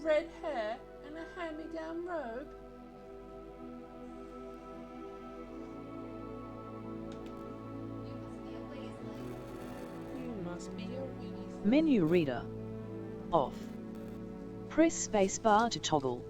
red hair and a hand-me-down robe? You must be a Weasley. Menu reader. Off. Press spacebar to toggle.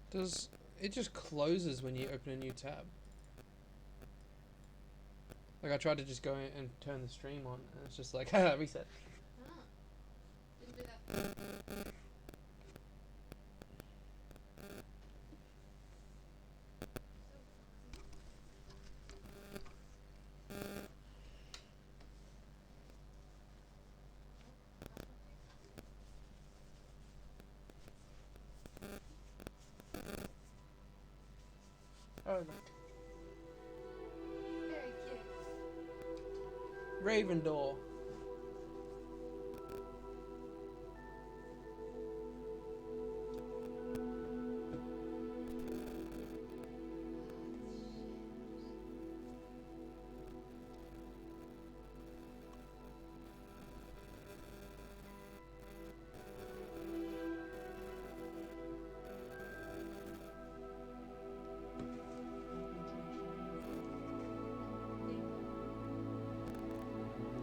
Does it just closes when you open a new tab? Like I tried to just go in and turn the stream on, and it's just like reset. Oh, look. Very cute. Raven door.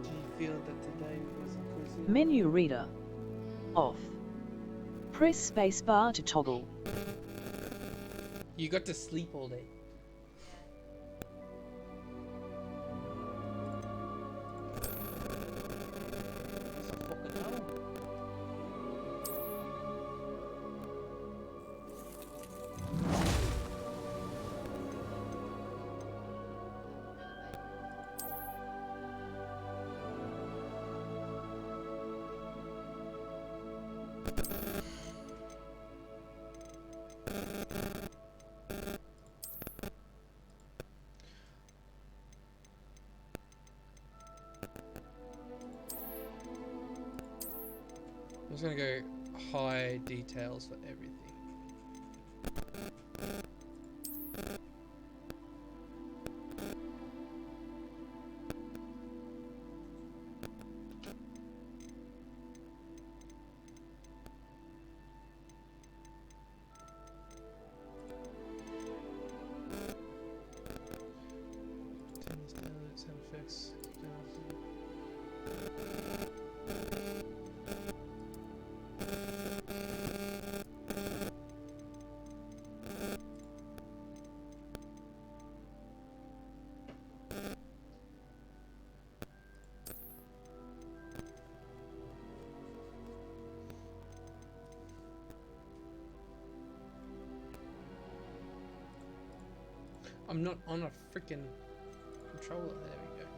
Do you feel that today was inclusive? Menu reader. Off. Press spacebar to toggle. You got to sleep all day. Fucking hell. I'm just gonna go high details for everything. Sound effects. I'm not on a freaking controller. There we go.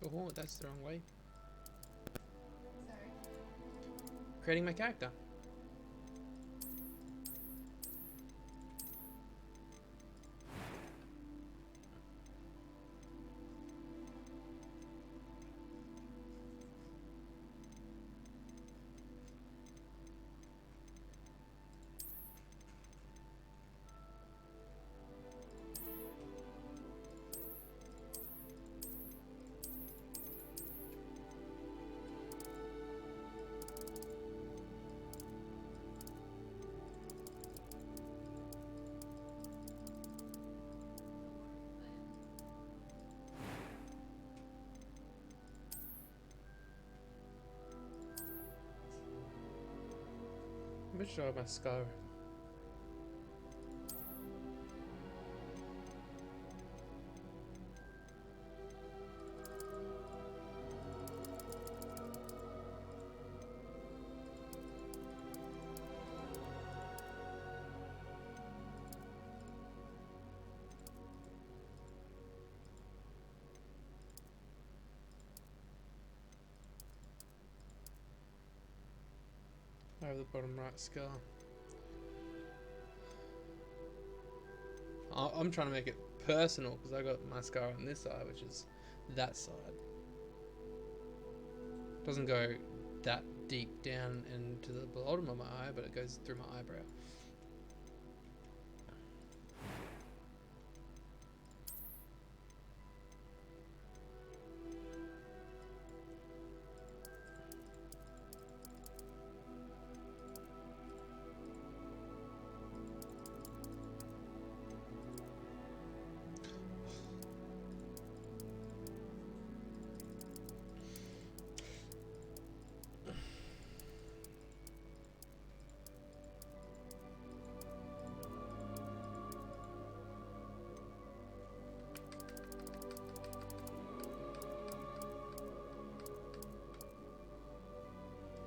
Oh, that's the wrong way. Sorry. Creating my character. Which show my Skyrim? I have the bottom right scar. I'm trying to make it personal because I got my scar on this side, which is that side. Doesn't go that deep down into the bottom of my eye, but it goes through my eyebrow.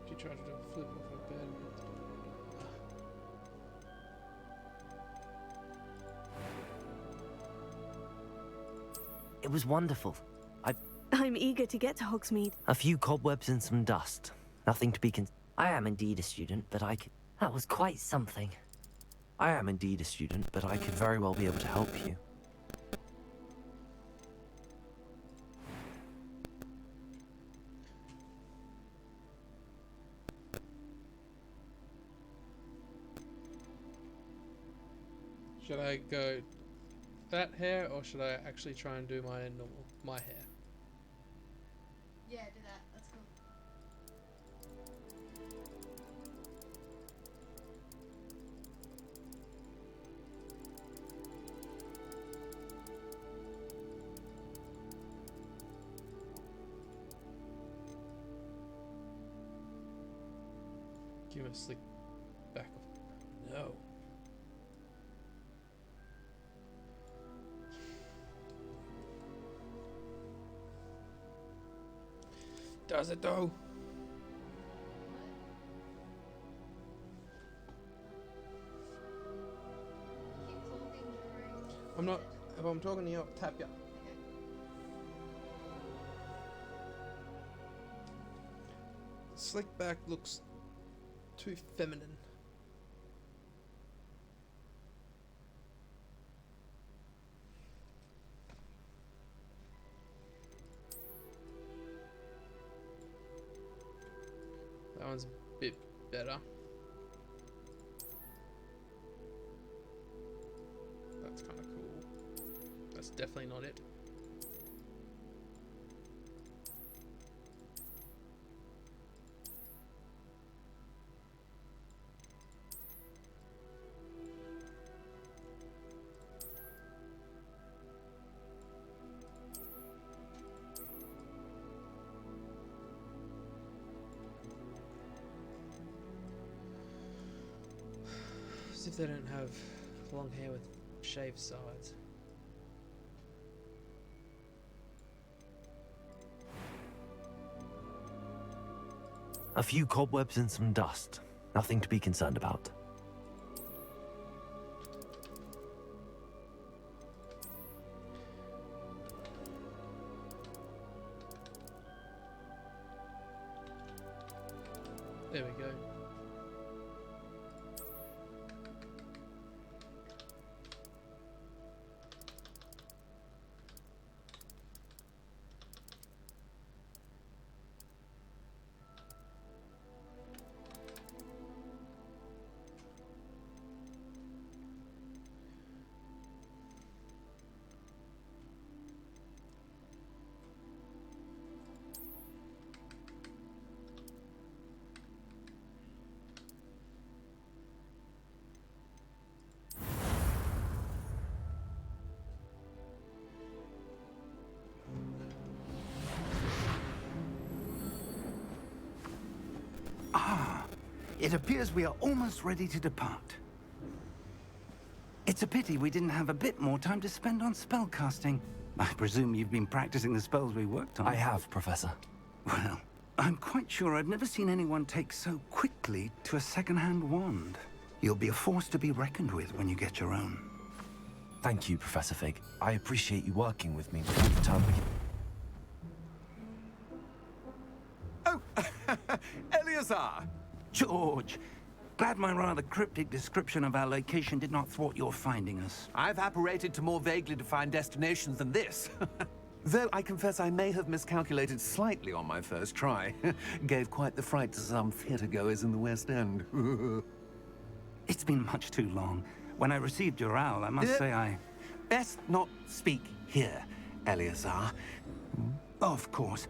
She tried to do a flip off her bed. It was wonderful. I'm eager to get to Hogsmeade. A few cobwebs and some dust. Nothing to be I am indeed a student, but I could... That was quite something. I am indeed a student, but I could very well be able to help you. Should I go that hair, or should I actually try and do my hair? Yeah, do that. That's cool. Give him a slick back off. No. Does it though? Keep talking during. I'm not. If I'm talking to you, I'll tap you. Okay. Slick back looks too feminine. That one's a bit better. That's kind of cool. That's definitely not it. As if they don't have long hair with shaved sides. A few cobwebs and some dust. Nothing to be concerned about. There we go. It appears we are almost ready to depart. It's a pity we didn't have a bit more time to spend on spellcasting. I presume you've been practicing the spells we worked on. I have, Professor. Well, I'm quite sure I've never seen anyone take so quickly to a second-hand wand. You'll be a force to be reckoned with when you get your own. Thank you, Professor Fig. I appreciate you working with me before the term begins. Oh, Eleazar! George, glad my rather cryptic description of our location did not thwart your finding us. I've apparated to more vaguely defined destinations than this. Though I confess I may have miscalculated slightly on my first try. Gave quite the fright to some theatre-goers in the West End. It's been much too long. When I received your owl, I must say I... Best not speak here, Eleazar. Of course.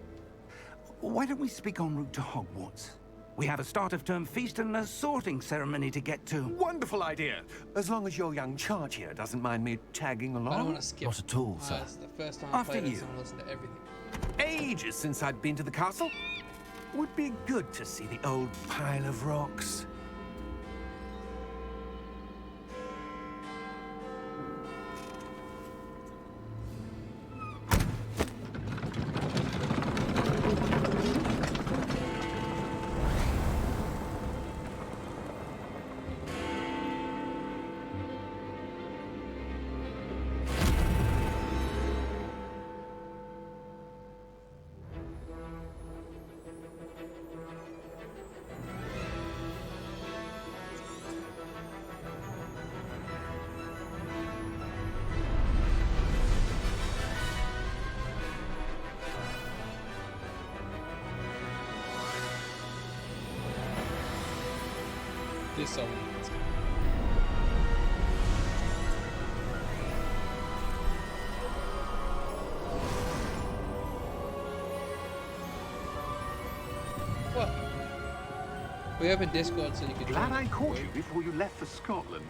Why don't we speak en route to Hogwarts? We have a start-of-term feast and a sorting ceremony to get to. Wonderful idea! As long as your young charge here doesn't mind me tagging along. I don't want to skip. Not at all, sir. It's the first time I After played you. this and I listened to everything. Ages since I'd been to the castle. Would be good to see the old pile of rocks. This song. What? We opened Discord so you could Glad join I the caught group. you before you left for Scotland.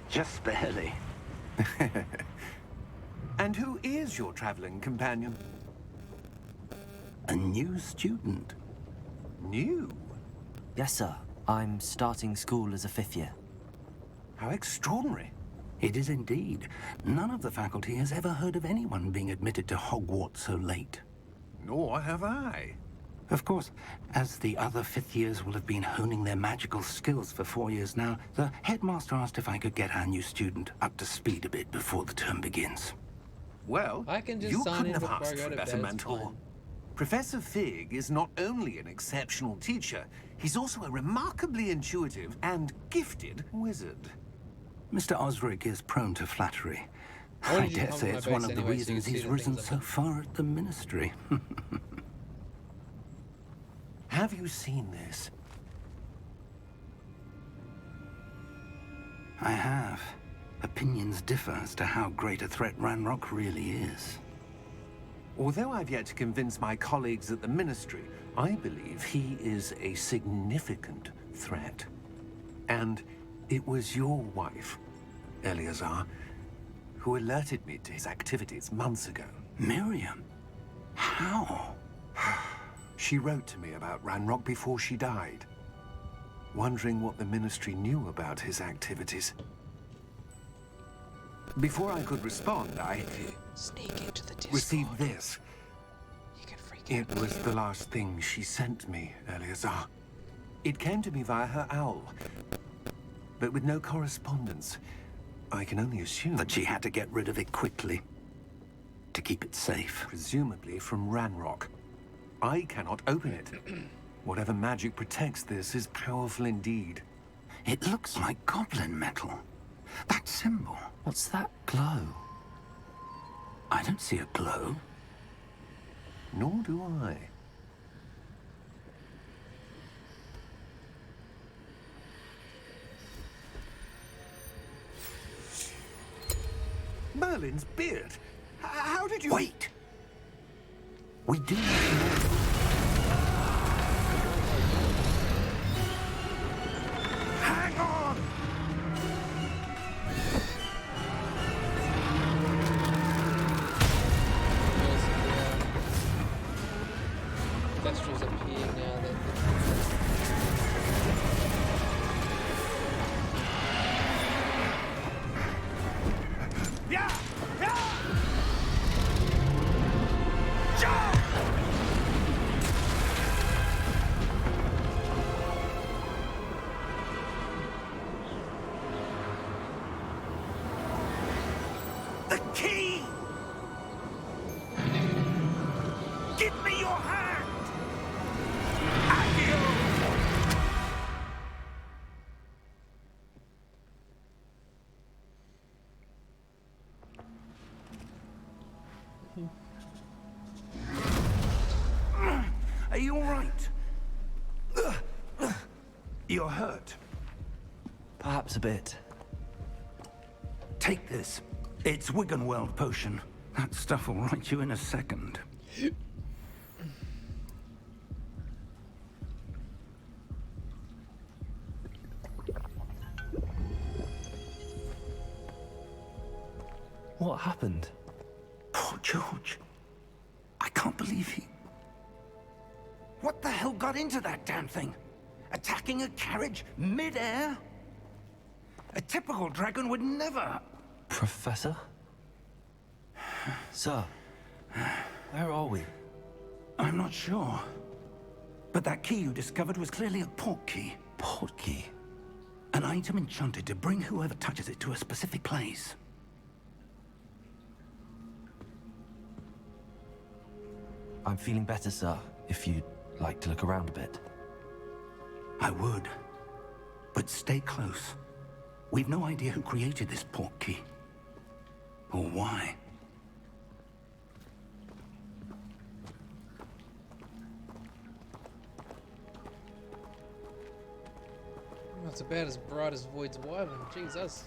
Just barely. And who is your traveling companion? A new student. New? Yes, sir. I'm starting school as a 5th year. How extraordinary. It is indeed. None of the faculty has ever heard of anyone being admitted to Hogwarts so late. Nor have I. Of course, as the other 5th years will have been honing their magical skills for 4 years now, the headmaster asked if I could get our new student up to speed a bit before the term begins. Well, I can just you sign couldn't in have before I asked go for a to better bed, it's mentor. fine. Professor Fig is not only an exceptional teacher, he's also a remarkably intuitive and gifted wizard. Mr. Osric is prone to flattery. I I wanted you to dare come say to my it's one base of the anyway, so you reasons see he's the risen things I've so done. far at the Ministry. Have you seen this? I have. Opinions differ as to how great a threat Ranrock really is. Although I've yet to convince my colleagues at the Ministry, I believe he is a significant threat. And it was your wife, Eleazar, who alerted me to his activities months ago. Miriam? How? She wrote to me about Ranrock before she died, wondering what the Ministry knew about his activities. Before I could respond, I Sneak into the Discord. received this. You can freak It was the last thing she sent me, Eleazar. It came to me via her owl, but with no correspondence. I can only assume That she had to get rid of it quickly. To keep it safe. presumably from Ranrock. I cannot open it. Whatever magic protects this is powerful indeed. It looks like goblin metal. That symbol. What's that glow? I don't see a glow. Nor do I. Merlin's beard. How did you... Wait! We do need to know. Hang on! Thestrals appear now that Yeah! Yeah! Jump! The key! Give me your hand! Accio! Are you all right? You're hurt. Perhaps a bit. Take this. It's Wiggenweld potion. That stuff will right you in a second. What happened? Poor George. I can't believe he... What the hell got into that damn thing? Attacking a carriage mid-air? A typical dragon would never... Professor? Sir, where are we? I'm not sure. But that key you discovered was clearly a port key. Port key? An item enchanted to bring whoever touches it to a specific place. I'm feeling better, sir, if you'd like to look around a bit. I would. But stay close. We've no idea who created this port key. Or why. That's about as bright as Void's Wyvern. Jesus.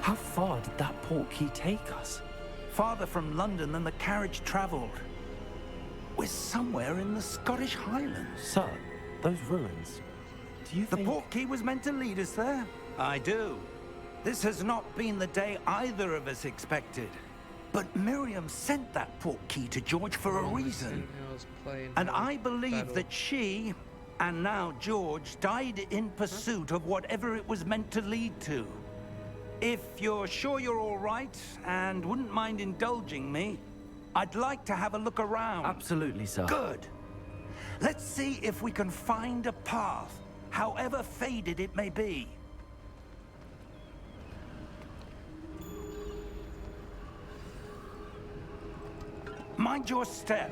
How far did that port key take us? Farther from London than the carriage travelled. We're somewhere in the Scottish Highlands. Sir, those ruins. Do you The think... port key was meant to lead us there? I do. This has not been the day either of us expected. But Miriam sent that port key to George for a reason. And I believe that she, and now George, died in pursuit of whatever it was meant to lead to. If you're sure you're all right, and wouldn't mind indulging me, I'd like to have a look around. Absolutely, sir. Good. Let's see if we can find a path, however faded it may be. Mind your step.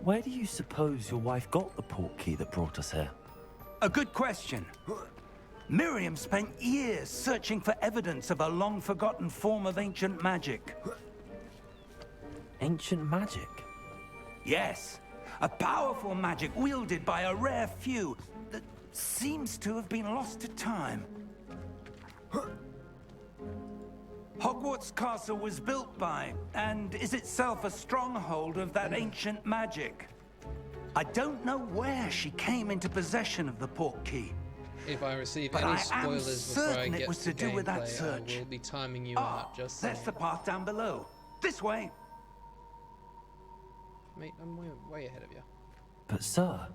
Where do you suppose your wife got the port key that brought us here? A good question. Miriam spent years searching for evidence of a long-forgotten form of ancient magic. Ancient magic? Yes, a powerful magic wielded by a rare few that seems to have been lost to time. Hogwarts Castle was built by, and is itself a stronghold of that ancient magic. I don't know where she came into possession of the port key. If I receive But any I am spoilers before I certain it get was to to do with that gameplay, search. I will be timing you out just That's the saying. path down below. This way. Mate, I'm way ahead of you. But sir,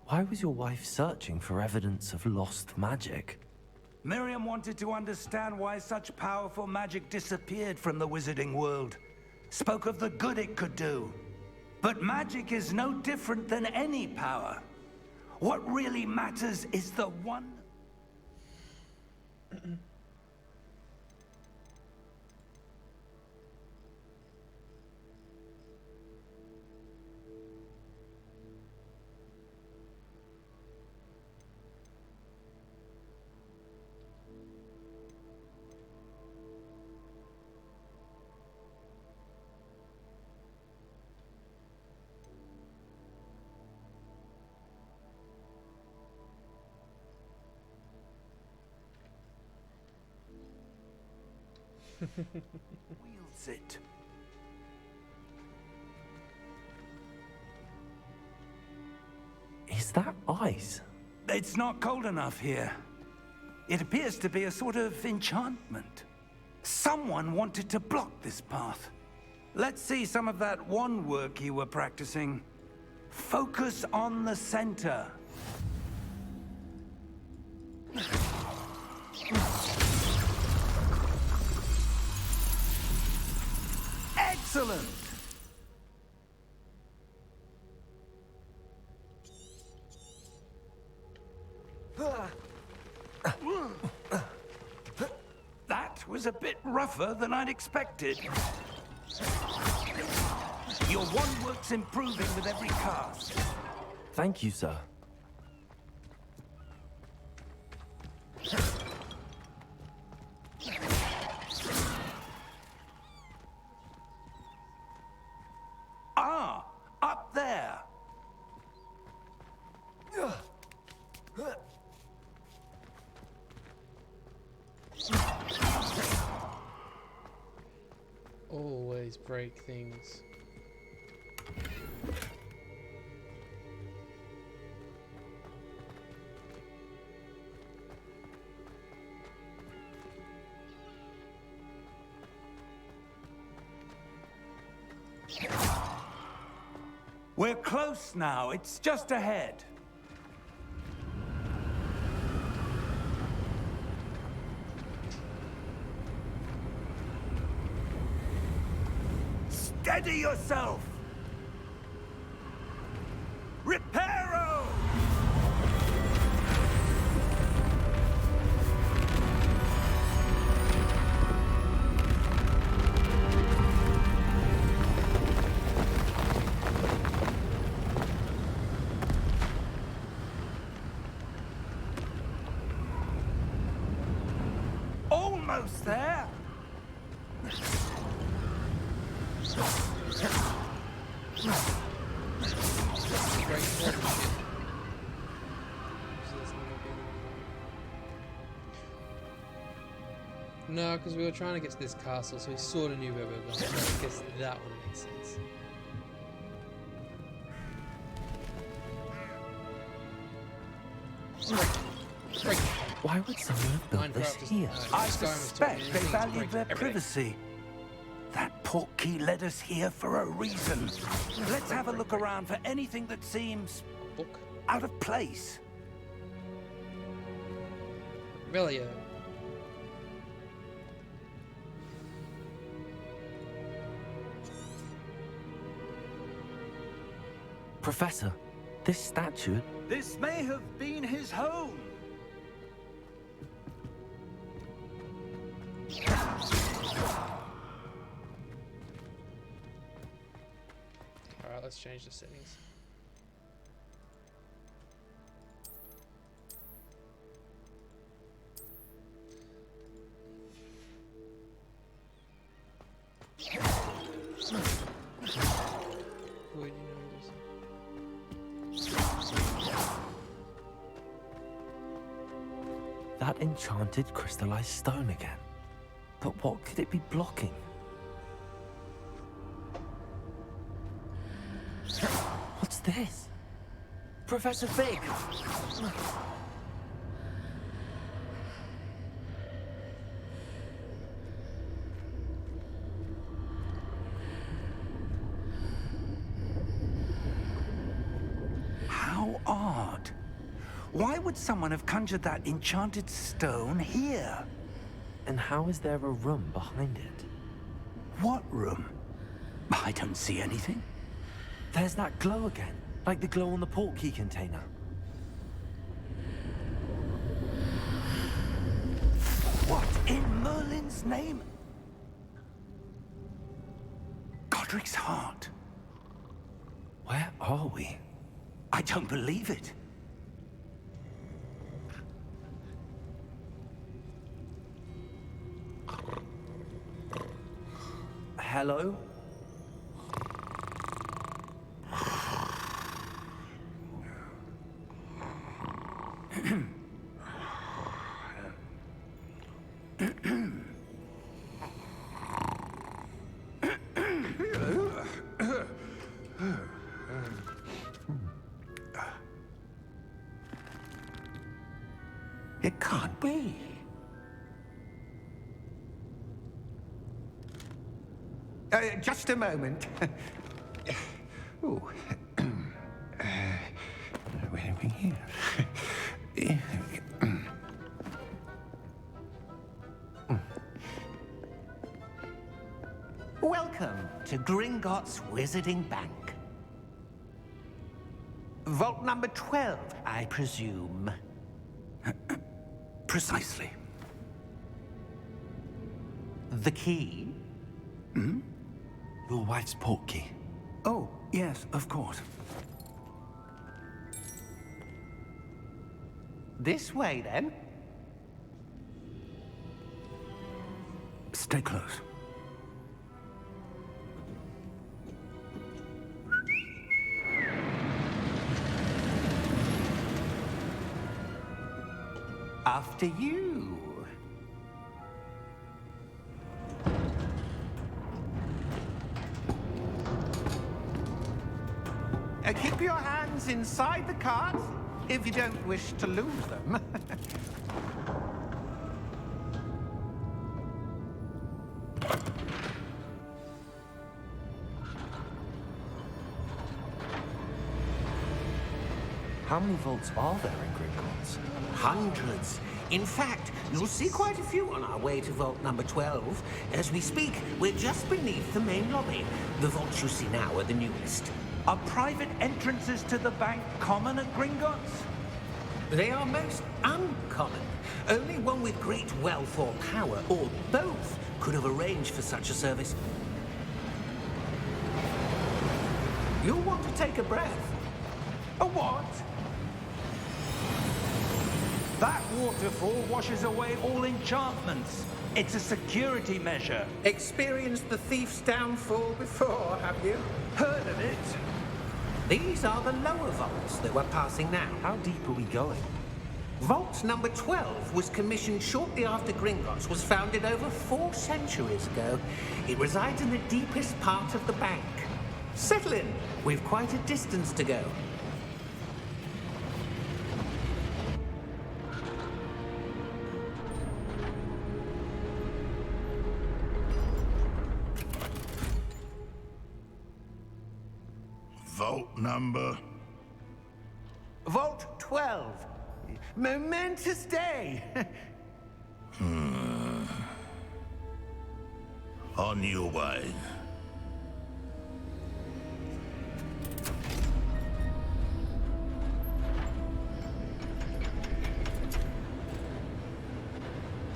why was your wife searching for evidence of lost magic? Miriam wanted to understand why such powerful magic disappeared from the wizarding world. Spoke of the good it could do. But magic is no different than any power. What really matters is the one... Wields it. Is that ice? It's not cold enough here. It appears to be a sort of enchantment. Someone wanted to block this path. Let's see some of that one work you were practicing. Focus on the center. Excellent! That was a bit rougher than I'd expected. Your one work's improving with every cast. Thank you, sir. Ah, up there. Always break things. We're close now. It's just ahead. Steady yourself! Reparo! Almost there! Great workmanship. No, because we were trying to get to this castle, so we sort of knew where we were going. So I guess that would make sense. Break. Why would someone have built this Minecraft is- here? I This guy was suspect talking, they you need to valued break their everything. privacy. That portkey led us here for a reason. Let's have a look around for anything that seems Book. out of place. Relia. Professor, this statue... This may have been his home. Alright, let's change the settings. Would you notice? That enchanted crystallized stone again. But what could it be blocking? What's this? Professor Fig! How odd. Why would someone have conjured that enchanted stone here? And how is there a room behind it? What room? I don't see anything. There's that glow again, like the glow on the portkey container. What in Merlin's name? Godric's heart. Where are we? I don't believe it. Hello? It can't be. Just a moment. Ooh. Where are we here? Welcome to Gringotts Wizarding Bank. Vault number 12, I presume. Precisely. The key? Your wife's portkey. Oh, yes, of course. This way, then. Stay close. After you. Keep your hands inside the cart if you don't wish to lose them. How many vaults are there in Gringotts? Hundreds. In fact, you'll see quite a few on our way to vault number 12. As we speak, we're just beneath the main lobby. The vaults you see now are the newest. Are private entrances to the bank common at Gringotts? They are most uncommon. Only one with great wealth or power, or both, could have arranged for such a service. You'll want to take a breath. A what? That waterfall washes away all enchantments. It's a security measure. Experienced the thief's downfall before, have you? Heard of it? These are the lower vaults that we're passing now. How deep are we going? Vault number 12 was commissioned shortly after Gringotts was founded over 4 centuries ago. It resides in the deepest part of the bank. Settle in. We've quite a distance to go. Vault number? Vault 12. Momentous day. On your way.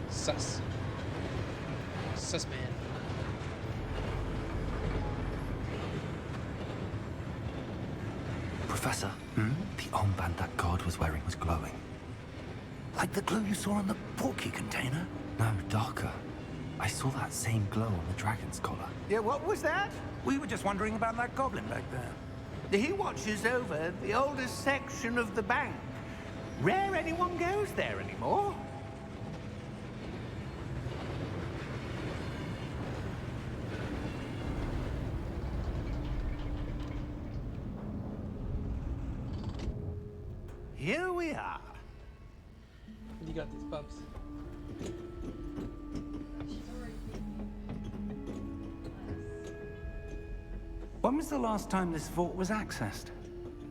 Sus. Sus man. Professor, the armband that guard was wearing was glowing. Like the glue you saw on the portkey container? No, darker. I saw that same glow on the dragon's collar. Yeah, what was that? We were just wondering about that goblin back there. He watches over the oldest section of the bank. Rare anyone goes there anymore. Here we are. You got these bumps. When was the last time this vault was accessed?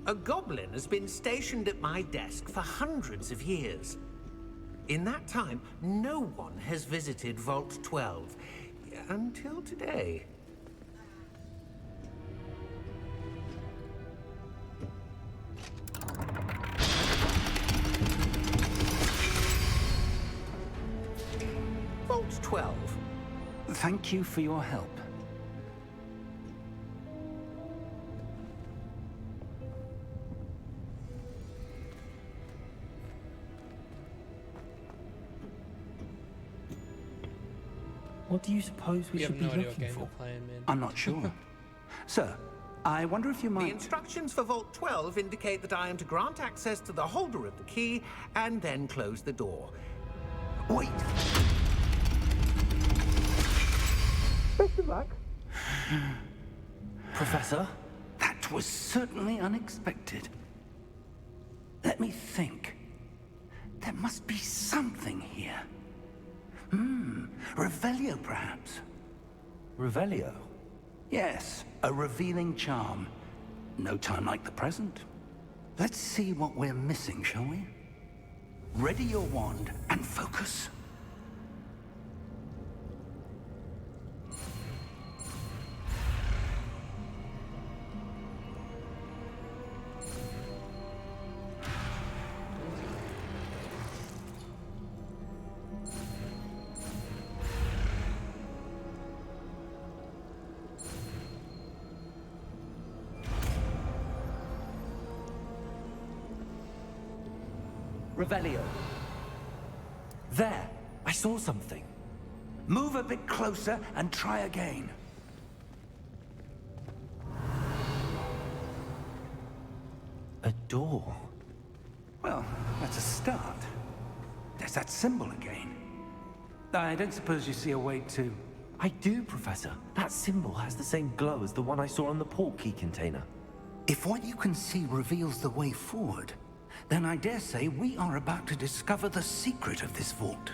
A goblin has been stationed at my desk for hundreds of years. In that time, no one has visited Vault 12. Until today. 12. Thank you for your help. What do you suppose we You should have be no idea what looking game for? you're playing, man. I'm not sure. Sir, I wonder if you The might... instructions for Vault 12 indicate that I am to grant access to the holder of the key and then close the door. Wait! Best of luck. Professor? That was certainly unexpected. Let me think. There must be something here. Revelio, perhaps? Revelio? Yes, a revealing charm. No time like the present. Let's see what we're missing, shall we? Ready your wand and focus. Revelio. There! I saw something. Move a bit closer and try again. A door. Well, that's a start. There's that symbol again. I don't suppose you see a way to... I do, Professor. That symbol has the same glow as the one I saw on the portkey container. If what you can see reveals the way forward, then I dare say we are about to discover the secret of this vault.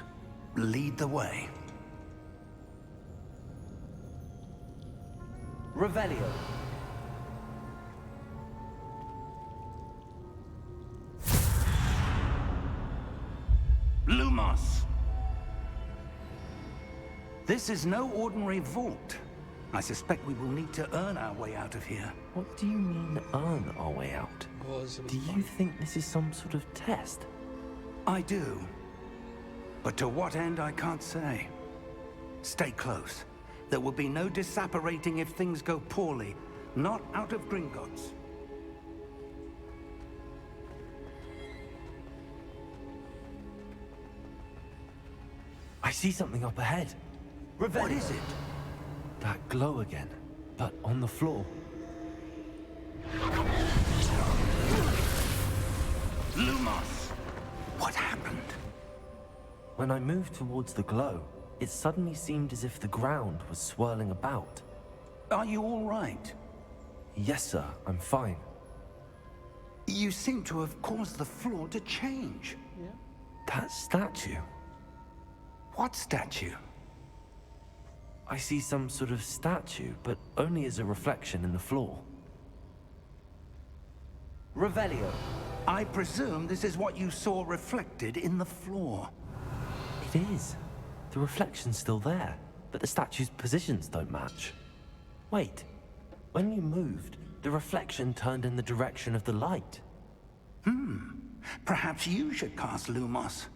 Lead the way. Revelio. Lumos! This is no ordinary vault. I suspect we will need to earn our way out of here. What do you mean, earn our way out? Do you think this is some sort of test? I do. But to what end, I can't say. Stay close. There will be no disapparating if things go poorly. Not out of Gringotts. I see something up ahead. Revelio. What is it? That glow again, but on the floor. Lumos! What happened? When I moved towards the glow, it suddenly seemed as if the ground was swirling about. Are you all right? Yes, sir, I'm fine. You seem to have caused the floor to change. Yeah. That statue. What statue? I see some sort of statue, but only as a reflection in the floor. Revelio. I presume this is what you saw reflected in the floor. It is. The reflection's still there, but the statue's positions don't match. Wait. When you moved, the reflection turned in the direction of the light. Perhaps you should cast Lumos.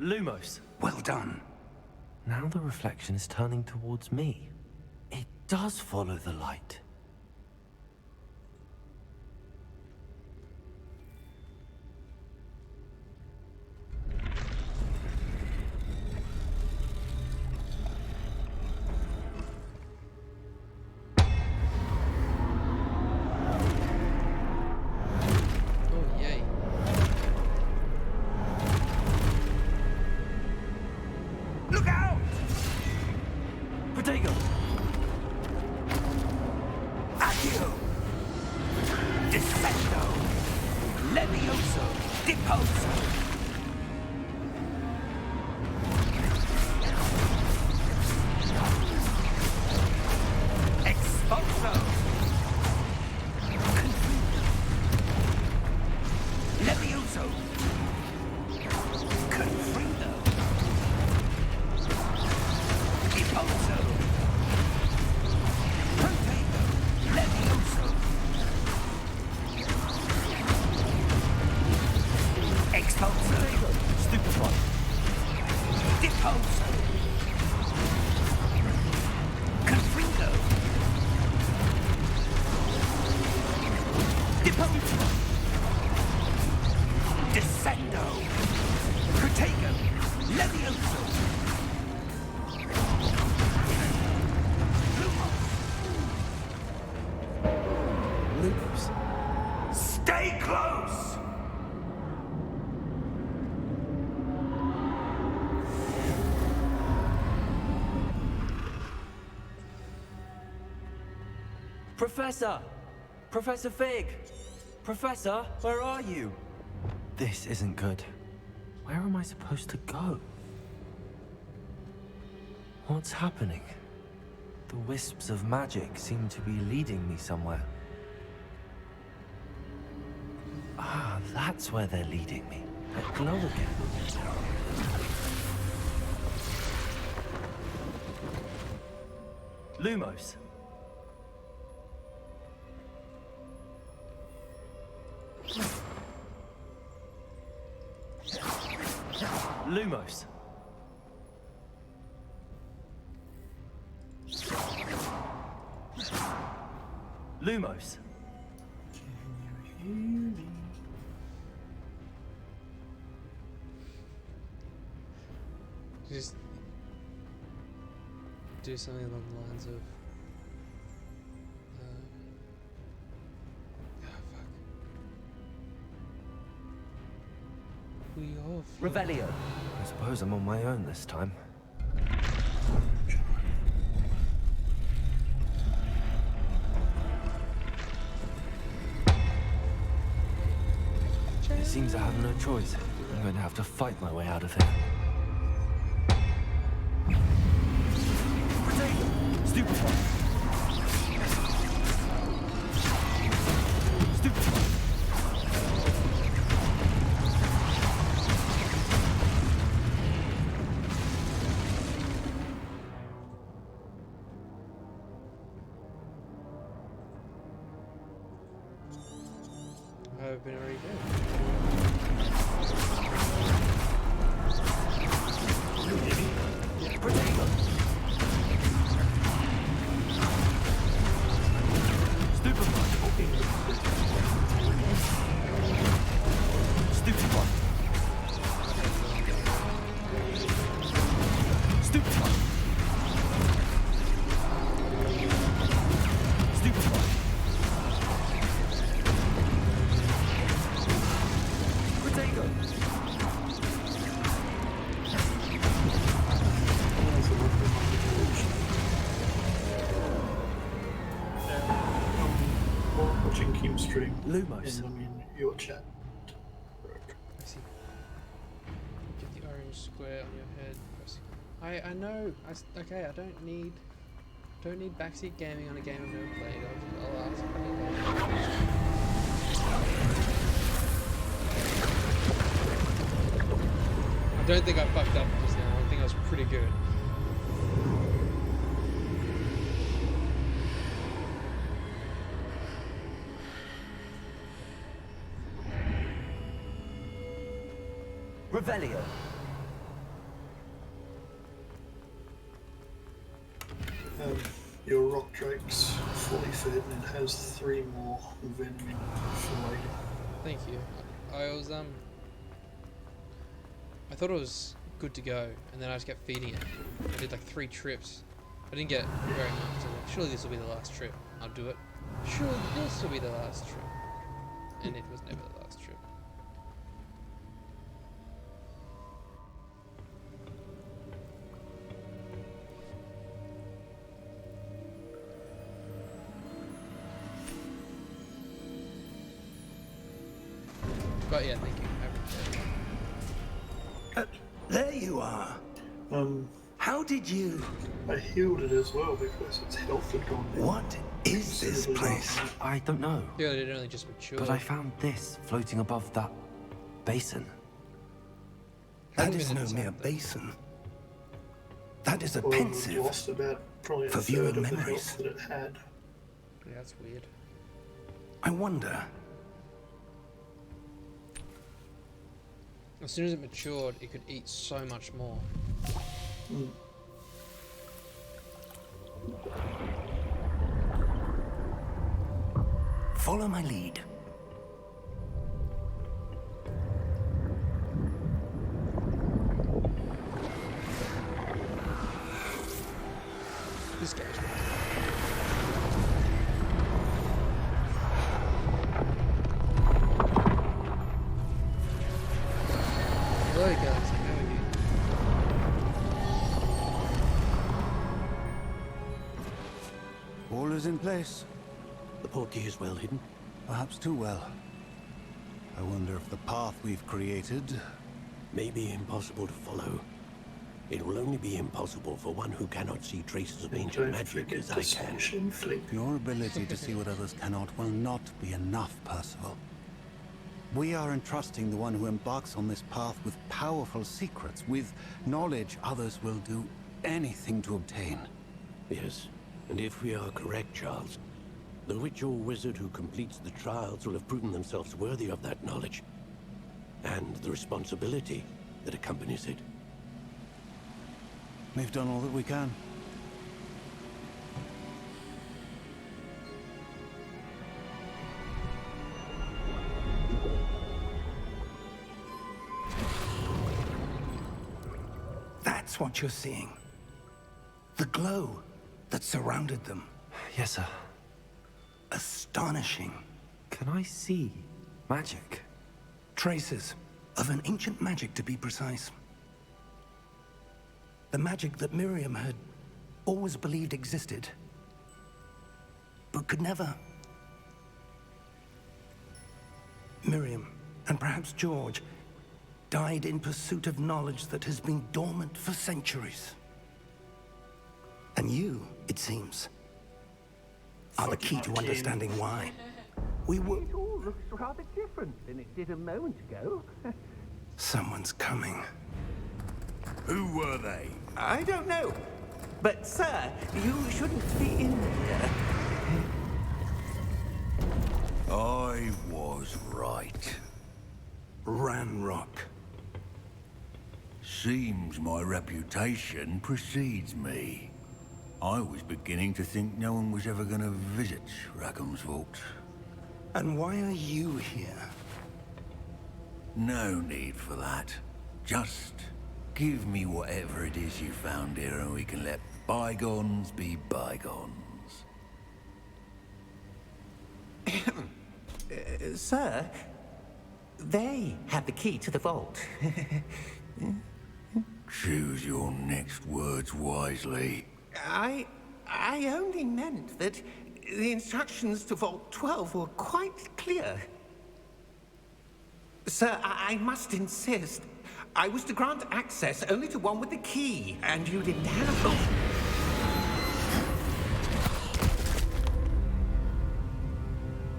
Lumos. Well done. Now the reflection is turning towards me. It does follow the light. Oh, yay. Look out! Protego! Accio! Descendo! Levioso! Deposo! Expulso! Levioso! Confrido! Expulso. Stupefy. Deposo. Confringo. Deposo. Descendo. Protego. Levioso. Lumos. Stay close! Professor! Professor Fig! Professor, where are you? This isn't good. Where am I supposed to go? What's happening? The wisps of magic seem to be leading me somewhere. Ah, that's where they're leading me. That glow again. Lumos. Lumos. Lumos. Just do something along the lines of fuck. We off. Revelio. I suppose I'm on my own this time. It seems I have no choice. I'm going to have to fight my way out of here. Stupefy. Stupefy. I've been already dead. Watching Kim stream. Lumos. And I'm in your chat. I see. Get the orange square on your head. I know. Okay. I don't need backseat gaming on a game I've never played. I'll ask. I don't think I fucked up just now. I think I was pretty good. Revelio. Your rock drake's fully fed and it has 3 more venom in it for later. Thank you. I thought it was good to go, and then I just kept feeding it. I did like 3 trips. I didn't get very much. So like, surely this will be the last trip. I'll do it. Surely this will be the last trip. And it was never the last trip. But yeah, thank you. There you are. How did you... I healed it as well because its health had gone down. What is this place? I don't know. Yeah, it only just matured. But I found this floating above that basin. That is no mere basin. That is a pensive Lost about probably a for third viewing of the memories. health that it had. Yeah, that's weird. I wonder... As soon as it matured, it could eat so much more. Follow my lead. This guy's Hello guys, how are you? All is in place. The portkey is well hidden. Perhaps too well. I wonder if the path we've created... may be impossible to follow. It will only be impossible for one who cannot see traces of ancient magic as I can. Your ability to see what others cannot will not be enough, Percival. We are entrusting the one who embarks on this path with powerful secrets, with knowledge others will do anything to obtain. Yes, and if we are correct, Charles, the witch or wizard who completes the trials will have proven themselves worthy of that knowledge, and the responsibility that accompanies it. We've done all that we can. That's what you're seeing. The glow that surrounded them. Yes, sir. Astonishing. Can I see magic? Traces of an ancient magic, to be precise. The magic that Miriam had always believed existed, but could never. Miriam, and perhaps George, died in pursuit of knowledge that has been dormant for centuries. And you, it seems, are the key to understanding why. We were... It all looks rather different than it did a moment ago. Someone's coming. Who were they? I don't know. But, sir, you shouldn't be in here. I was right. Ranrock. Seems my reputation precedes me. I was beginning to think no one was ever going to visit Rackham's vault. And why are you here? No need for that. Just give me whatever it is you found here and we can let bygones be bygones. Sir, they have the key to the vault. Choose your next words wisely. I only meant that the instructions to Vault 12 were quite clear. Sir, I must insist. I was to grant access only to one with the key, and you didn't have them.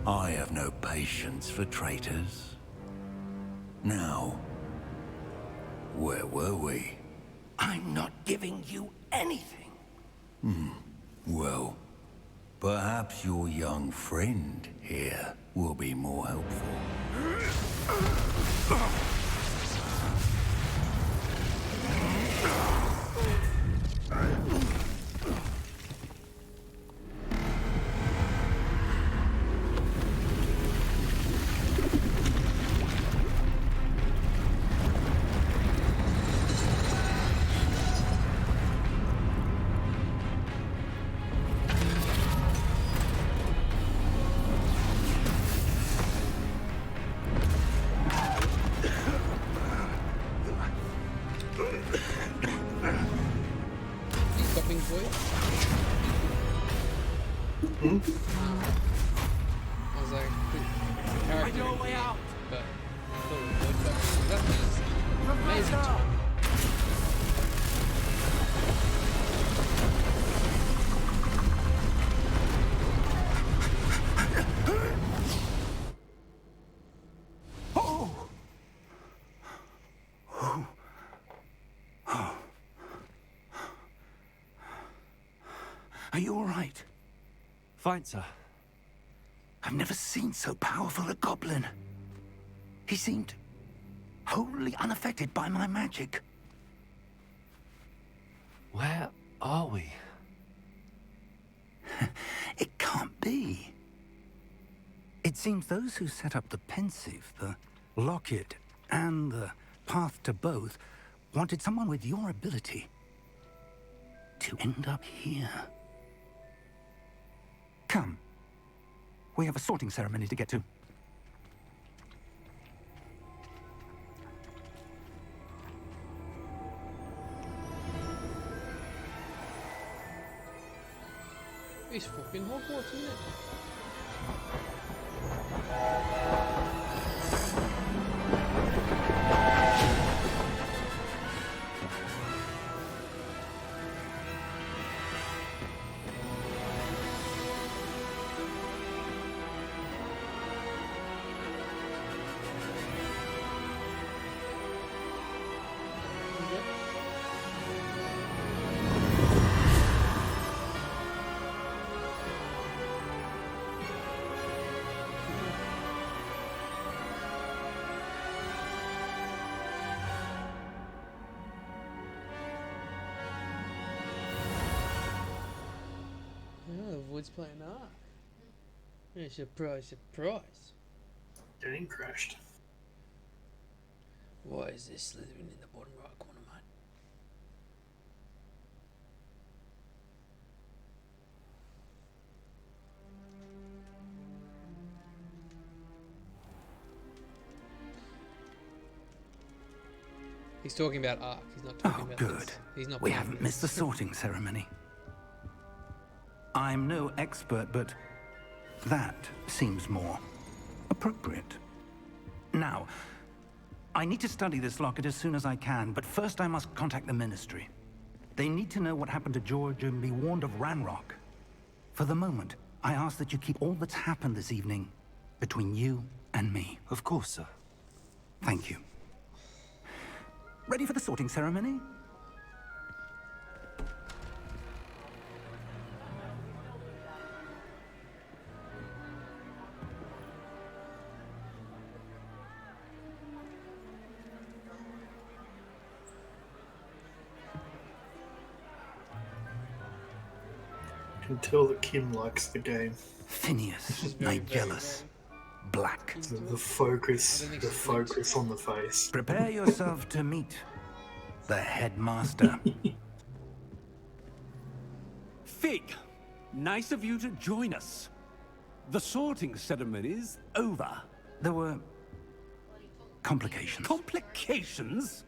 I have no patience for traitors. Now, where were we? I'm not giving you anything. Well, perhaps your young friend here will be more helpful. Stopping voice? I was like, character your way out. But I thought it would work better. That was amazing time. Are you all right? Fine, sir. I've never seen so powerful a goblin. He seemed wholly unaffected by my magic. Where are we? It can't be. It seems those who set up the pensive, the locket, and the path to both wanted someone with your ability to end up here. Come. We have a sorting ceremony to get to. It's fucking Hogwarts, isn't it? Wood's playing Ark. Yeah, surprise, surprise. Getting crashed. Why is this Slytherin in the bottom right corner, mate? He's talking about Ark. He's not talking about good. this. He's not. We haven't missed the sorting ceremony. I'm no expert, but that seems more appropriate. Now, I need to study this locket as soon as I can, but first I must contact the Ministry. They need to know what happened to George and be warned of Ranrock. For the moment, I ask that you keep all that's happened this evening between you and me. Of course, sir. Thank you. Ready for the sorting ceremony? You can tell that Kim likes the game. Phineas, Nigelus, Black. The focus on the face. Prepare yourself to meet the headmaster. Fig, nice of you to join us. The sorting ceremony's over. There were complications. Complications?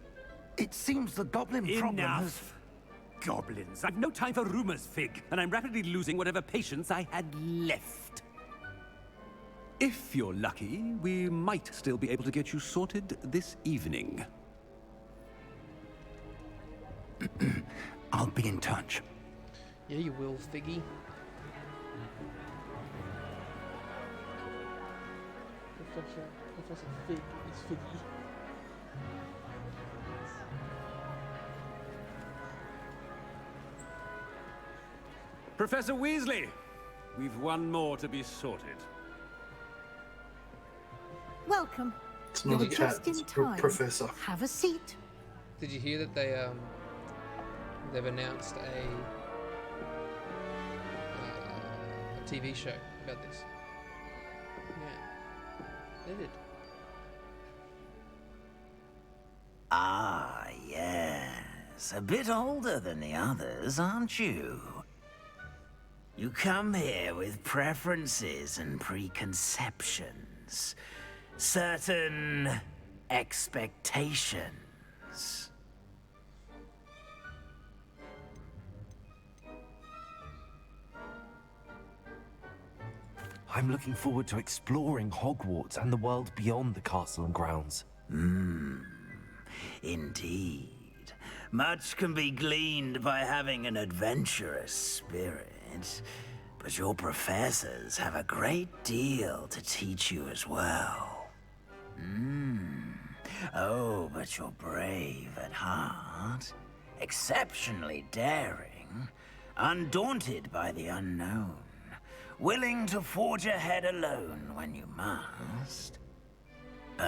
It seems the goblin problem has... Enough. Goblins. I've no time for rumors, Fig, and I'm rapidly losing whatever patience I had left. If you're lucky, we might still be able to get you sorted this evening. I'll be in touch. Yeah, you will, Figgy. Professor Fig is Figgy. Professor Weasley, we've one more to be sorted. Welcome. It's not a cat, Just in it's a time. professor. Have a seat. Did you hear that they've announced a TV show about this? Yeah, they did. Ah, yes. A bit older than the others, aren't you? You come here with preferences and preconceptions. Certain expectations. I'm looking forward to exploring Hogwarts and the world beyond the castle and grounds. Indeed. Much can be gleaned by having an adventurous spirit. But your professors have a great deal to teach you as well. Oh, but you're brave at heart. Exceptionally daring. Undaunted by the unknown. Willing to forge ahead alone when you must.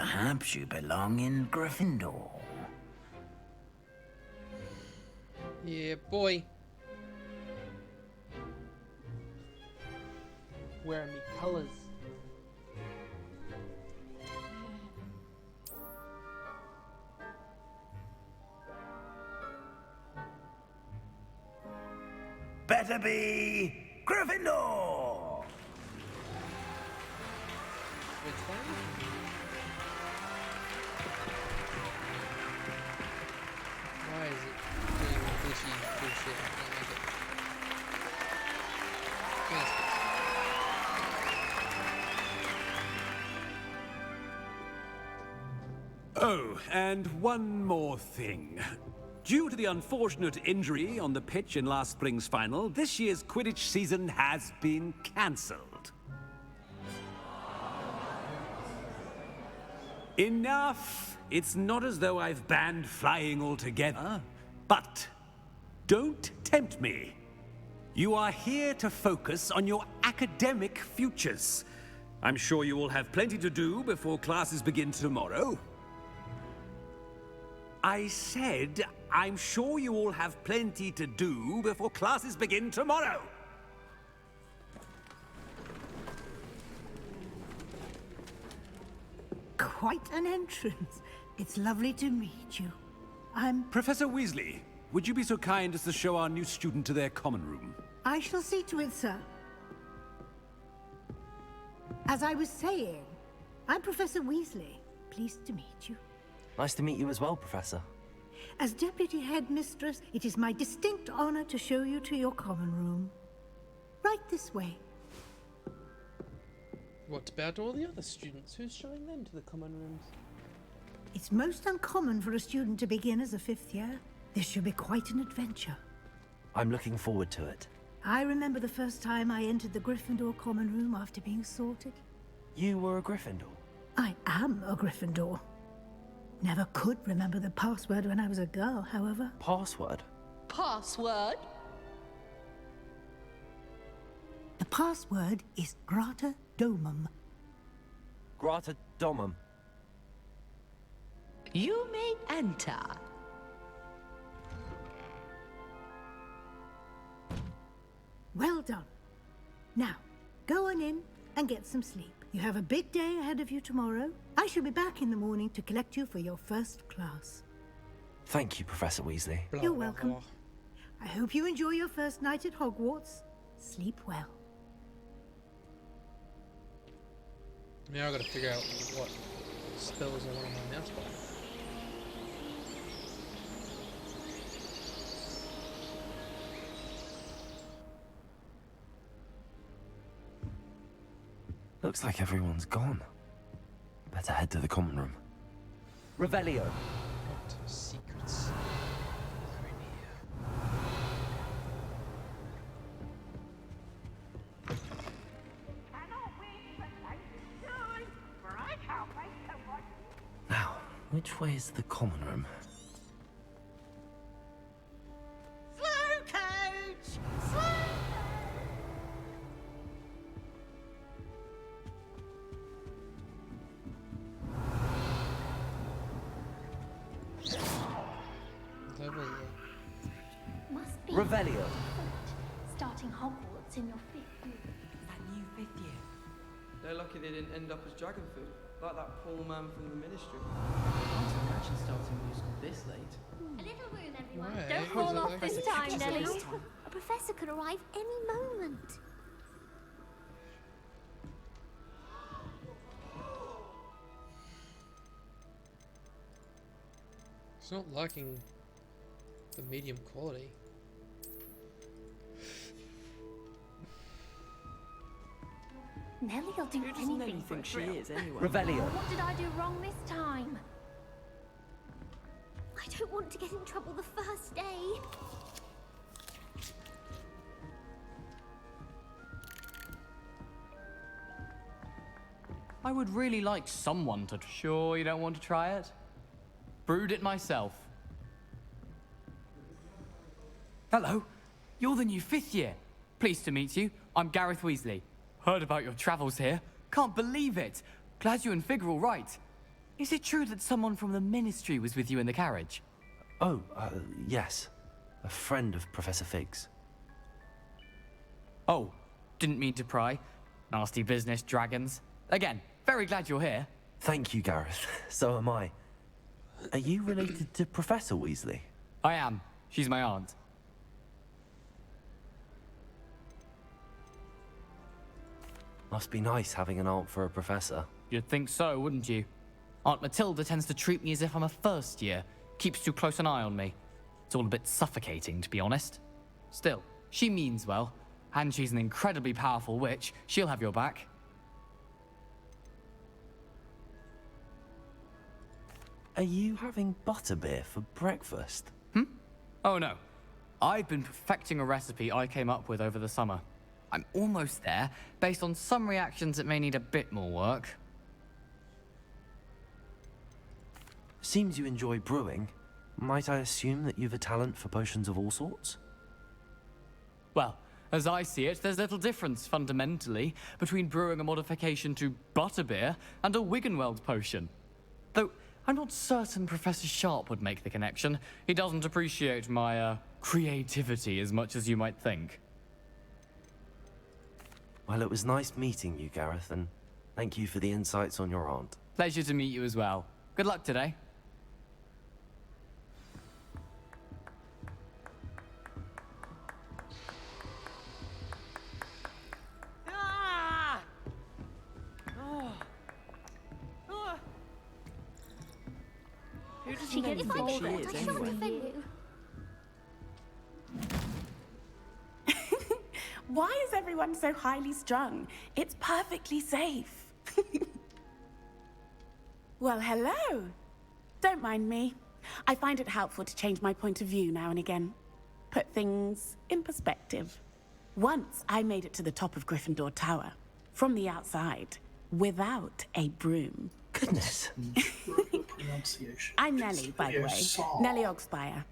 Perhaps you belong in Gryffindor. Yeah, boy. Wearing me colours. Better be Gryffindor! Which one? Why is it doing glitchy bullshit? I can't make it. Yes, Oh, and one more thing. Due to the unfortunate injury on the pitch in last spring's final, this year's Quidditch season has been cancelled. Enough! It's not as though I've banned flying altogether, but don't tempt me. You are here to focus on your academic futures. I'm sure you will have plenty to do before classes begin tomorrow. I said, I'm sure you all have plenty to do before classes begin tomorrow. Quite an entrance. It's lovely to meet you. I'm... Professor Weasley, would you be so kind as to show our new student to their common room? I shall see to it, sir. As I was saying, I'm Professor Weasley. Pleased to meet you. Nice to meet you as well, Professor. As Deputy Headmistress, it is my distinct honor to show you to your common room. Right this way. what about all the other students? Who's showing them to the common rooms? It's most uncommon for a student to begin as a 5th year. This should be quite an adventure. I'm looking forward to it. I remember the first time I entered the Gryffindor common room after being sorted. You were a Gryffindor? I am a Gryffindor. Never could remember the password when I was a girl, however. Password? Password? The password is Grata Domum. Grata Domum. You may enter. Well done. Now, go on in and get some sleep. You have a big day ahead of you tomorrow. I shall be back in the morning to collect you for your first class. Thank you, Professor Weasley. You're welcome. I hope you enjoy your first night at Hogwarts. Sleep well. Now I've got to figure out what spells I want on my mouse button. Looks like everyone's gone. Better head to the common room. Revelio. What secrets are in here? Now, which way is the common room? Slow coach! Slow! Must be Revelio. starting Hogwarts in your 5th year. That new 5th year. They're lucky they didn't end up as dragon food, like that poor man from the ministry. I can't imagine starting new school this late. A little room, everyone. Why? Don't Who's fall it off like this this? time, Just Nelly. this time. A professor could arrive any moment. It's not liking the medium quality. Nelly will do Who does Nelly anything for a think she thrill. is, anyway? Revelio. What did I do wrong this time? I don't want to get in trouble the first day. I would really like someone to... Sure you don't want to try it? Brewed it myself. Hello, you're the new 5th year. Pleased to meet you. I'm Gareth Weasley. Heard about your travels here. Can't believe it. Glad you and Fig are all right. Is it true that someone from the Ministry was with you in the carriage? Oh, yes. A friend of Professor Fig's. Oh, didn't mean to pry. Nasty business, dragons. Again, very glad you're here. Thank you, Gareth. So am I. Are you related to Professor Weasley? I am. She's my aunt. Must be nice having an aunt for a professor. You'd think so, wouldn't you? Aunt Matilda tends to treat me as if I'm a first year. Keeps too close an eye on me. It's all a bit suffocating, to be honest. Still, she means well. And she's an incredibly powerful witch. She'll have your back. Are you having butterbeer for breakfast? Oh no. I've been perfecting a recipe I came up with over the summer. I'm almost there, based on some reactions that may need a bit more work. Seems you enjoy brewing. Might I assume that you've a talent for potions of all sorts? Well, as I see it, there's little difference, fundamentally, between brewing a modification to butterbeer and a Wiggenweld potion. Though, I'm not certain Professor Sharp would make the connection. He doesn't appreciate my, creativity as much as you might think. Well, it was nice meeting you, Gareth, and thank you for the insights on your aunt. Pleasure to meet you as well. Good luck today. Who does she get if I think she is anyway? Why is everyone so highly strung? It's perfectly safe. Well, hello. Don't mind me. I find it helpful to change my point of view now and again. Put things in perspective. Once I made it to the top of Gryffindor Tower, from the outside, without a broom. Goodness. I'm Nellie, by the way. Nellie Ogspire.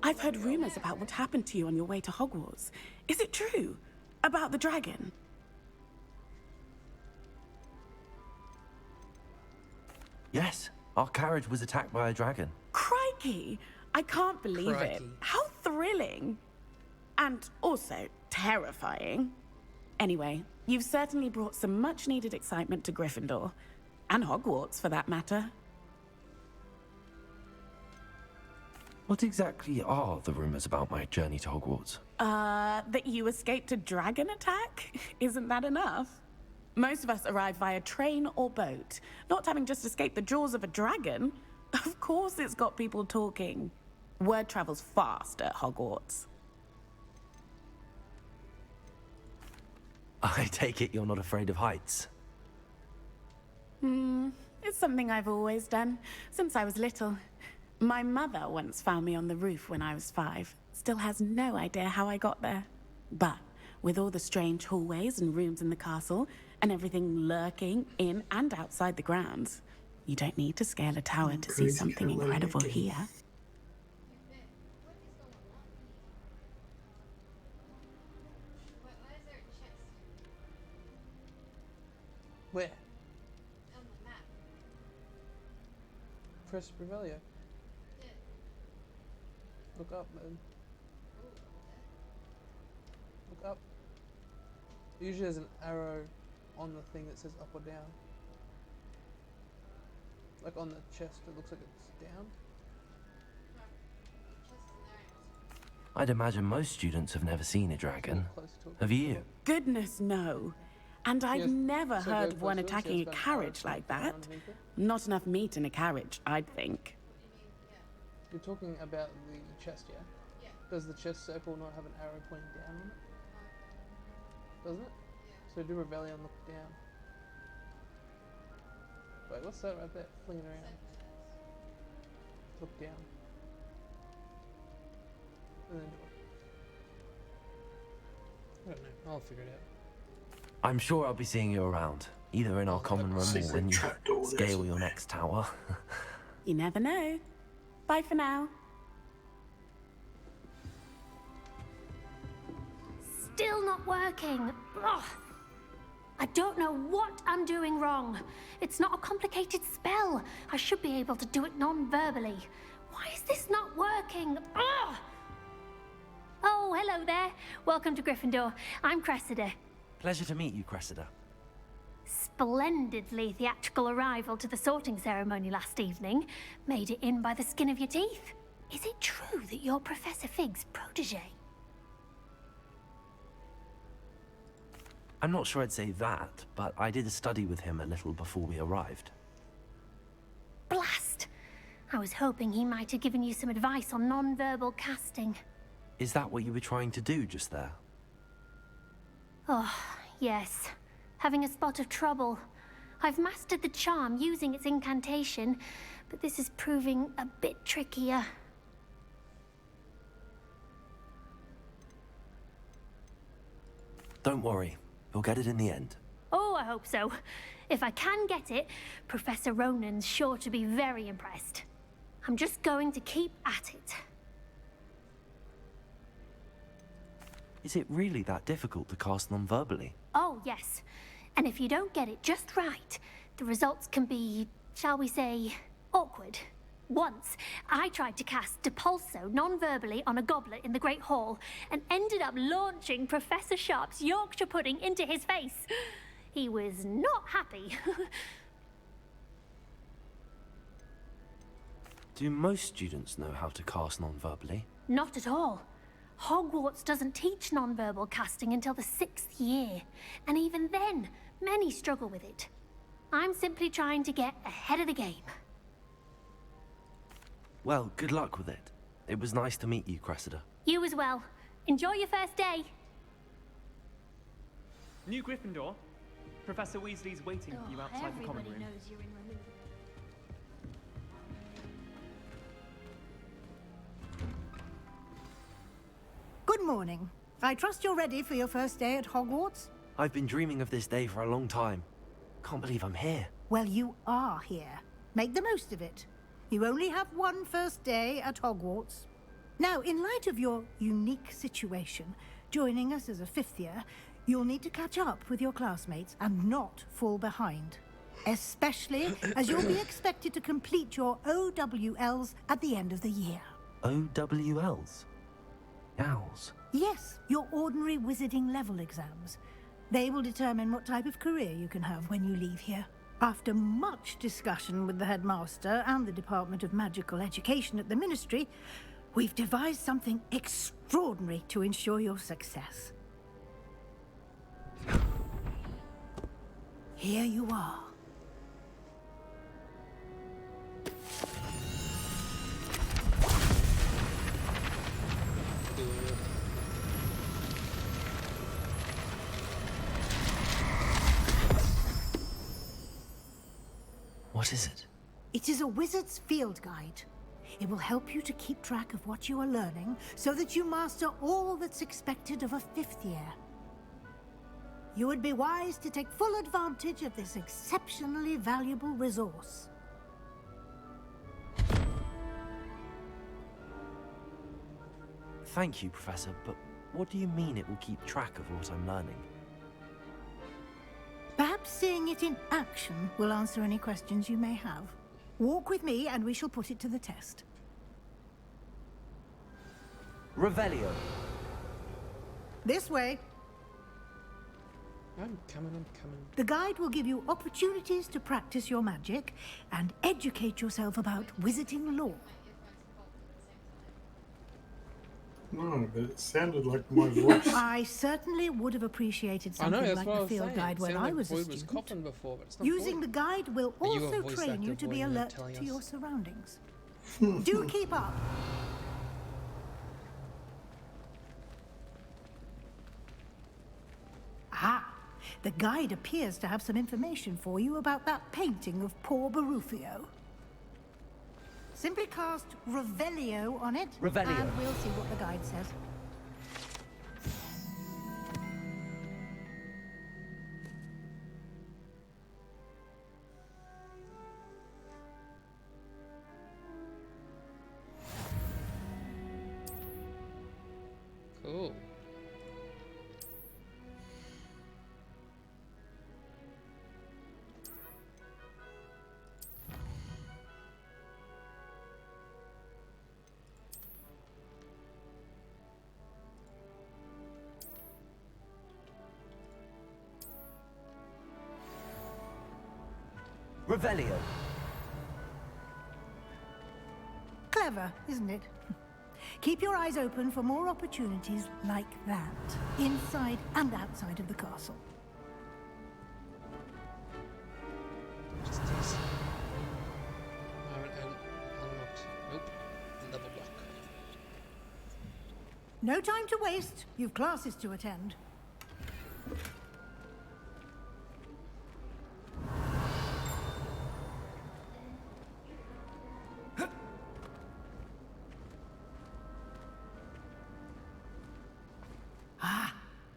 I've heard rumors about what happened to you on your way to Hogwarts. Is it true? About the dragon? Yes, our carriage was attacked by a dragon. Crikey! I can't believe it. Crikey. How thrilling. And also terrifying. Anyway, you've certainly brought some much-needed excitement to Gryffindor. And Hogwarts, for that matter. What exactly are the rumors about my journey to Hogwarts? That you escaped a dragon attack? Isn't that enough? Most of us arrive via train or boat, not having just escaped the jaws of a dragon. Of course it's got people talking. Word travels fast at Hogwarts. I take it you're not afraid of heights. It's something I've always done, since I was little. My mother once found me on the roof when I was 5. Still has no idea how I got there. But with all the strange hallways and rooms in the castle, and everything lurking in and outside the grounds, you don't need to scale a tower to see something incredible here. Where? Press Revelio. Look up, man. Look up. Usually there's an arrow on the thing that says up or down. Like on the chest, it looks like it's down. I'd imagine most students have never seen a dragon. Have you? Goodness, no. And I've Yes, never so heard go of one closer, so attacking a it's about an carriage arrow like that. underneath it. Not enough meat in a carriage, I'd think. You're talking about the chest, yeah? Does the chest circle not have an arrow pointing down on it? Doesn't it? So do Rebellion look down. Wait, what's that right there? Flinging around. Look down. And then do it. I don't know. I'll figure it out. I'm sure I'll be seeing you around, either in our common room or when you scale your next tower. You never know. Bye for now. Still not working. Ugh. I don't know what I'm doing wrong. It's not a complicated spell. I should be able to do it non-verbally. Why is this not working? Ugh! Oh, hello there. Welcome to Gryffindor. I'm Cressida. Pleasure to meet you, Cressida. Splendidly theatrical arrival to the sorting ceremony last evening. Made it in by the skin of your teeth. Is it true that you're Professor Fig's protege? I'm not sure I'd say that, but I did study with him a little before we arrived. Blast! I was hoping he might have given you some advice on non-verbal casting. Is that what you were trying to do just there? Oh, yes. Having a spot of trouble. I've mastered the charm using its incantation, but this is proving a bit trickier. Don't worry, you'll get it in the end. Oh, I hope so. If I can get it, Professor Ronan's sure to be very impressed. I'm just going to keep at it. Is it really that difficult to cast non-verbally? Oh, yes. And if you don't get it just right, the results can be, shall we say, awkward. Once, I tried to cast Depulso non-verbally on a goblet in the Great Hall and ended up launching Professor Sharp's Yorkshire pudding into his face. He was not happy. Do most students know how to cast non-verbally? Not at all. Hogwarts doesn't teach non-verbal casting until the 6th year, and even then, many struggle with it. I'm simply trying to get ahead of the game. Well, good luck with it. It was nice to meet you, Cressida. You as well. Enjoy your first day. New Gryffindor. Professor Weasley's waiting for you outside the common room. Knows you're in removal. Good morning. I trust you're ready for your first day at Hogwarts? I've been dreaming of this day for a long time. Can't believe I'm here. Well, you are here. Make the most of it. You only have one first day at Hogwarts. Now, in light of your unique situation, joining us as a 5th year, you'll need to catch up with your classmates and not fall behind. Especially as you'll be expected to complete your OWLs at the end of the year. OWLs? Owls? Yes, your ordinary wizarding level exams. They will determine what type of career you can have when you leave here. After much discussion with the headmaster and the Department of Magical Education at the Ministry, we've devised something extraordinary to ensure your success. Here you are. What is it? It is a wizard's field guide. It will help you to keep track of what you are learning so that you master all that's expected of a 5th year. You would be wise to take full advantage of this exceptionally valuable resource. Thank you, Professor, but what do you mean it will keep track of what I'm learning? Perhaps seeing it in action will answer any questions you may have. Walk with me and we shall put it to the test. Revelio. This way. I'm coming. The guide will give you opportunities to practice your magic and educate yourself about wizarding lore. No, but it sounded like my voice. I certainly would have appreciated something like the field guide when I was a student. Coughing before, but it's not Using the guide will But you have also voice train actor you to be voice alert telling to us. your surroundings. Do keep up. Ah, the guide appears to have some information for you about that painting of poor Barufio. Simply cast Revelio on it, Revelio. and we'll see what the guide says. Cool. Revelio. Clever, isn't it? Keep your eyes open for more opportunities like that, inside and outside of the castle. Just this. I haven't unlocked. Nope. Level block. No time to waste. You've classes to attend.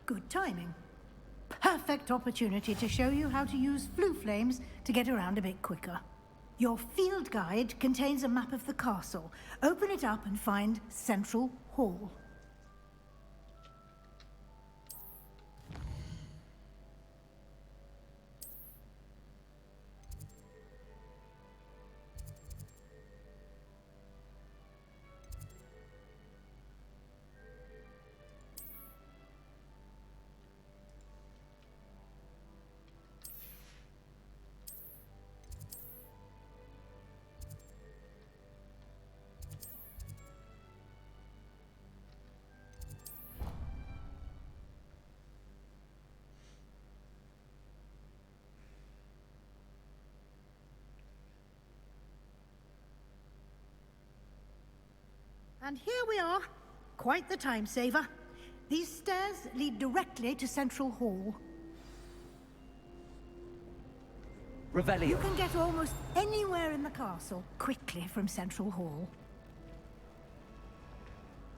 Good timing. Perfect opportunity to show you how to use flue flames to get around a bit quicker. Your field guide contains a map of the castle. Open it up and find Central Hall. And here we are. Quite the time saver. These stairs lead directly to Central Hall. Revelio. You can get almost anywhere in the castle quickly from Central Hall.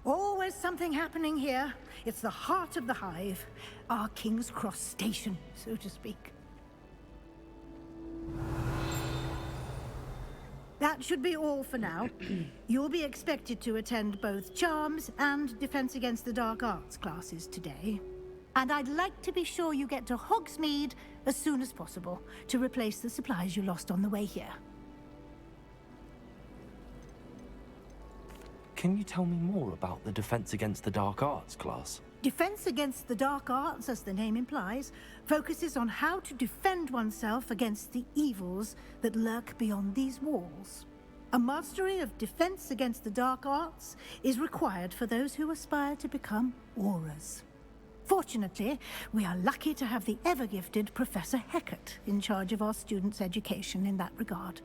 Always something happening here. It's the heart of the hive. Our King's Cross station, so to speak. That should be all for now. You'll be expected to attend both Charms and Defense Against the Dark Arts classes today. And I'd like to be sure you get to Hogsmeade as soon as possible to replace the supplies you lost on the way here. Can you tell me more about the Defense Against the Dark Arts class? Defense Against the Dark Arts, as the name implies, focuses on how to defend oneself against the evils that lurk beyond these walls. A mastery of Defense Against the Dark Arts is required for those who aspire to become Aurors. Fortunately, we are lucky to have the ever-gifted Professor Hecat in charge of our students' education in that regard.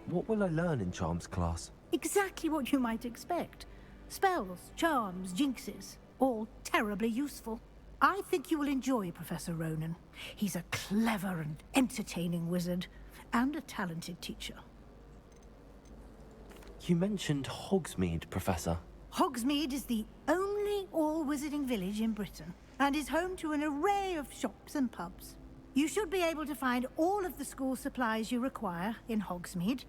What will I learn in Charms class? Exactly what you might expect. Spells, charms, jinxes, all terribly useful. I think you will enjoy Professor Ronan. He's a clever and entertaining wizard, and a talented teacher. You mentioned Hogsmeade, Professor. Hogsmeade is the only all-wizarding village in Britain, and is home to an array of shops and pubs. You should be able to find all of the school supplies you require in Hogsmeade.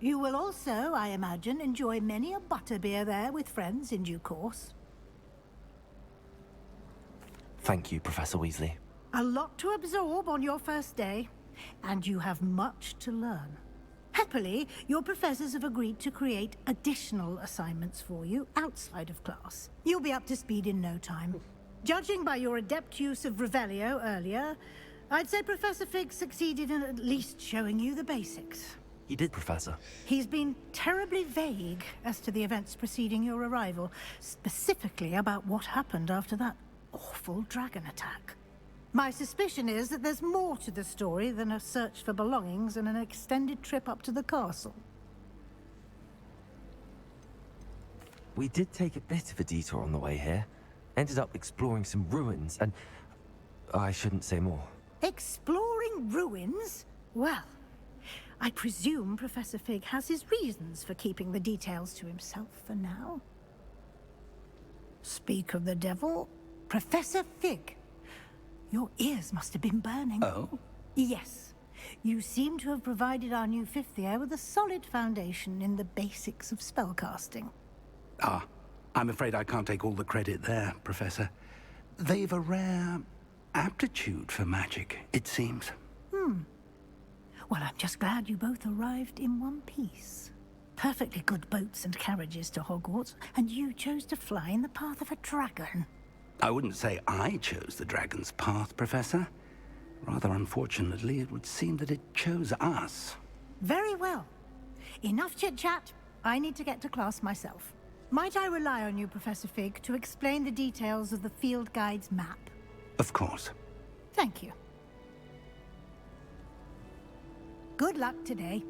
You will also, I imagine, enjoy many a butterbeer there with friends in due course. Thank you, Professor Weasley. A lot to absorb on your first day, and you have much to learn. Happily, your professors have agreed to create additional assignments for you outside of class. You'll be up to speed in no time. Judging by your adept use of Revelio earlier, I'd say Professor Fig succeeded in at least showing you the basics. He did, Professor. He's been terribly vague as to the events preceding your arrival, specifically about what happened after that awful dragon attack. My suspicion is that there's more to the story than a search for belongings and an extended trip up to the castle. We did take a bit of a detour on the way here. Ended up exploring some ruins and... I shouldn't say more. Exploring ruins? Well, I presume Professor Fig has his reasons for keeping the details to himself for now. Speak of the devil, Professor Fig. Your ears must have been burning. Oh? Yes. You seem to have provided our new fifth year with a solid foundation in the basics of spellcasting. Ah, I'm afraid I can't take all the credit there, Professor. They've a rare aptitude for magic, it seems. Well, I'm just glad you both arrived in one piece. Perfectly good boats and carriages to Hogwarts, and you chose to fly in the path of a dragon. I wouldn't say I chose the dragon's path, Professor. Rather unfortunately, it would seem that it chose us. Very well. Enough chit-chat. I need to get to class myself. Might I rely on you, Professor Fig, to explain the details of the field guide's map? Of course. Thank you. Good luck today.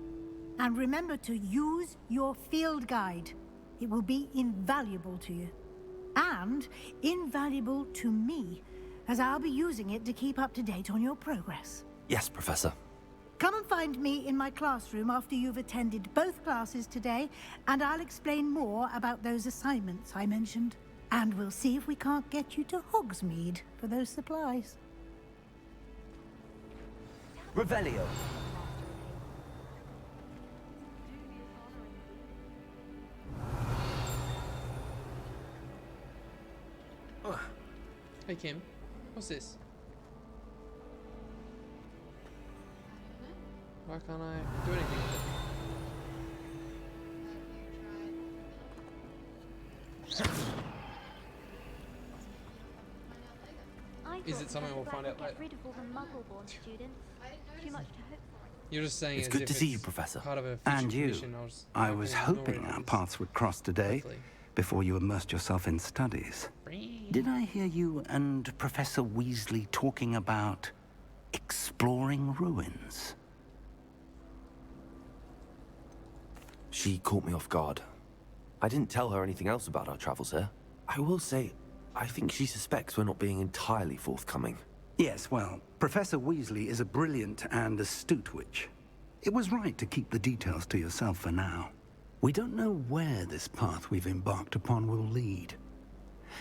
And remember to use your field guide. It will be invaluable to you. And invaluable to me, as I'll be using it to keep up to date on your progress. Yes, Professor. Come and find me in my classroom after you've attended both classes today, and I'll explain more about those assignments I mentioned. And we'll see if we can't get you to Hogsmeade for those supplies. Revelio. Hey Kim, what's this? Why can't I do anything with it? Is it something we'll find out later? Rid of all the Muggle-born students. Too much to hope for. You're just saying It's as good if to see it's you, Professor. part of a future And you. condition. I was hoping our paths would cross today, before you immersed yourself in studies. Did I hear you and Professor Weasley talking about exploring ruins? She caught me off guard. I didn't tell her anything else about our travels here. I will say, I think she suspects we're not being entirely forthcoming. Yes, well, Professor Weasley is a brilliant and astute witch. It was right to keep the details to yourself for now. We don't know where this path we've embarked upon will lead.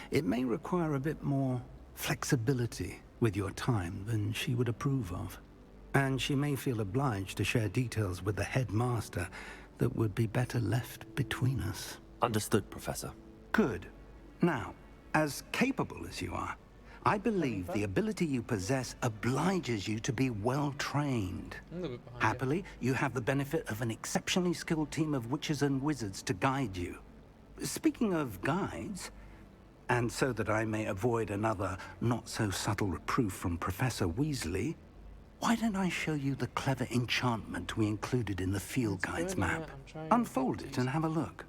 It may require a bit more flexibility with your time than she would approve of. And she may feel obliged to share details with the headmaster that would be better left between us. Understood, Professor. Good. Now, as capable as you are, I believe the ability you possess obliges you to be well-trained. Happily, you have the benefit of an exceptionally skilled team of witches and wizards to guide you. Speaking of guides, and so that I may avoid another not-so-subtle reproof from Professor Weasley, why don't I show you the clever enchantment we included in the field guide's map? Unfold it and have a look.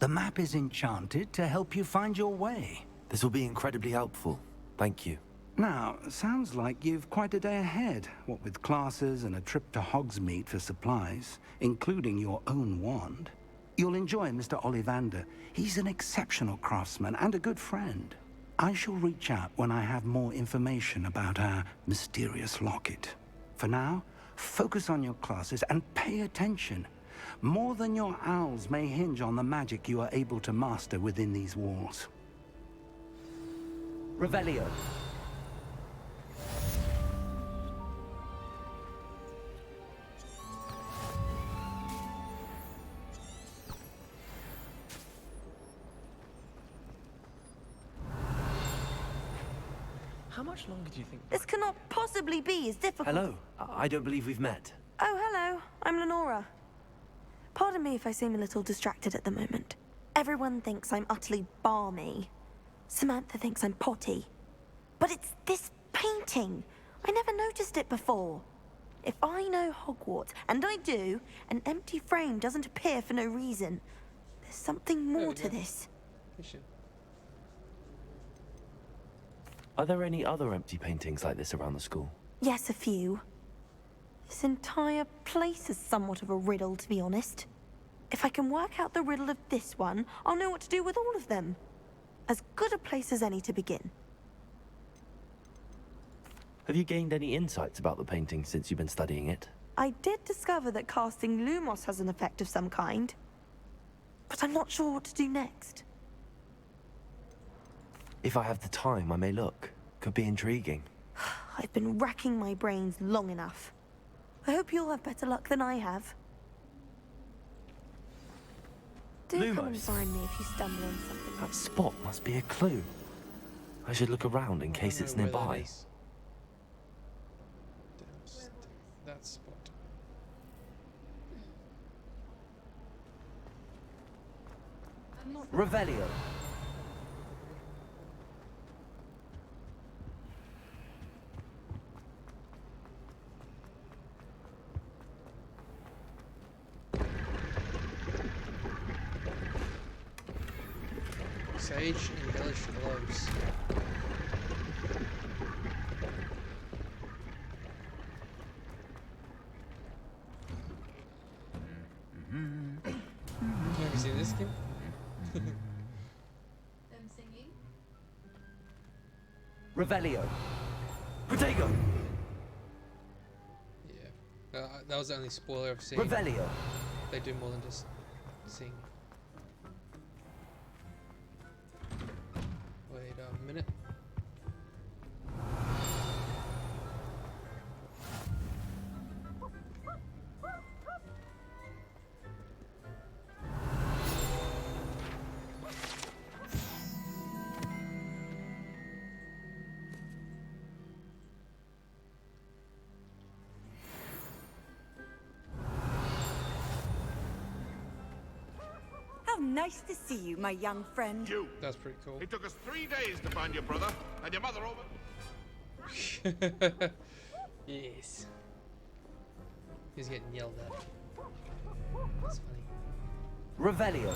The map is enchanted to help you find your way. This will be incredibly helpful. Thank you. Now, sounds like you've quite a day ahead, what with classes and a trip to Hogsmeade for supplies, including your own wand. You'll enjoy Mr. Ollivander. He's an exceptional craftsman and a good friend. I shall reach out when I have more information about our mysterious locket. For now, focus on your classes and pay attention. More than your owls may hinge on the magic you are able to master within these walls. Revelio. How much longer do you think? This cannot possibly be as difficult. Hello. I don't believe we've met. Oh, hello. I'm Lenora. Pardon me if I seem a little distracted at the moment. Everyone thinks I'm utterly balmy. Samantha thinks I'm potty. But it's this painting. I never noticed it before. If I know Hogwarts, and I do, an empty frame doesn't appear for no reason. There's something more to this. Are there any other empty paintings like this around the school? Yes, a few. This entire place is somewhat of a riddle, to be honest. If I can work out the riddle of this one, I'll know what to do with all of them. As good a place as any to begin. Have you gained any insights about the painting since you've been studying it? I did discover that casting Lumos has an effect of some kind. But I'm not sure what to do next. If I have the time, I may look. Could be intriguing. I've been racking my brains long enough. I hope you'll have better luck than I have. Do come and Lumos. find me if you stumble on something. That spot must be a clue. I should look around in case it's Where that nearby. is. That spot. Revelio. Sage and hellish gloves. Have you seen this game? Them singing? Revelio. Protego. Yeah. That was the only spoiler I've seen. Revelio. They do more than just sing. Wait a minute. How nice to see you, my young friend. You. That's pretty cool. It took us 3 days to find your brother and your mother over. Yes. He's getting yelled at. That's funny. Revelio.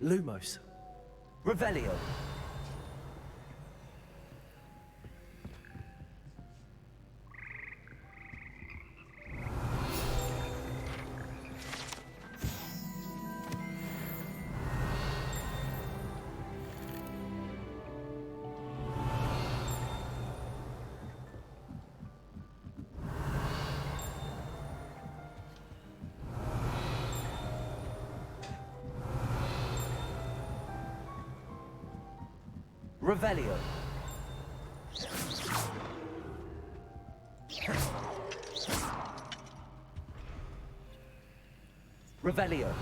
Lumos. Revelio. Revelio. Revelio.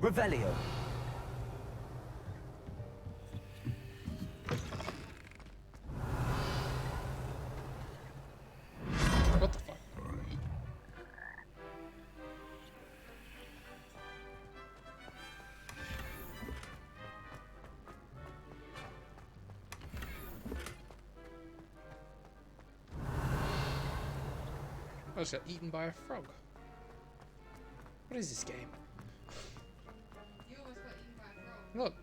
Revelio. What the fuck? I just got eaten by a frog. What is this game? You almost got eaten by a frog. Look.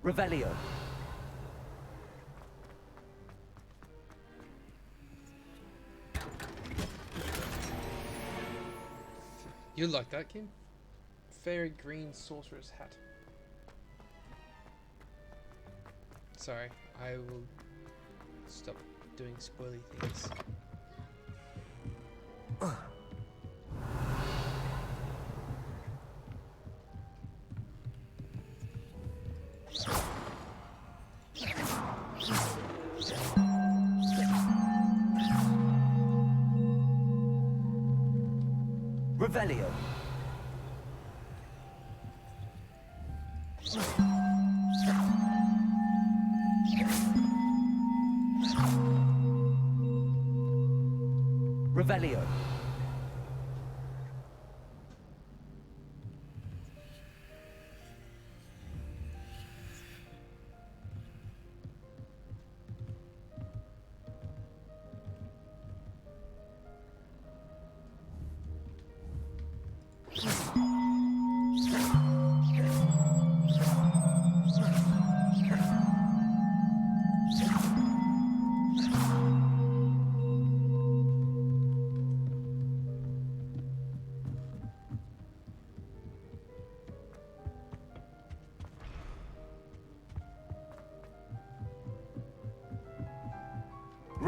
Revelio. You like that, Kim? Fairy green sorcerer's hat. Sorry, I will stop doing spoily things. Revelio. Revelio.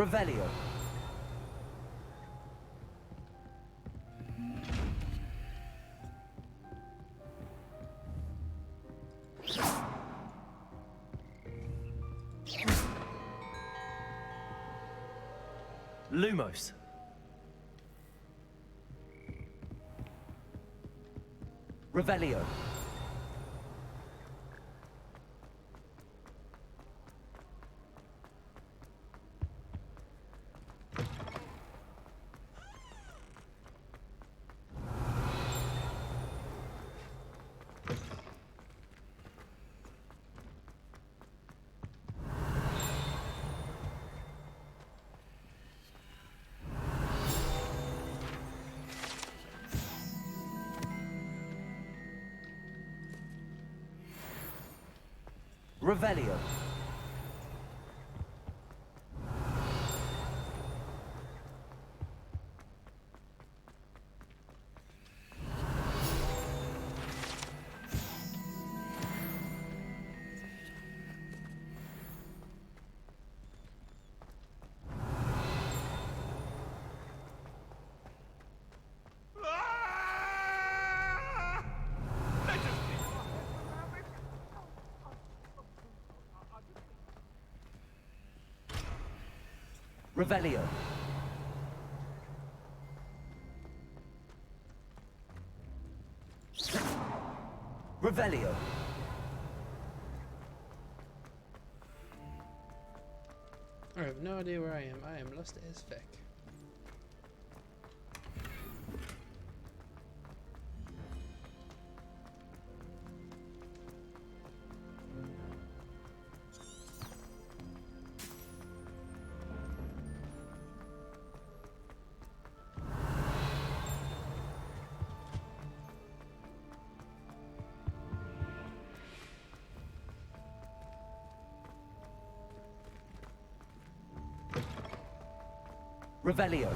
Revelio. Lumos. Revelio. Revelio. Revelio. Revelio. I have no idea where I am. I am lost as feck. Revelio.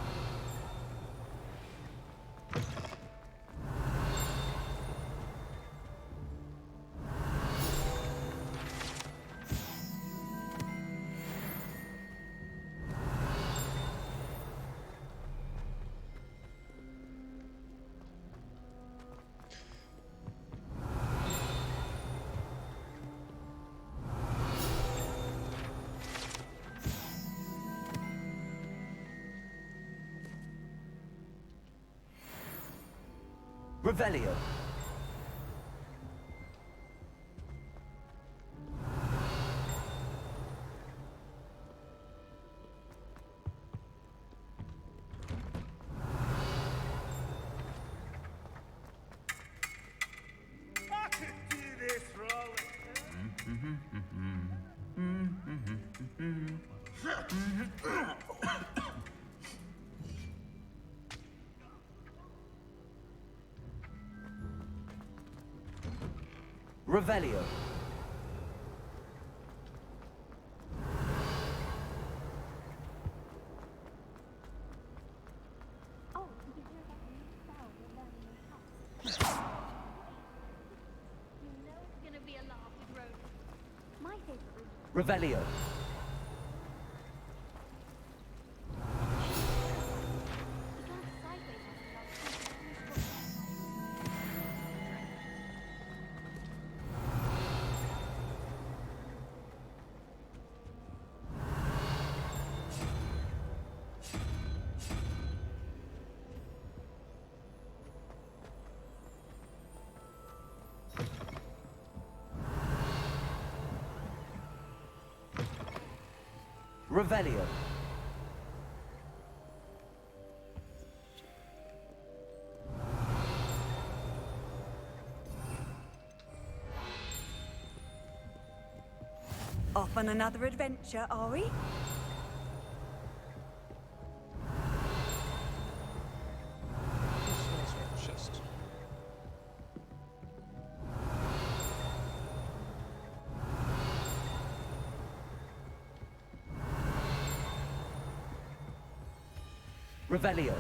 Revelio. I could do this for all Revelio. Revelio. Revelio. Off on another adventure, are we? Chest. Revelio.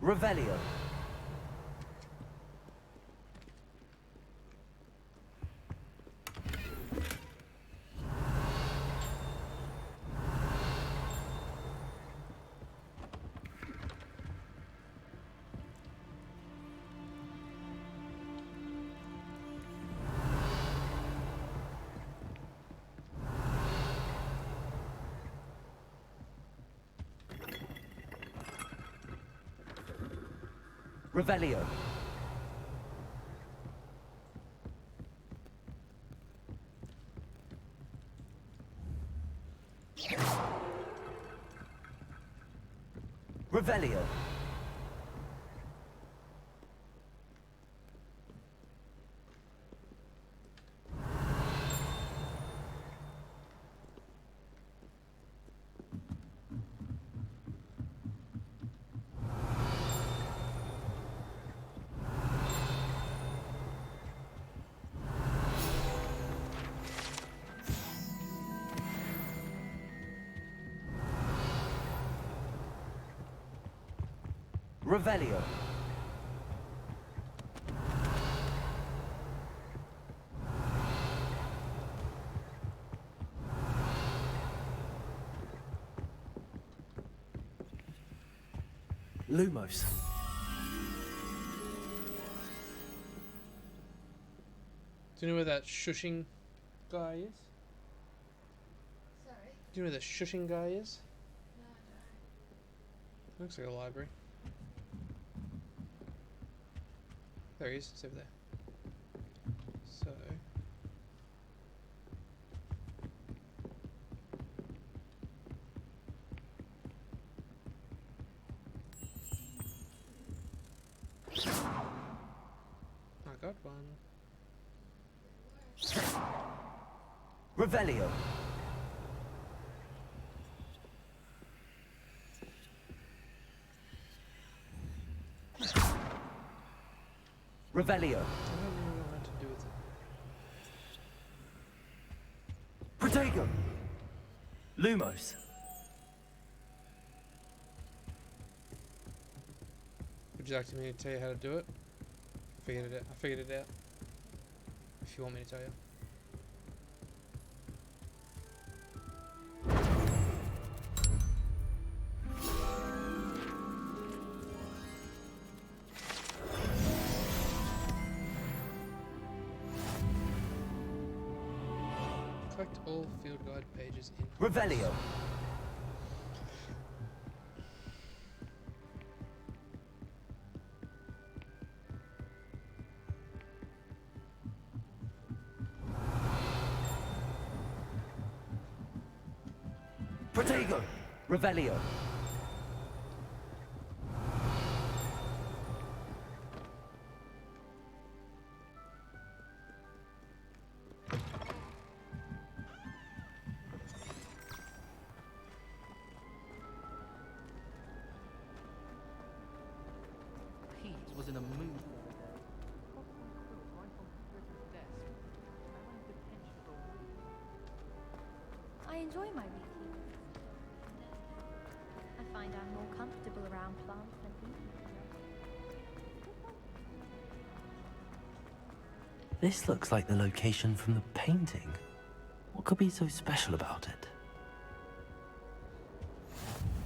Revelio. Revelio. Revelio. Revelio. Lumos. Do you know where that shushing guy is? Sorry? Do you know where the shushing guy is? No, I don't. Looks like a library. There he is, it's over there. So... I got one. Revelio. Revelio. I don't really know what to do with it. Protego. Lumos. Would you like me to tell you how to do it? I figured it out. If you want me to tell you. Collect all field guide pages in Revelio. Protego. Revelio. Pete was in a mood. I enjoy my weekly visits. I find I'm more comfortable around plants than people. This looks like the location from the painting. What could be so special about it?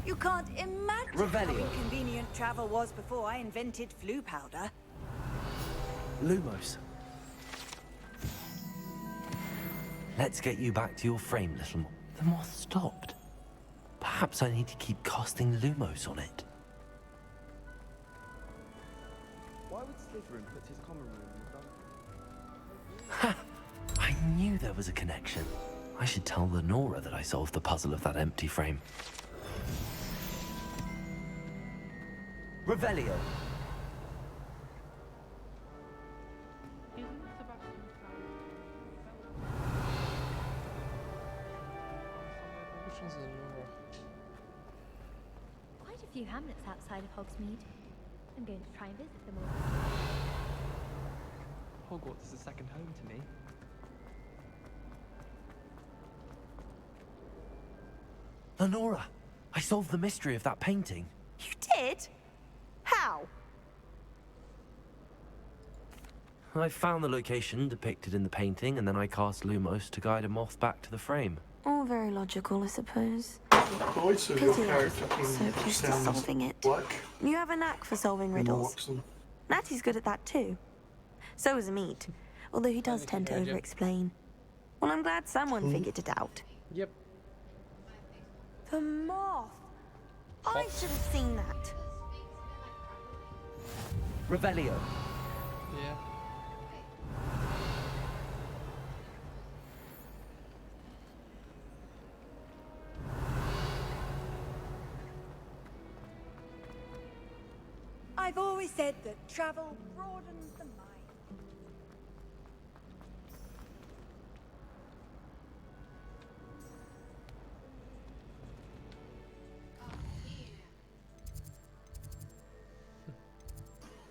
You can't imagine Revelio. how inconvenient travel was before I invented flu powder. Lumos. Let's get you back to your frame, little mo- The moth stopped. Perhaps I need to keep casting Lumos on it. Why would Slytherin put his common room in the Ha! I knew there was a connection. I should tell Lenora that I solved the puzzle of that empty frame. Revelio. Which one's Lenora? Quite a few hamlets outside of Hogsmeade. I'm going to try and visit them all. Hogwarts is a second home to me. Lenora, I solved the mystery of that painting. You did? How? I found the location depicted in the painting, and then I cast Lumos to guide a moth back to the frame. All very logical, I suppose. The voice of your Pity I was character so close to sounds solving it. like You have a knack for solving riddles. Watson. Natty's good at that too. So is Meat, although he does tend to over-explain. Well, I'm glad someone figured it out. Yep. The moth! I should have seen that. Revelio. Yeah. I've always said that travel broadens the mind.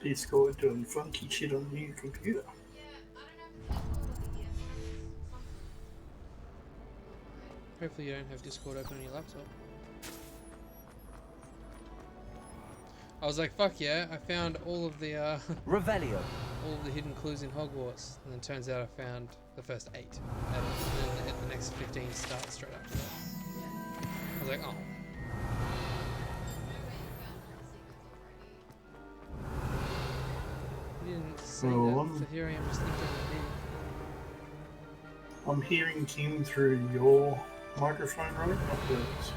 Discord doing funky shit on the new computer. Hopefully you don't have Discord open on your laptop. I was like, fuck yeah, I found all of the Revelio. all of the hidden clues in Hogwarts, and then turns out I found the first 8. And then the next 15 start straight after that. I was like, oh. You didn't say that, so here I am just thinking I'm hearing Kim through your microphone, right? Not hers.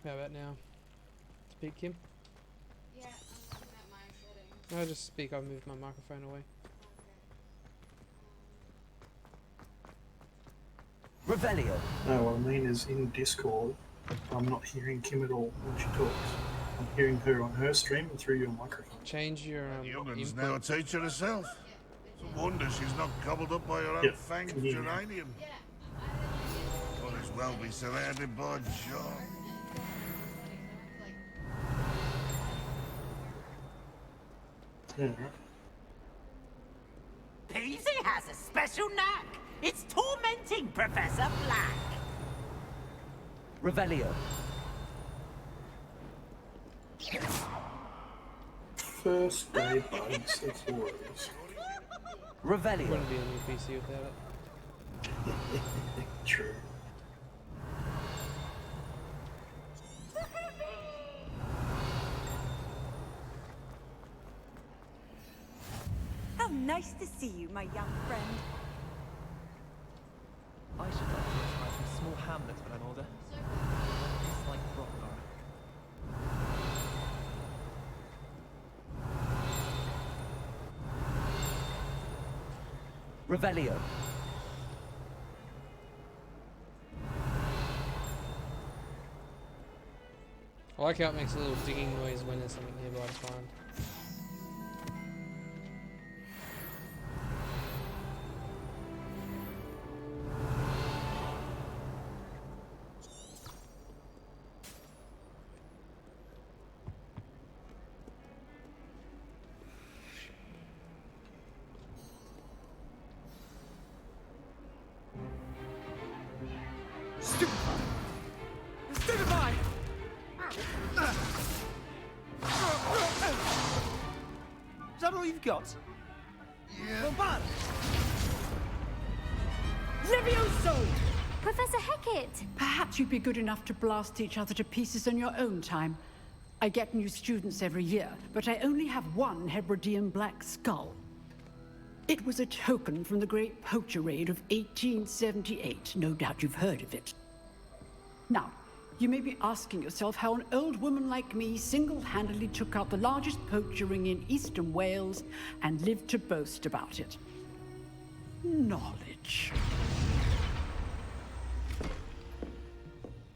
How about now? Speak, Kim? Yeah, I'm looking at my settings. No, just speak. I'll move my microphone away. Revelio. No, what I mean is in Discord, I'm not hearing Kim at all when she talks. I'm hearing her on her stream and through your microphone. Change your Young'un's now a teacher herself. It's a wonder she's not gobbled up by her own fanged geranium. Might as well be surrounded by John. Yeah. Peasy has a special knack. It's tormenting Professor Black. Revelio. First day bugs, that's all it is. Revelio. Wouldn't be a new PC without it. True. How nice to see you, my young friend. I should like to try some small hamlets when I'm older. It's like Brockner. Revelio. I like how it makes a little digging noise when there's something nearby to find. Stupefy! Is that all you've got? Yeah. Bombard! Levioso! Professor Hecat! Perhaps you'd be good enough to blast each other to pieces in your own time. I get new students every year, but I only have one Hebridean black skull. It was a token from the Great Poacher Raid of 1878. No doubt you've heard of it. Now, you may be asking yourself how an old woman like me single-handedly took out the largest poacher ring in eastern Wales and lived to boast about it. Knowledge.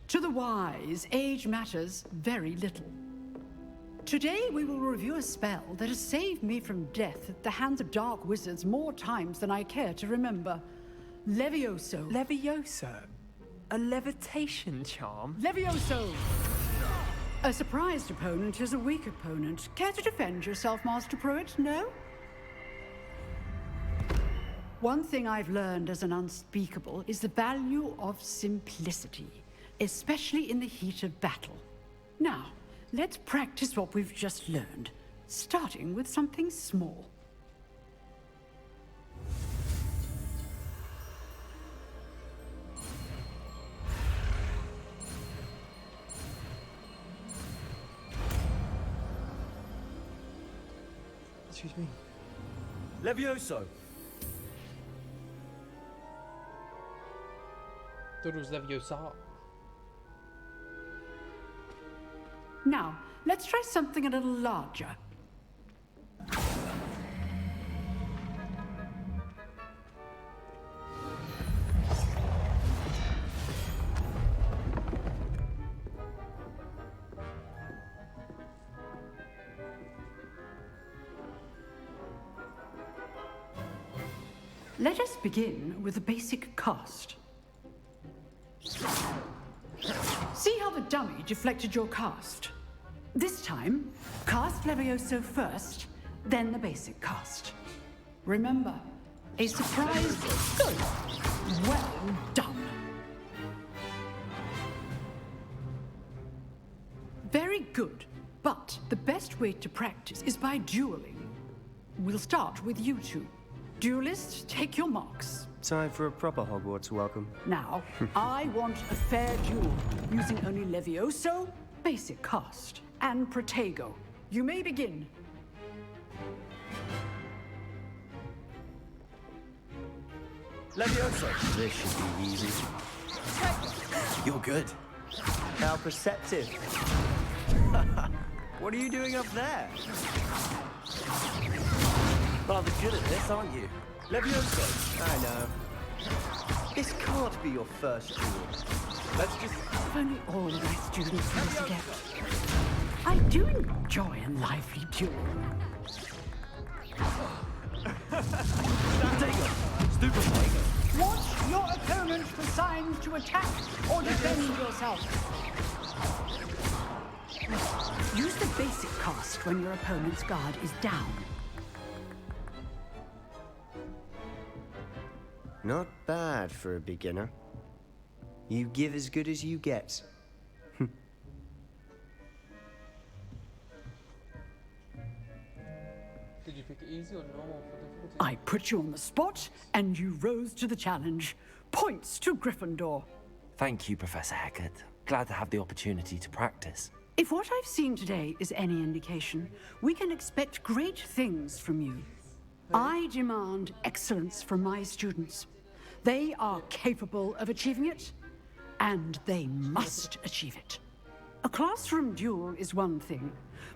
To the wise, age matters very little. Today we will review a spell that has saved me from death at the hands of dark wizards more times than I care to remember. Levioso. Levioso? A levitation charm? Levioso! A surprised opponent is a weak opponent. Care to defend yourself, Master Pruitt? No? One thing I've learned as an unspeakable is the value of simplicity, especially in the heat of battle. Now, let's practice what we've just learned, starting with something small. Excuse me. Levioso! Thought it was Leviosa. Now, let's try something a little larger. Let us begin with a basic cast. See how the dummy deflected your cast? This time, cast Levioso first, then the basic cast. Remember, a surprise. Good. Well done. Very good, but the best way to practice is by dueling. We'll start with you two. Duelists, take your marks. Time for a proper Hogwarts welcome. Now, I want a fair duel, using only Levioso, basic cast, and Protego. You may begin. Levioso! This should be easy. You're good. How perceptive. What are you doing up there? Rather good at this, aren't you? Levioso! I know. This can't be your first duel. Let's just... If only all my students were together. I do enjoy a lively duel. Stupefy! Watch your opponent for signs to attack or defend yourself. Use the basic cast when your opponent's guard is down. Not bad for a beginner. You give as good as you get. Did you pick easy or normal for difficulty? I put you on the spot, and you rose to the challenge. Points to Gryffindor. Thank you, Professor Hecat. Glad to have the opportunity to practice. If what I've seen today is any indication, we can expect great things from you. I demand excellence from my students. They are capable of achieving it, and they must achieve it. A classroom duel is one thing,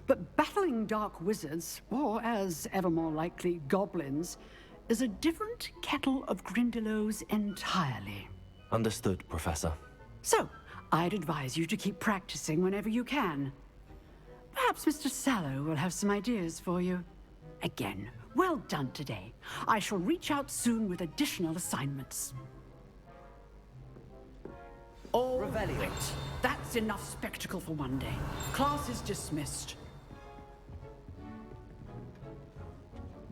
but battling dark wizards, or as ever more likely, goblins, is a different kettle of Grindylows entirely. Understood, Professor. So, I'd advise you to keep practicing whenever you can. Perhaps Mr. Sallow will have some ideas for you. Again, well done today. I shall reach out soon with additional assignments. All right. That's enough spectacle for one day. Class is dismissed.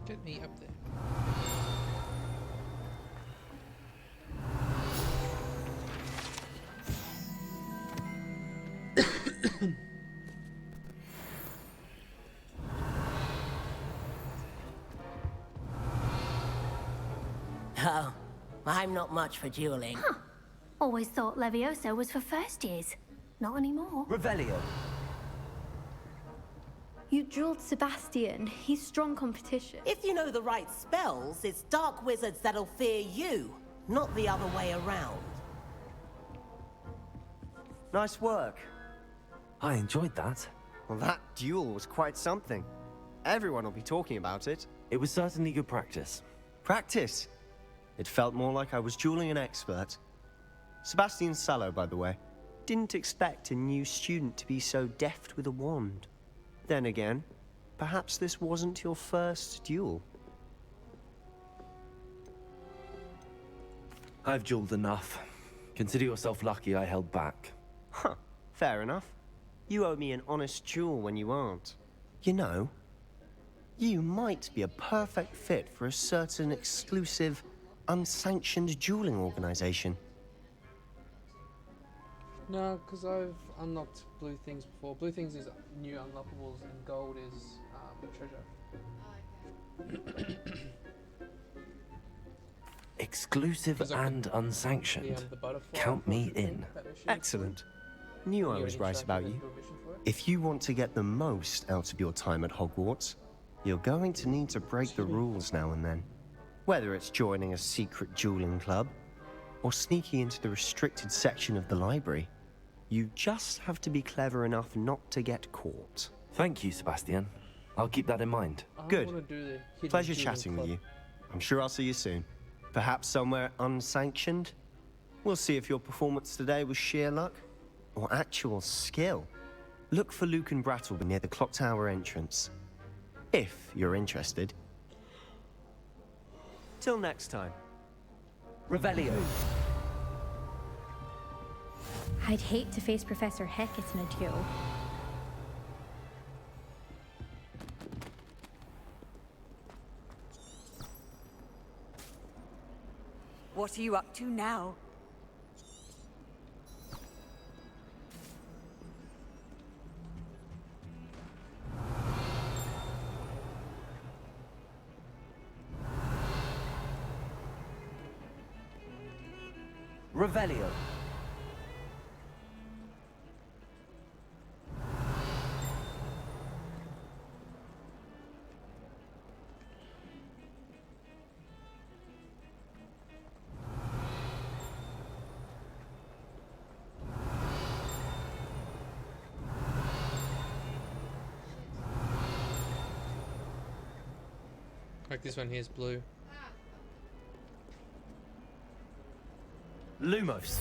Get me up there. Oh, I'm not much for dueling. Huh. Always thought Levioso was for first years. Not anymore. Revelio. You drilled Sebastian. He's strong competition. If you know the right spells, it's dark wizards that'll fear you, not the other way around. Nice work. I enjoyed that. Well, that duel was quite something. Everyone will be talking about it. It was certainly good practice. Practice? It felt more like I was dueling an expert. Sebastian Sallow, by the way. Didn't expect a new student to be so deft with a wand. Then again, perhaps this wasn't your first duel. I've dueled enough. Consider yourself lucky I held back. Huh, fair enough. You owe me an honest duel when you aren't. You know, you might be a perfect fit for a certain exclusive, unsanctioned dueling organization. No, because I've unlocked blue things before. Blue things is new unlockables, and gold is treasure. Exclusive and unsanctioned. Count me in. Excellent. Knew I was right about you. If you want to get the most out of your time at Hogwarts, you're going to need to break the rules now and then. Whether it's joining a secret dueling club, or sneaking into the restricted section of the library, you just have to be clever enough not to get caught. Thank you, Sebastian. I'll keep that in mind. Good. Pleasure chatting with you. I'm sure I'll see you soon. Perhaps somewhere unsanctioned? We'll see if your performance today was sheer luck or actual skill. Look for Luke and Brattleby near the clock tower entrance, if you're interested. Till next time. Revelio. I'd hate to face Professor Hecat in a duel. What are you up to now? Revelio. Like this one here's blue. Lumos.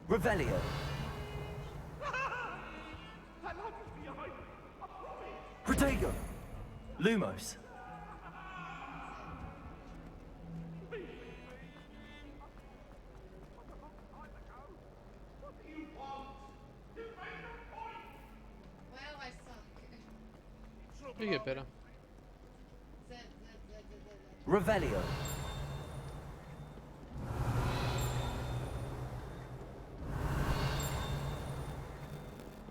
Revelio. Protego. Lumos. You get better. Revelio.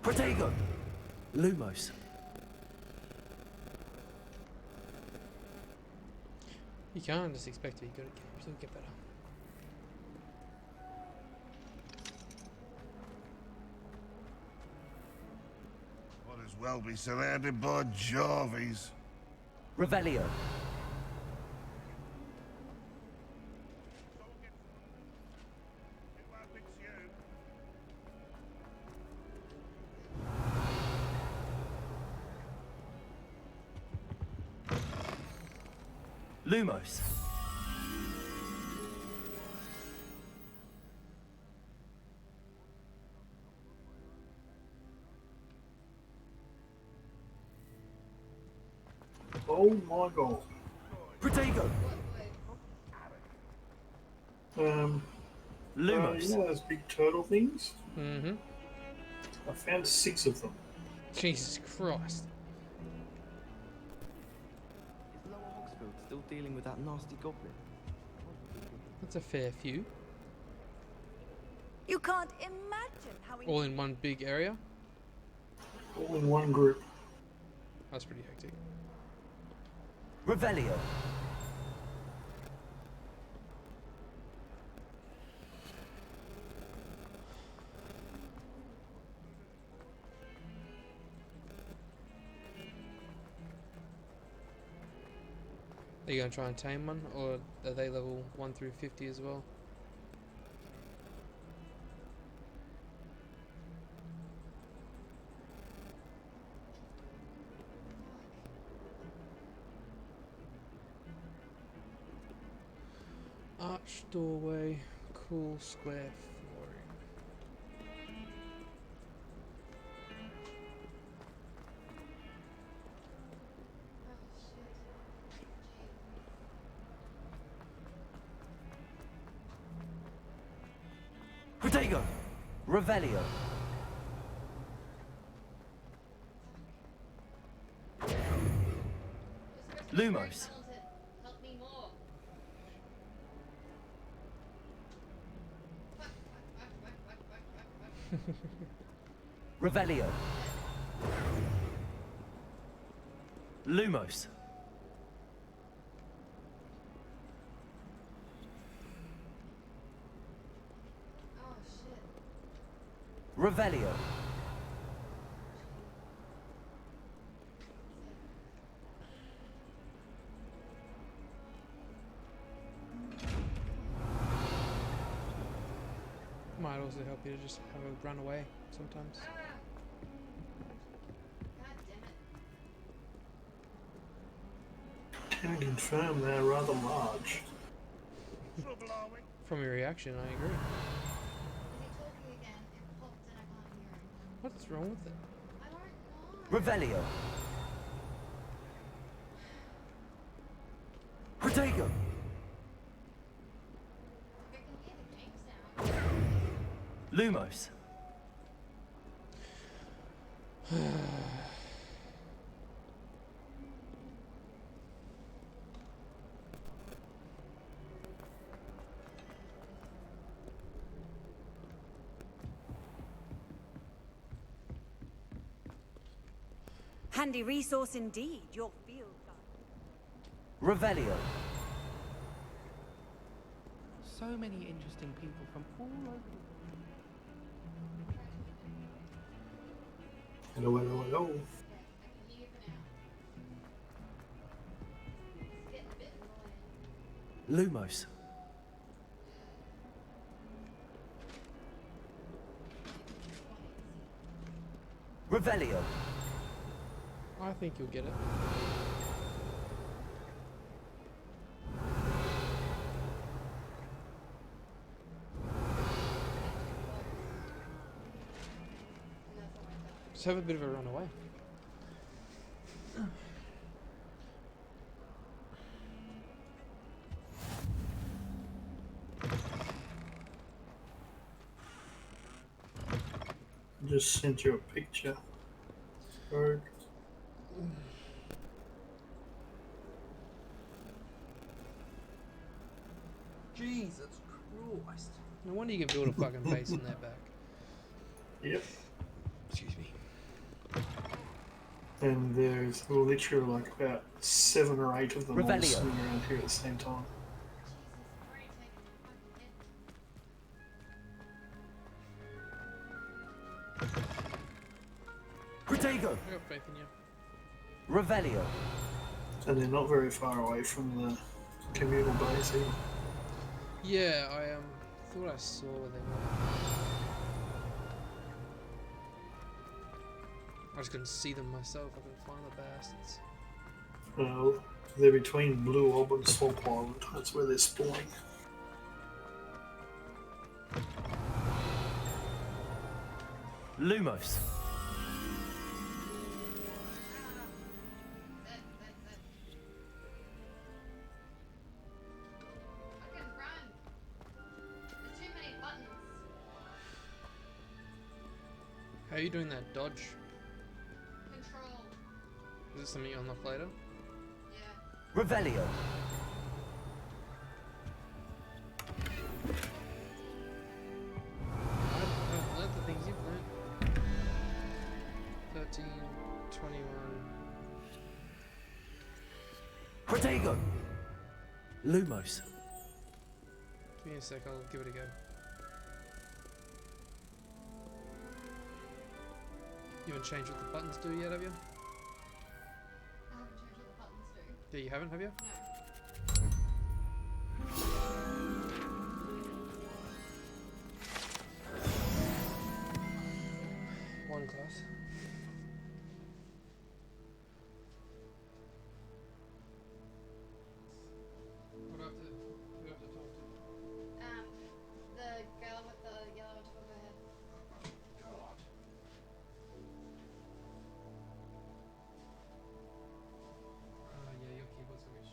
Protego. Lumos. You can't just expect to be good at games. You'll get better. Might as well be surrounded by Jarvies. Revelio. Lumos. Oh my god. Protego. Lumos. You know those big turtle things? Mm-hmm. I found 6 of them. Jesus Christ. Is Lower Hogsfield still dealing with that nasty goblin? That's a fair few. You can't imagine how All in one big area? All in one group. That's pretty hectic. Revelio. Are you going to try and tame one, or are they level 1 through 50 as well? Arch doorway, cool square flooring. Protego. Revelio. Lumos. Help me more. Revelio. Lumos. Oh shit. Revelio. Might also help you to just have a run away sometimes. God damn it. Can confirm they're rather large. From your reaction, I agree. Is he talking again? It popped and I can't hear him. What's wrong with it? I don't know. Revelio. Protego. I can hear the game sound. Lumos. Handy resource indeed, your field guide. Revelio. So many interesting people from all over the Hello, hello, hello. I can hear you for now. It's getting a bit annoying. Lumos. Revelio. I think you'll get it. Just have a bit of a run away. Just sent you a picture. Bird. Jesus Christ. No wonder you can build a fucking base on their back. Yep. Excuse me. And there's literally like about 7 or 8 of them all Revelio. swimming around here at the same time. Protego. I got faith in you. Revelio. And they're not very far away from the communal base either. Yeah, I thought I saw where they were. I just couldn't see them myself. I couldn't find the bastards. Well, they're between Blue Ob and Swamp Island. That's where they're spawning. Lumos. Fucking run. There's too many buttons. How are you doing that dodge? Control. Is it something you unlock later? Yeah. Revelio. I've learned the things you've learned. 13, 21. Protego. Lumos. Give me a sec, I'll give it a go. You haven't changed what the buttons do yet, have you? I haven't changed what the buttons do. Yeah, you haven't, have you? No. One class. What do I have to talk to? The girl with the yellow on top of her head. Yeah, your keyboard's gonna be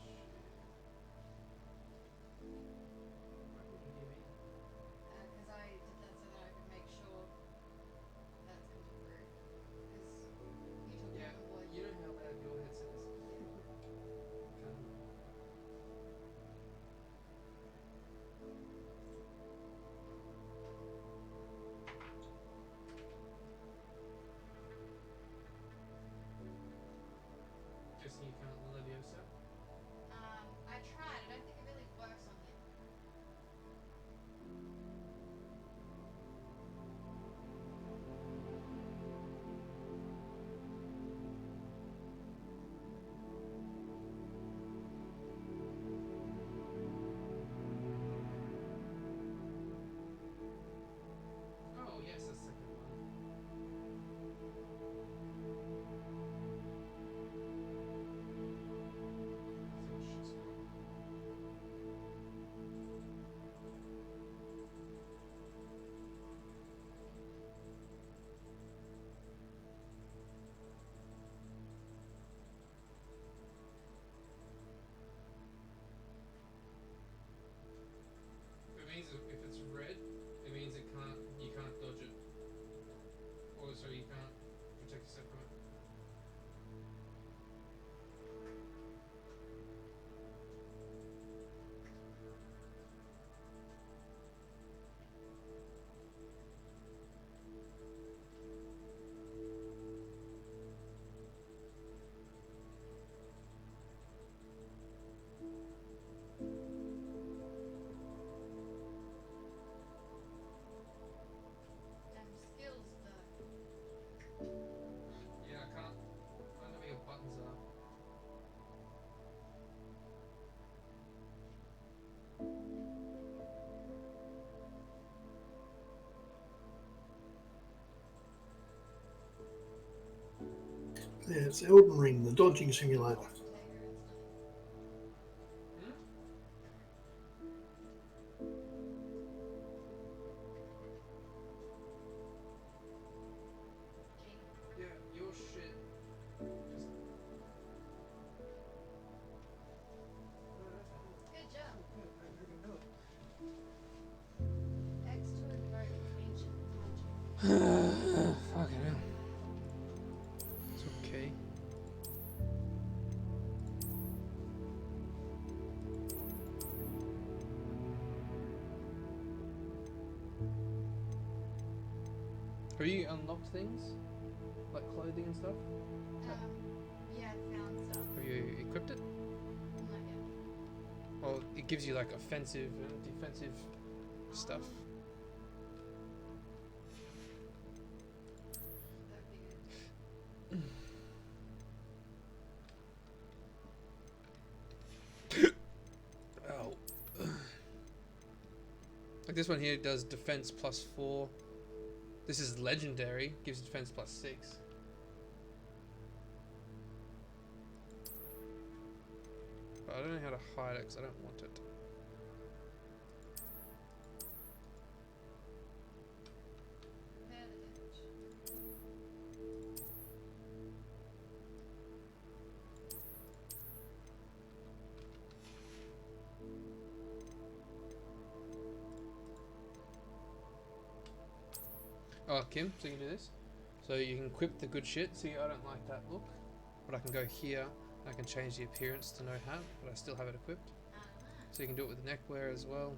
Yeah, it's Elden Ring, the dodging simulator. Yeah, your shit. Good job. X to invert ancient logic. Fucking hell. It's okay. Have you unlocked things? Like clothing and stuff? Yeah, I found stuff. Have you equipped it? Not yet. Well, it gives you like offensive and defensive stuff. Ow. Like this one here does defense +4. This is legendary, gives defense +6. But I don't know how to hide it because I don't want it. Oh, Kim, so you can do this. So you can equip the good shit. See, I don't like that look. But I can go here, and I can change the appearance to no hat, but I still have it equipped. So you can do it with neckwear as well.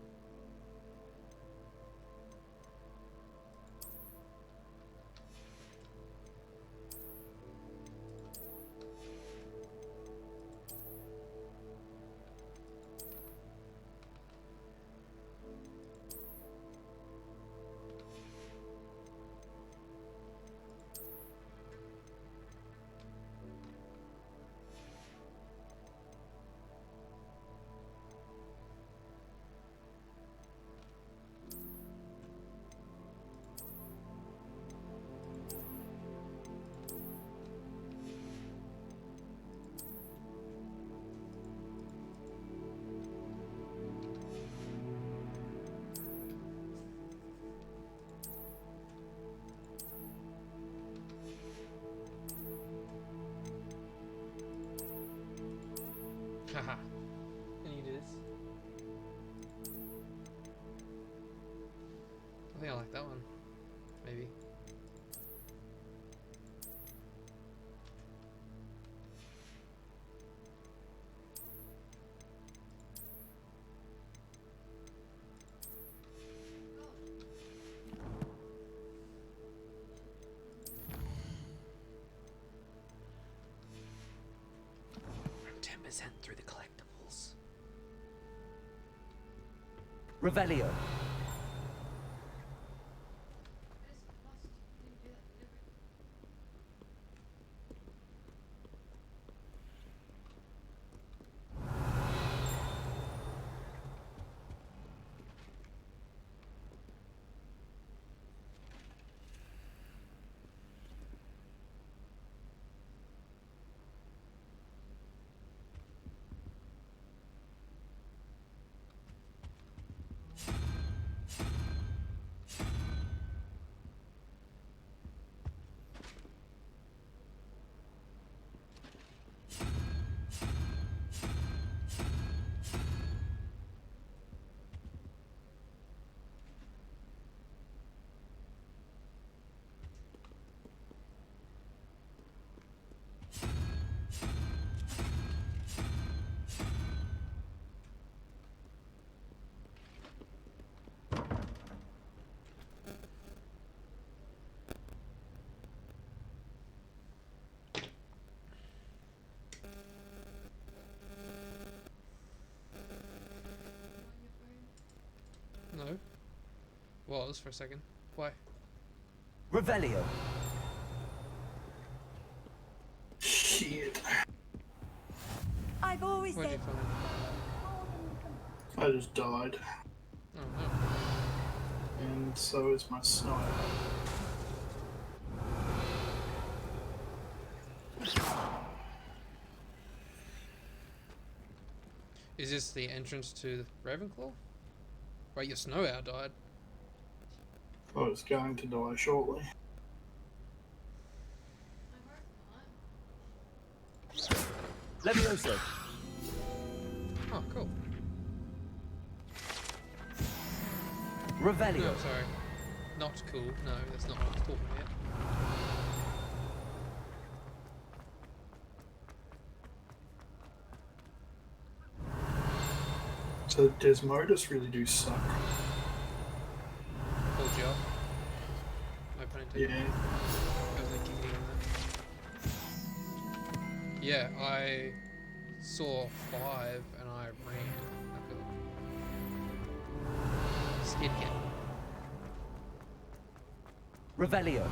Haha. Can you do this? I think I like that one. Maybe. I'm 10% through the collectibles. Revelio. No. Was for a second. Why? Revelio. Shit. I've always Where'd you said. find it? I just died. Oh no. And so is my sniper. Is this the entrance to Ravenclaw? Wait, your snow owl died. I was going to die shortly. Levioso. Oh, cool. Revelio. No, sorry. Not cool. No, that's not what I was talking about. So Desmodus really do suck. Pulled you up. No pun intended. Yeah. I was like kicking on that. Yeah, I saw 5 and I ran. I feel like skid cat. Revelio.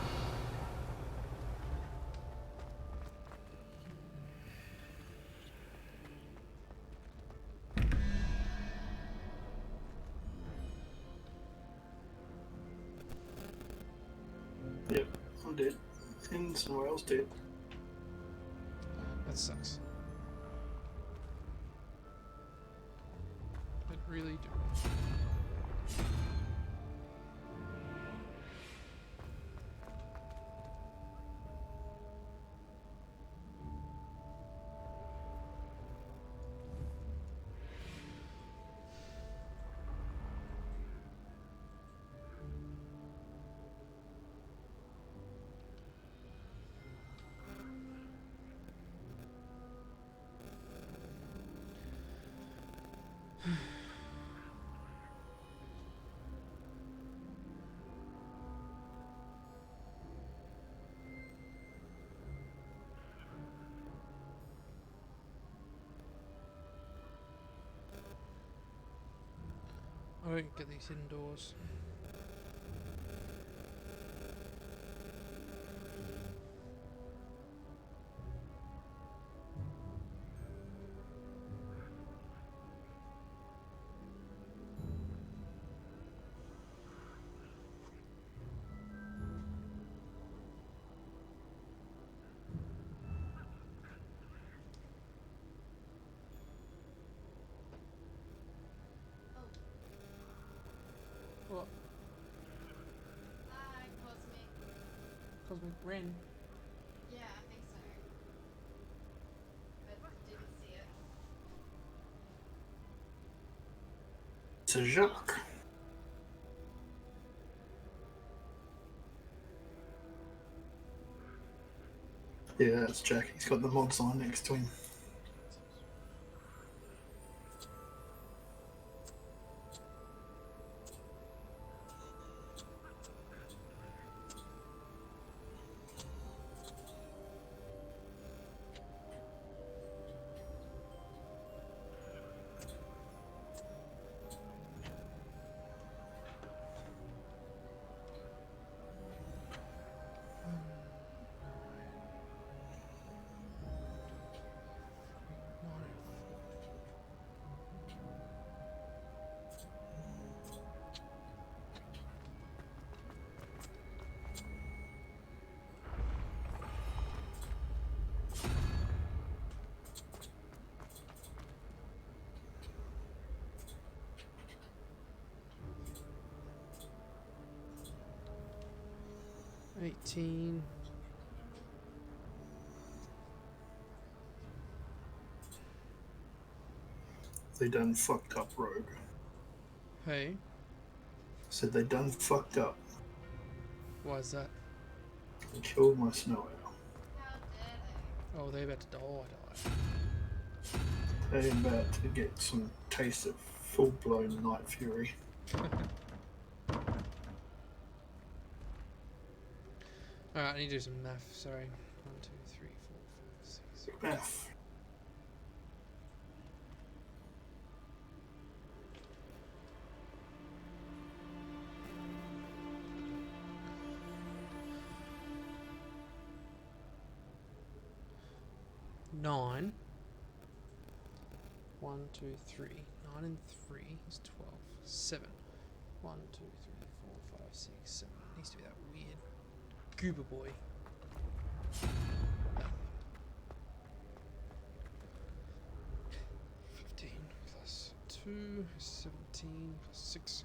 Yep, I'm dead. And somewhere else dead. That sucks. It really do. I don't get these hidden doors. What? Hi, Cosmic. Cosmic Ren. Yeah, I think so. But didn't see it. It's a Jacques. Yeah, that's Jack. He's got the mod sign next to him. $18. They done fucked up, Rogue. Hey, Said they done fucked up. why is that? They killed my snow owl. Oh, they're about to die. They're about to get some taste of full-blown Night Fury. Alright, I need to do some math, sorry. 1, 2, 3, 4, 5, 6. Math. Nine. 1, 2, 3. 9 and 3 is 12. 7. 1, 2, 3, 4, 5, 6, 7. Needs to be that weird goober boy. No. 15 plus 2, 17, 6.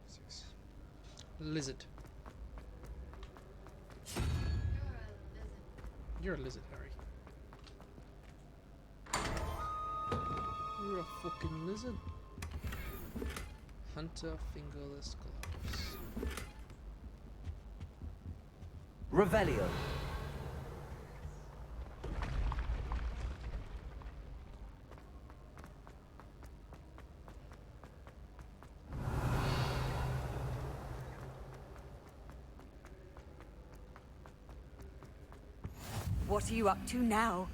6. Lizard. You're a lizard, Harry. You're a fucking lizard. Hunter fingerless gloves. Revelio. What are you up to now?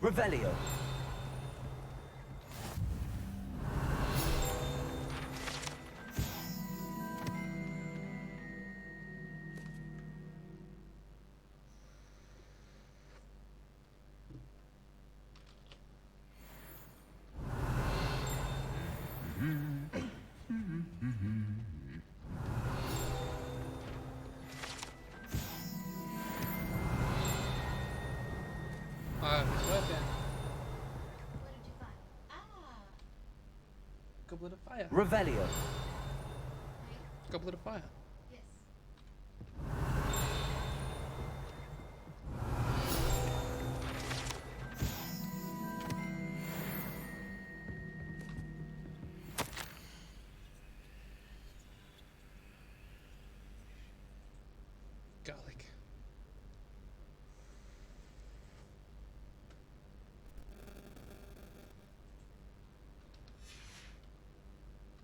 Revelio. It's working. Goblet of fire. Revelio. Goblet of fire. Garlic.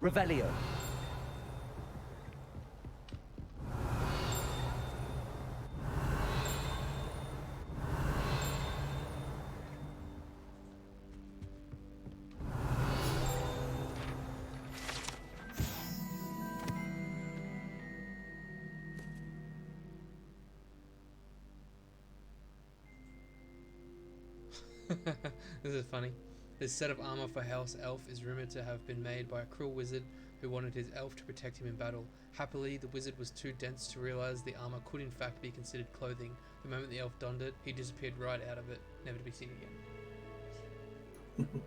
Revelio. This is funny. This set of armor for House Elf is rumored to have been made by a cruel wizard who wanted his elf to protect him in battle. Happily, the wizard was too dense to realize the armor could in fact be considered clothing. The moment the elf donned it, he disappeared right out of it, never to be seen again.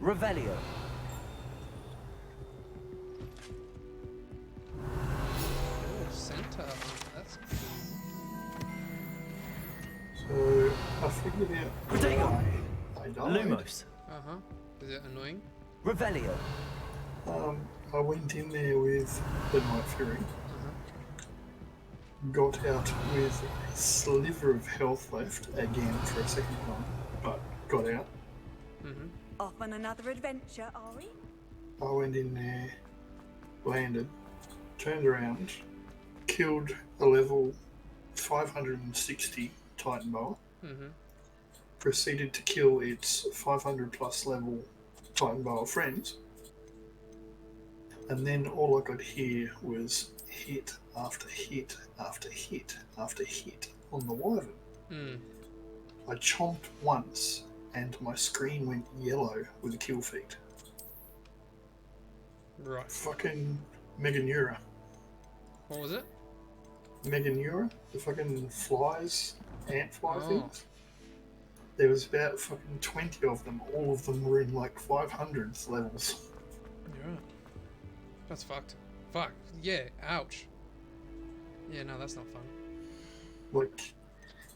Revelio. Center. That's cool. So I figured out why I died. Lumos. Uh-huh. Is it annoying? Revelio. I went in there with the Night Fury. Got out with a sliver of health left again for a second time, but got out. Off on another adventure, are we? I went in there, landed, turned around, killed a level 560 Titan Boa, proceeded to kill its 500 plus level Titan Boa friends, and then all I could hear was hit after hit after hit after hit on the wyvern. I chomped once and my screen went yellow with a kill feed. Right. Fucking Meganura. What was it? Meganura? The fucking flies, ant fly things. There was about fucking 20 of them. All of them were in like 500s levels. You're right. That's fucked. Fuck. Yeah, ouch. Yeah, no, that's not fun. Like,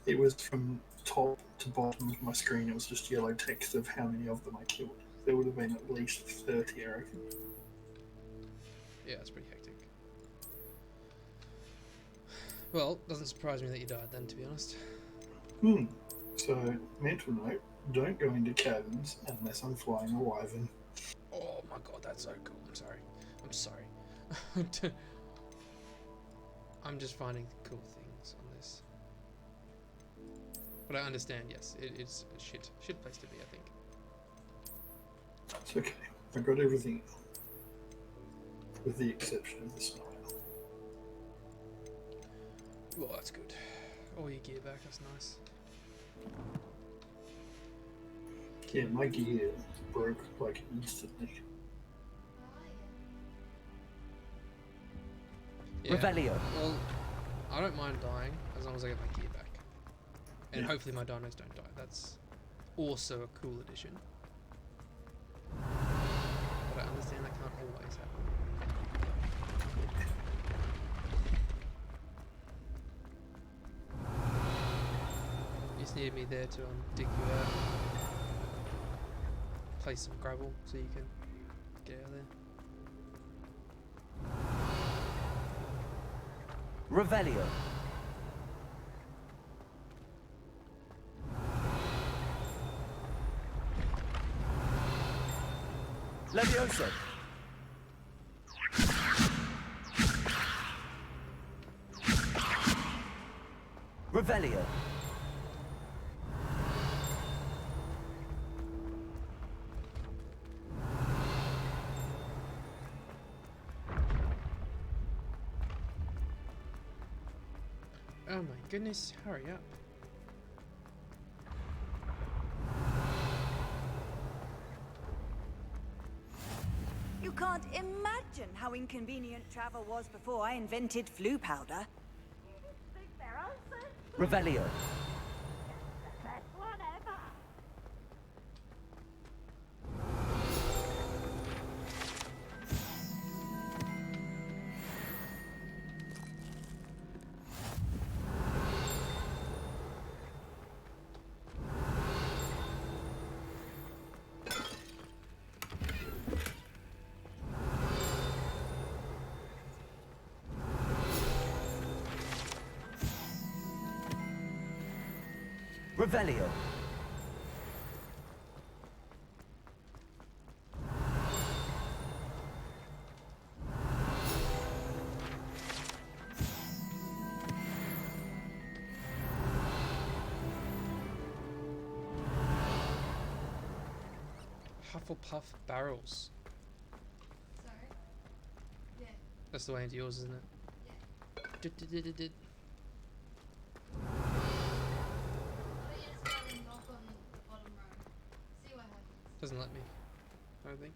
it was from top to bottom of my screen, it was just yellow text of how many of them I killed. There would have been at least 30, I reckon. Yeah, it's pretty hectic. Well, doesn't surprise me that you died then, to be honest. So, mental note, don't go into caverns unless I'm flying a wyvern. Oh my god, that's so cool. I'm sorry. I'm sorry. I'm just finding cool things on this. But I understand, yes, it's a shit place to be, I think. It's okay. I got everything, with the exception of the smile. Well, that's good. All your gear back, that's nice. Yeah, my gear broke like instantly. Yeah. Revelio. Well, I don't mind dying as long as I get my gear back. And Yeah. hopefully my dinos don't die. That's also a cool addition. But I understand that can't always happen. You just needed me there to dig you out. Place some gravel so you can get out of there. Revelio. Levioso. Revelio. Oh my goodness, hurry up. You can't imagine how inconvenient travel was before I invented flu powder. Revelio. Revelio. Hufflepuff barrels. Sorry? Yeah. That's the way into yours, isn't it? Yeah. Did. Doesn't let me, I don't think.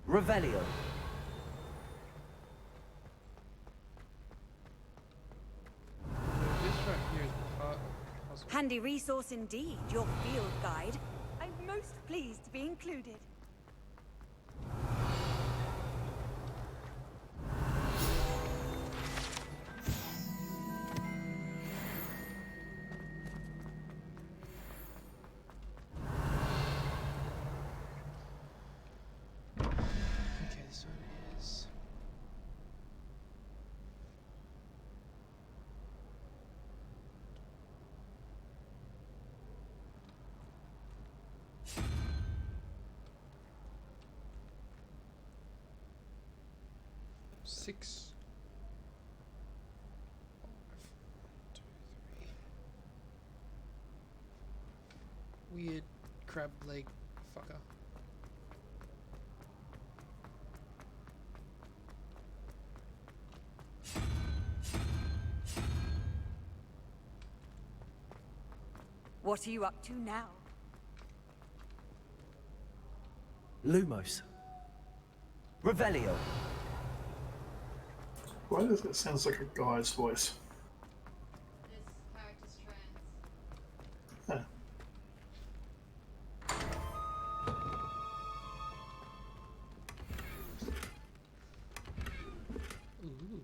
Revelio. This right here is part of the puzzle. Handy resource indeed, your field guide. I'm most pleased to be included. Okay, this one is... Six. 5, 1, 2, 3. Weird crab leg fucker. What are you up to now? Lumos. Revelio. Why does it sound like a guy's voice? This character's trans. Huh. Ooh.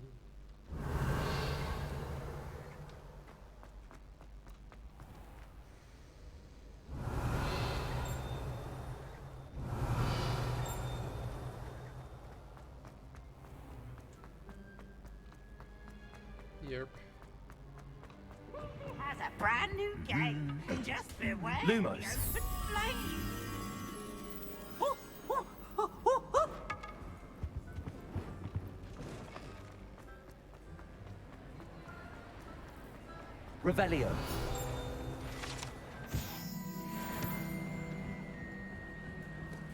Yerp. Has a brand new game. Just beware. Lumos. The open flame. Revelio.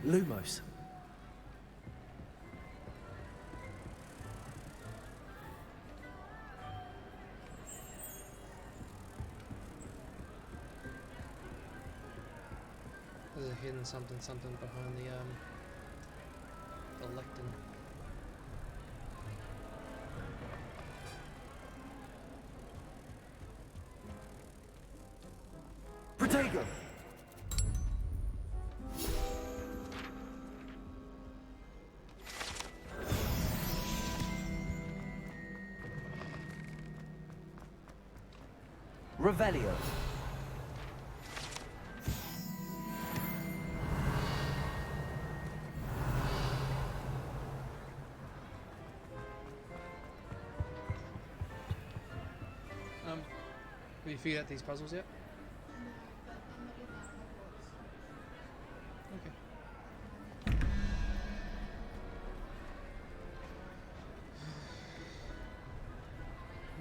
Lumos. a hidden something behind the lectern. Protego! Revelio. Have you figured out these puzzles yet? Okay.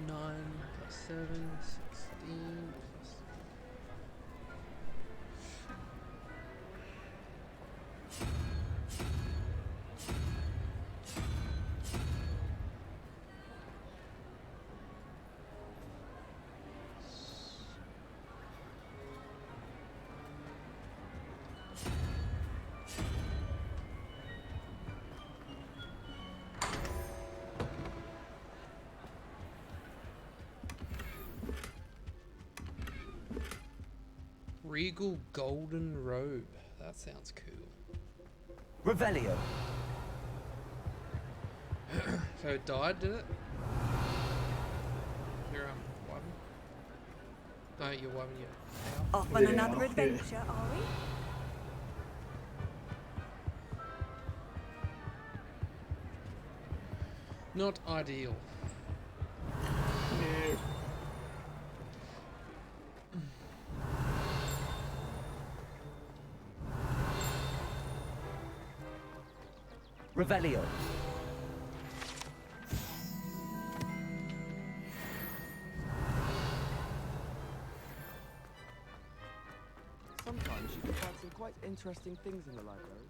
9 plus 7, 16 plus... Regal golden robe. That sounds cool. Revelio. So it died, did it? You're wiping? No, you're wiping your Off on another adventure, are we? Not ideal. Yeah. Revelio. Sometimes you can find some quite interesting things in the library.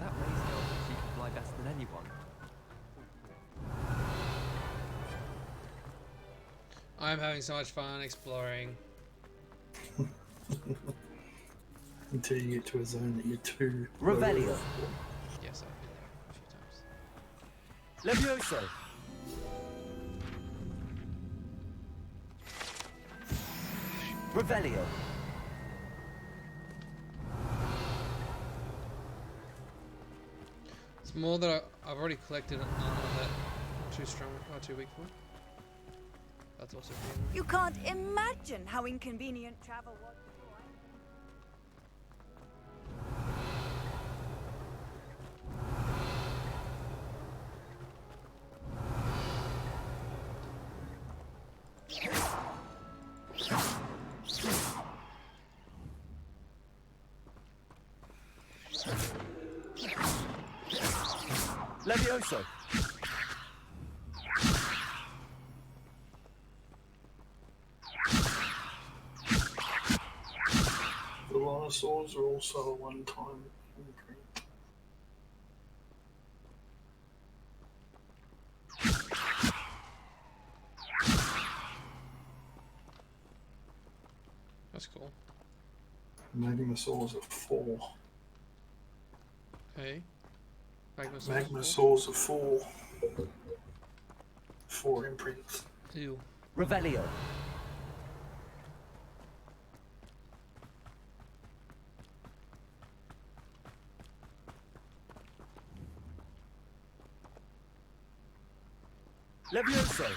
That race girl thinks she can fly better than anyone. I'm having so much fun exploring. Until you get to a zone that you're too... Revelio. Yes, I've been there a few times. Levioso! Revelio. It's more that I've already collected an armor that I'm too strong or too weak for. That's also pretty annoying. You can't imagine how inconvenient travel was before I... Levioso! The Rhinosaurs are also a one-time imprint. That's cool. Magmasaurs are 4. Hey. Magmasaurs are 4. 4 imprints. Ew. Revelio. Levioso!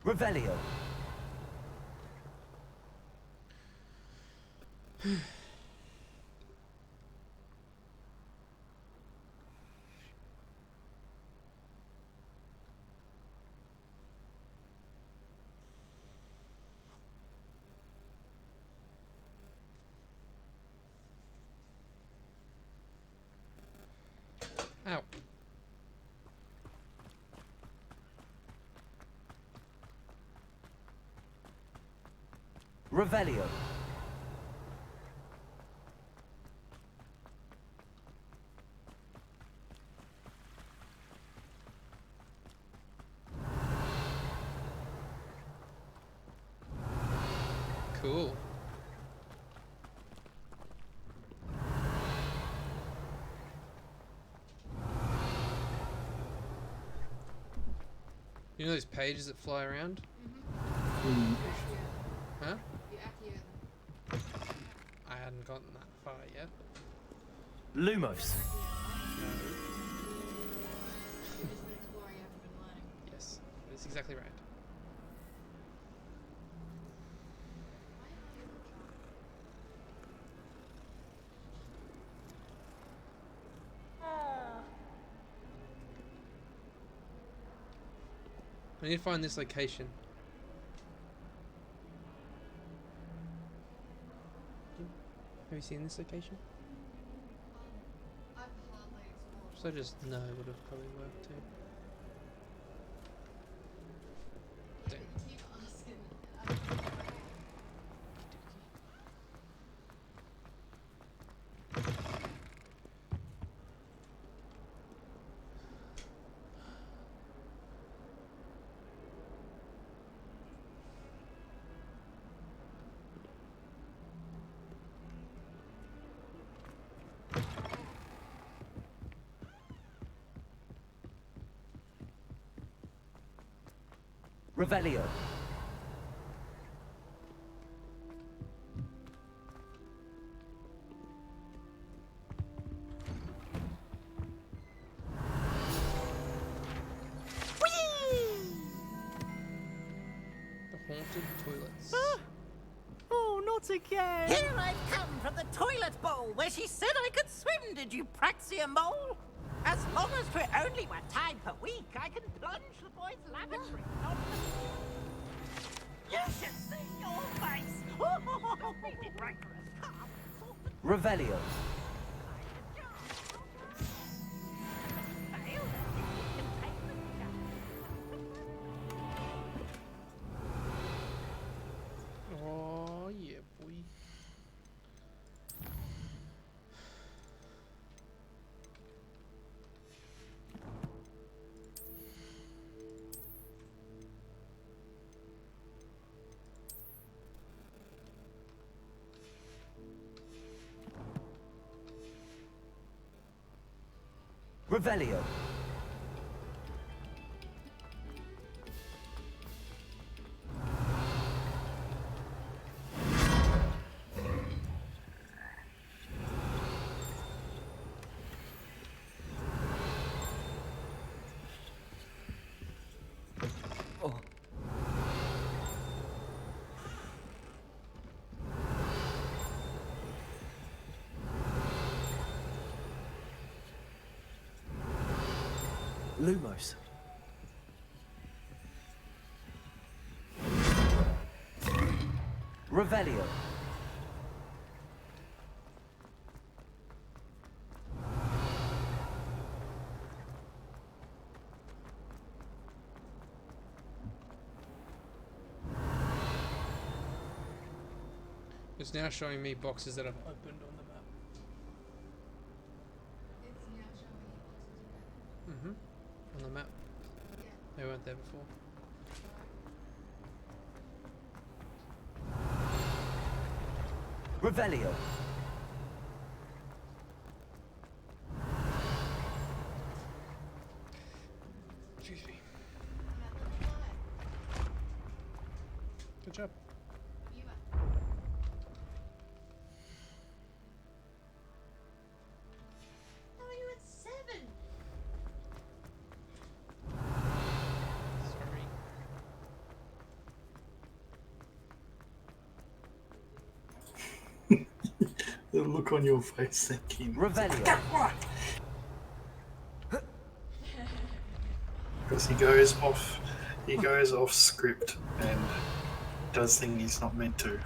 Revelio. Ow. Revelio. Cool. You know those pages that fly around? Huh? I hadn't gotten that far yet. Lumos. Yes, that's exactly right. I need to find this location. Have you seen this location? So just no would have probably worked too. Revelio. The haunted toilets. Oh, not again! Here I come from the toilet bowl where she said I could swim, did you praxia mole? As long as for only 1 time per week, I can plunge the boys' lavatory. You should see your face! Revelio. Oh yeah, boy. Revelio. Lumos. Revelio. It's now showing me boxes that I've opened on the map. On the map. They weren't there before. Revelio. Excuse me. Good job. How are you at 7? Sorry. The look on your face, thinking. Revelio. Because he goes off script and does things he's not meant to.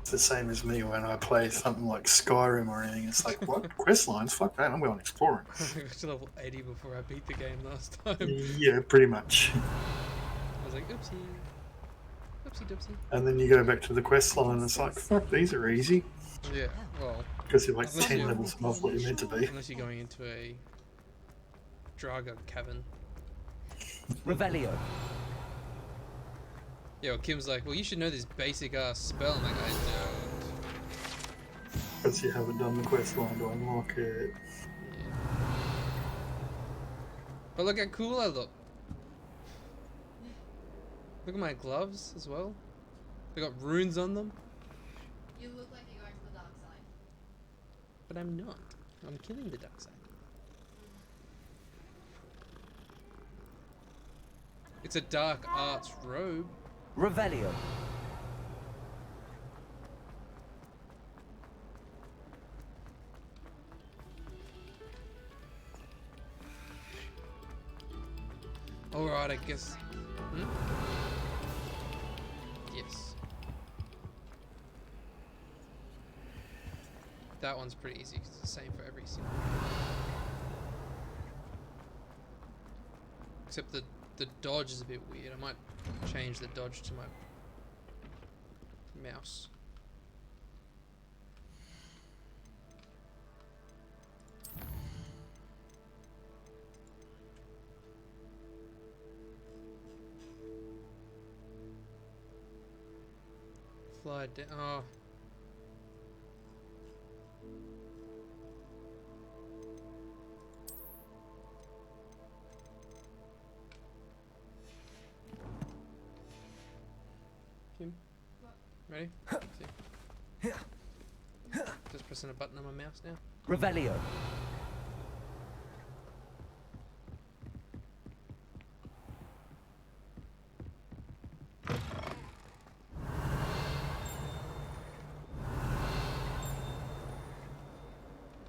It's the same as me when I play something like Skyrim or anything. It's like, what? Quest lines? Fuck that, I'm going exploring. I got to level 80 before I beat the game last time. Yeah, pretty much. I was like, oopsie. Oopsie doopsie. And then you go back to the quest line and it's like, fuck, these are easy. Yeah, well. Because you're like unless 10 levels above what you're meant to be. Unless you're going into a Draga cavern. Revelio. Yeah, well, Kim's like, well, you should know this basic ass spell. I'm like, I don't. Because you haven't done the quest line to unlock it. Yeah. But look how cool I look. Look at my gloves as well. They got runes on them. You look like you're going to the dark side. But I'm not. I'm killing the dark side. It's a dark arts robe. Revelio. Alright, I guess. Hmm? Yes. That one's pretty easy. It's the same for every single. Except the dodge is a bit weird. I might change the dodge to my mouse. Fly down. Oh. Kim? Ready? See. Just pressing a button on my mouse now. Revelio.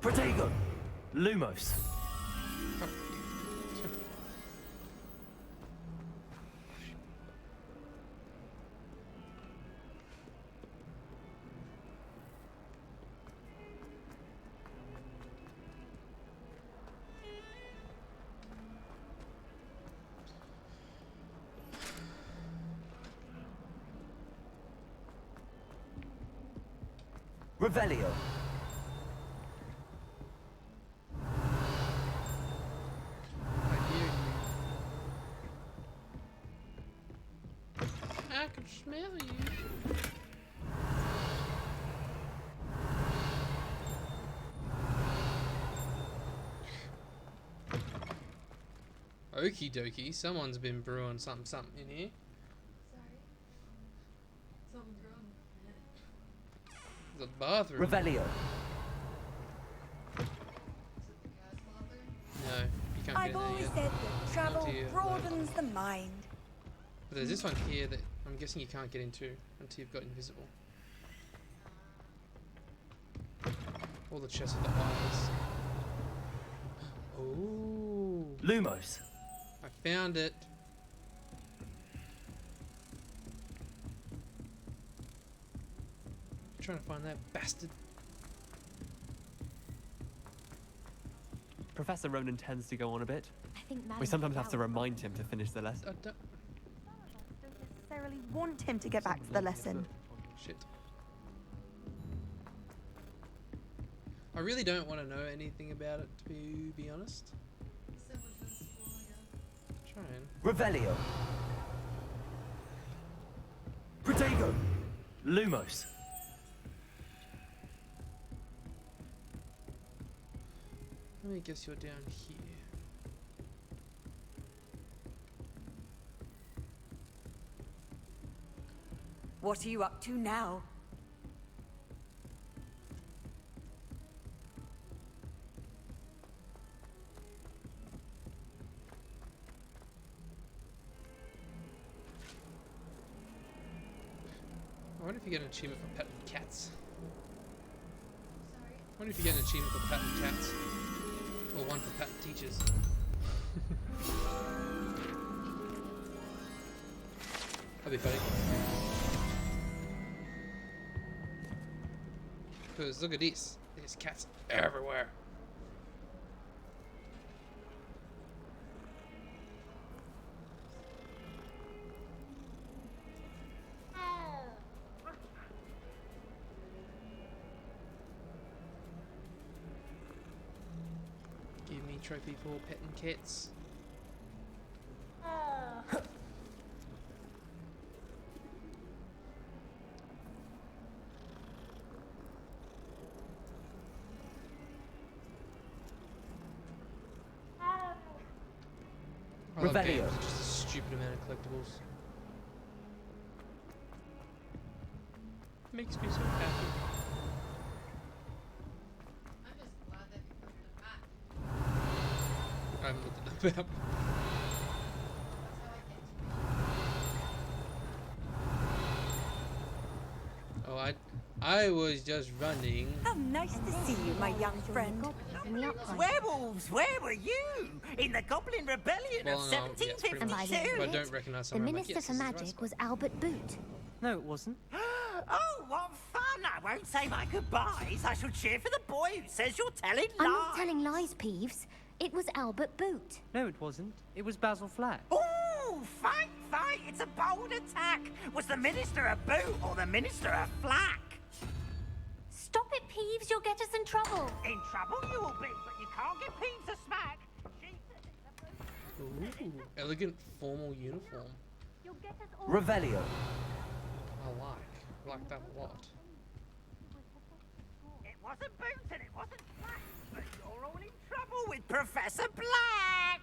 Protego. Lumos. Revelio. I can smell you. Okie dokie, someone's been brewing something in here. Sorry. Something's wrong. The bathroom. Revelio. No, you can't I've get in there always yet. said that travel Until you- broadens the mind. But there's this one here that I'm guessing you can't get into until you've got invisible. All the chests with the eyes. Oh. Lumos. I found it. Trying to find that bastard. Professor Ronan tends to go on a bit. I think We Madam sometimes have to Cloud- remind him to finish the lesson. Don't necessarily want him to get back to the lesson. Shit. I really don't want to know anything about it, to be honest. Trying. Revelio. Protego. Lumos. Let me guess you're down here. What are you up to now? I wonder if you get an achievement for petting cats. I wonder if you get an achievement for petting cats. Or one for petting teachers. That'd be funny. Because look at this. There's cats everywhere. Give me trophy for petting cats. love Revelio. games, just a stupid amount of collectibles. Makes me so happy. I'm just glad that you put the map. I haven't looked at the map. Oh, I was just running. How nice to see you, my young friend. Werewolves, where were you? In the Goblin Rebellion of Well, no, yes, pretty 1752? much. If I don't recognise The someone, I'm like, Minister yes, for this is the right Magic spot. was Albert Boot. No, it wasn't. Oh, what fun! I won't say my goodbyes. I shall cheer for the boy who says you're telling lies. I'm not telling lies, Peeves. It was Albert Boot. No, it wasn't. It was Basil Flack. Oh, fight, fight! It's a bold attack. Was the Minister a boot or the Minister a flack? Stop it, Peeves. You'll get us in trouble. In trouble you will be, but you can't get Peeves a smack. Ooh, elegant formal uniform. Revelio. I like that a lot. It wasn't Boot and it wasn't Flack, but you're all in trouble with Professor Black.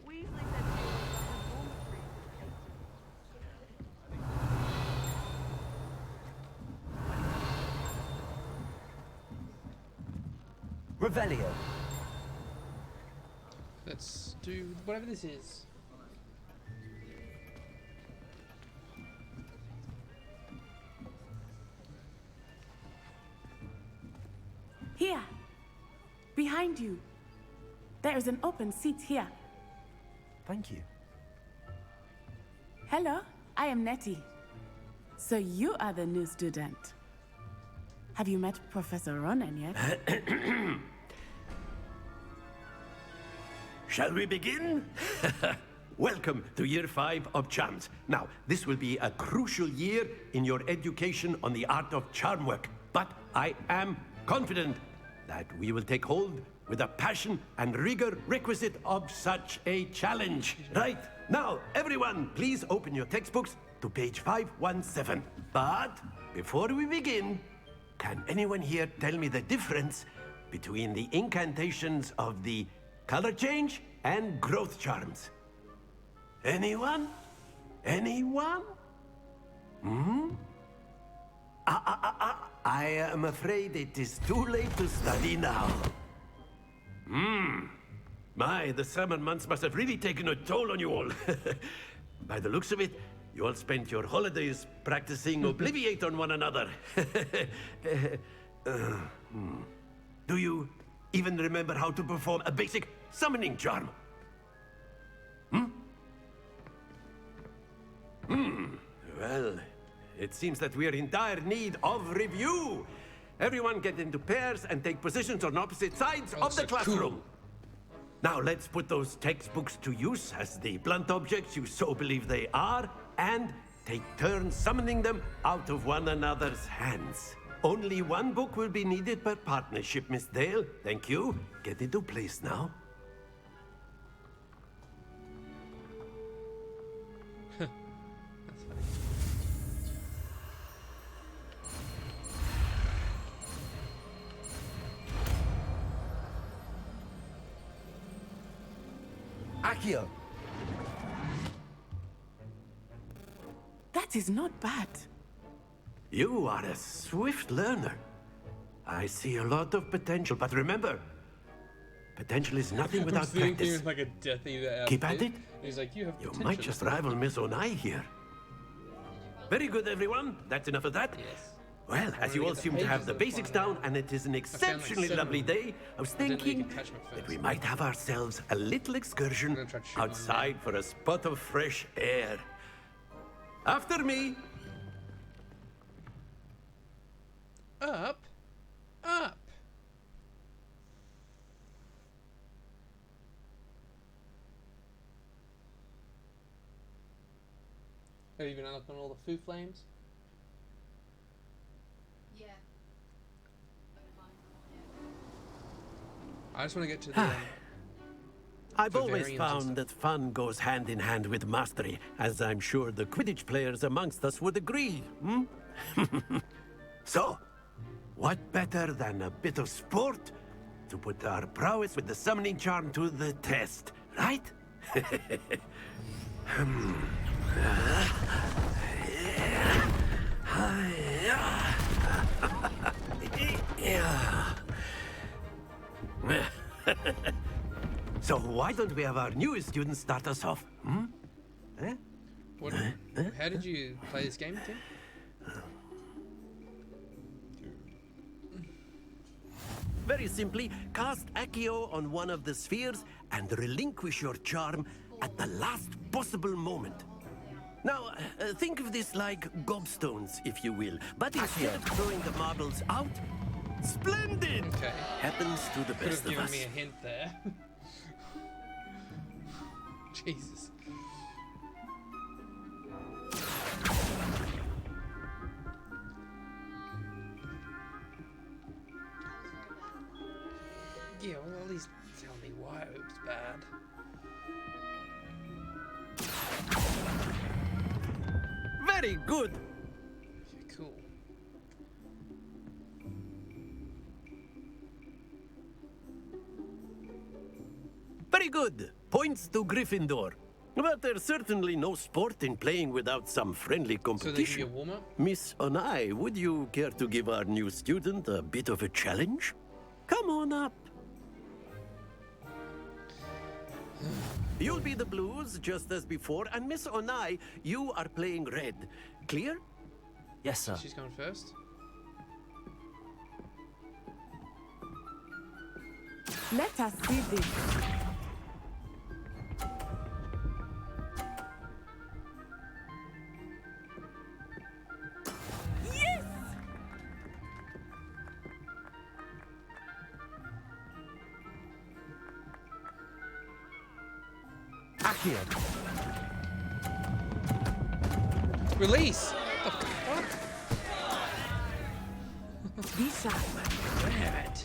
Weasley said she was on the dormitory. Revelio. Let's do whatever this is. Here. Behind you. There is an open seat here. Thank you. Hello, I am Nettie. So you are the new student. Have you met Professor Ronan yet? Shall we begin? Welcome to Year 5 of Charms. Now, this will be a crucial year in your education on the art of charm work. But I am confident that we will take hold with the passion and rigor requisite of such a challenge. Right, now, everyone, please open your textbooks to page 517. But before we begin, can anyone here tell me the difference between the incantations of the color change and growth charms? Anyone? Anyone? I am afraid it is too late to study now. My, the summer months must have really taken a toll on you all. By the looks of it, you all spent your holidays practicing Obliviate on one another. Do you even remember how to perform a basic summoning charm? Well, it seems that we are in dire need of review. Everyone get into pairs and take positions on opposite sides of the classroom. Cool. Now let's put those textbooks to use as the blunt objects you so believe they are, and take turns summoning them out of one another's hands. Only one book will be needed per partnership, Miss Dale. Thank you. Get into place now. Accio. That is not bad. You are a swift learner. I see a lot of potential, but remember, potential is nothing without practice. Like a Death Eater Keep at it. He's like, you have You potential. might just rival Miss Onai here. Very good, everyone. That's enough of that. Yes. Well, as you all seem to have the basics down, and it is an exceptionally lovely day, I was thinking that we might have ourselves a little excursion outside for a spot of fresh air. After me. Up. Up. Have you been up on all the foo flames? Yeah. I just want to get to the. I've always Bavarians and found that fun goes hand in hand with mastery, as I'm sure the Quidditch players amongst us would agree. So, what better than a bit of sport to put our prowess with the summoning charm to the test, right? So why don't we have our newest student start us off? Eh? What? How did you play this game, Tim? Very simply, cast Accio on one of the spheres and relinquish your charm at the last possible moment. Now, think of this like gobstones, if you will. But instead of throwing the marbles out, splendid! Okay. Happens to the Could best have of given us. me a hint there. Jesus. Yeah, well, at least tell me why it was bad. Very good! Okay, cool. Very good. Points to Gryffindor. But there's certainly no sport in playing without some friendly So they give competition. you a warm-up? Miss Onai, would you care to give our new student a bit of a challenge? Come on up. You'll be the blues, just as before, and Miss Onai, you are playing red. Clear? Yes, sir. She's going first. Let us see this. Yes! Accio. Release! What the fuck? Be sharp. Damn it.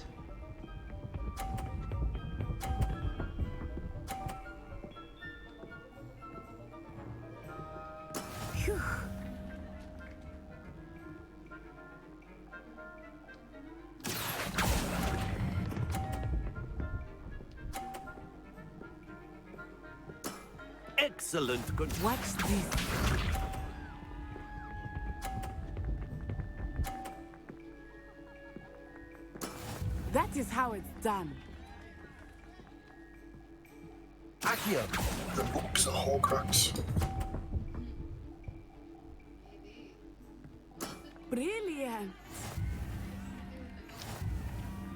Phew. Excellent. Good. Watch this. That is how it's done. Accio. The book's a Horcrux. Brilliant.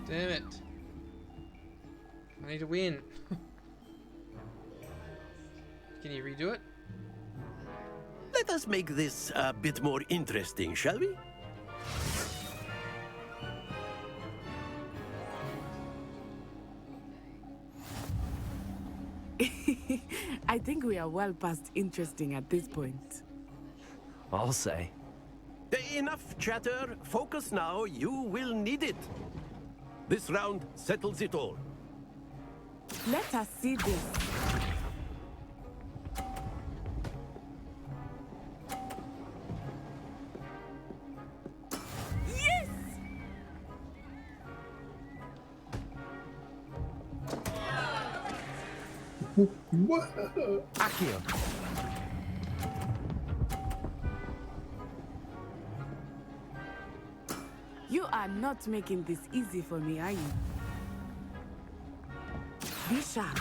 Damn it. I need to win. Can you redo it? Let us make this a bit more interesting, shall we? I think we are well past interesting at this point. I'll say. Enough chatter. Focus now. You will need it. This round settles it all. Let us see this. Yes! Accio. You are not making this easy for me, are you? Be sharp.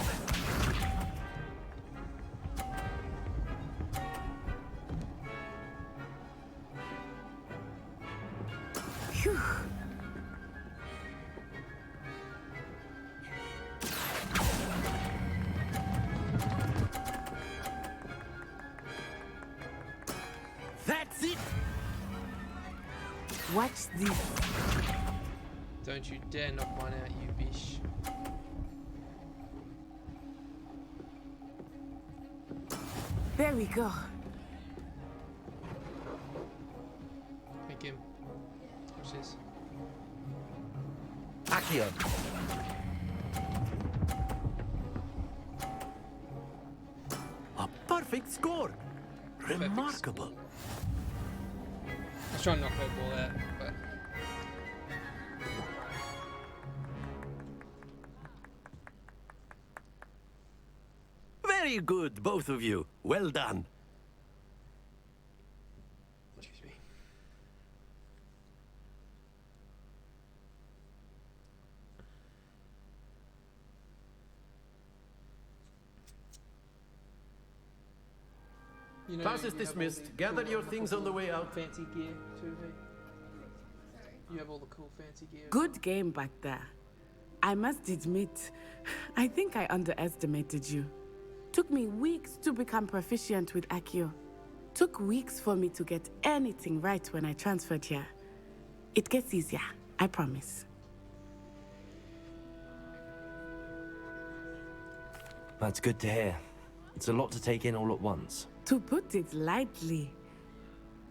Phew. That's it. Watch this. Don't you dare knock mine out, you bish. There we go. Pick him. Watch this. Accio. A perfect score. Remarkable. was trying to knock her ball out, but Very good, both of you. Well done. excuse me. You know, Class is you have all dismissed. the Gather cool, your things on the way out. Fancy gear too, hey? You have all the cool fancy gear. Good game back there. I must admit, I think I underestimated you. Took me weeks to become proficient with Accio. Took weeks for me to get anything right when I transferred here. It gets easier, I promise. That's good to hear. It's a lot to take in all at once. To put it lightly,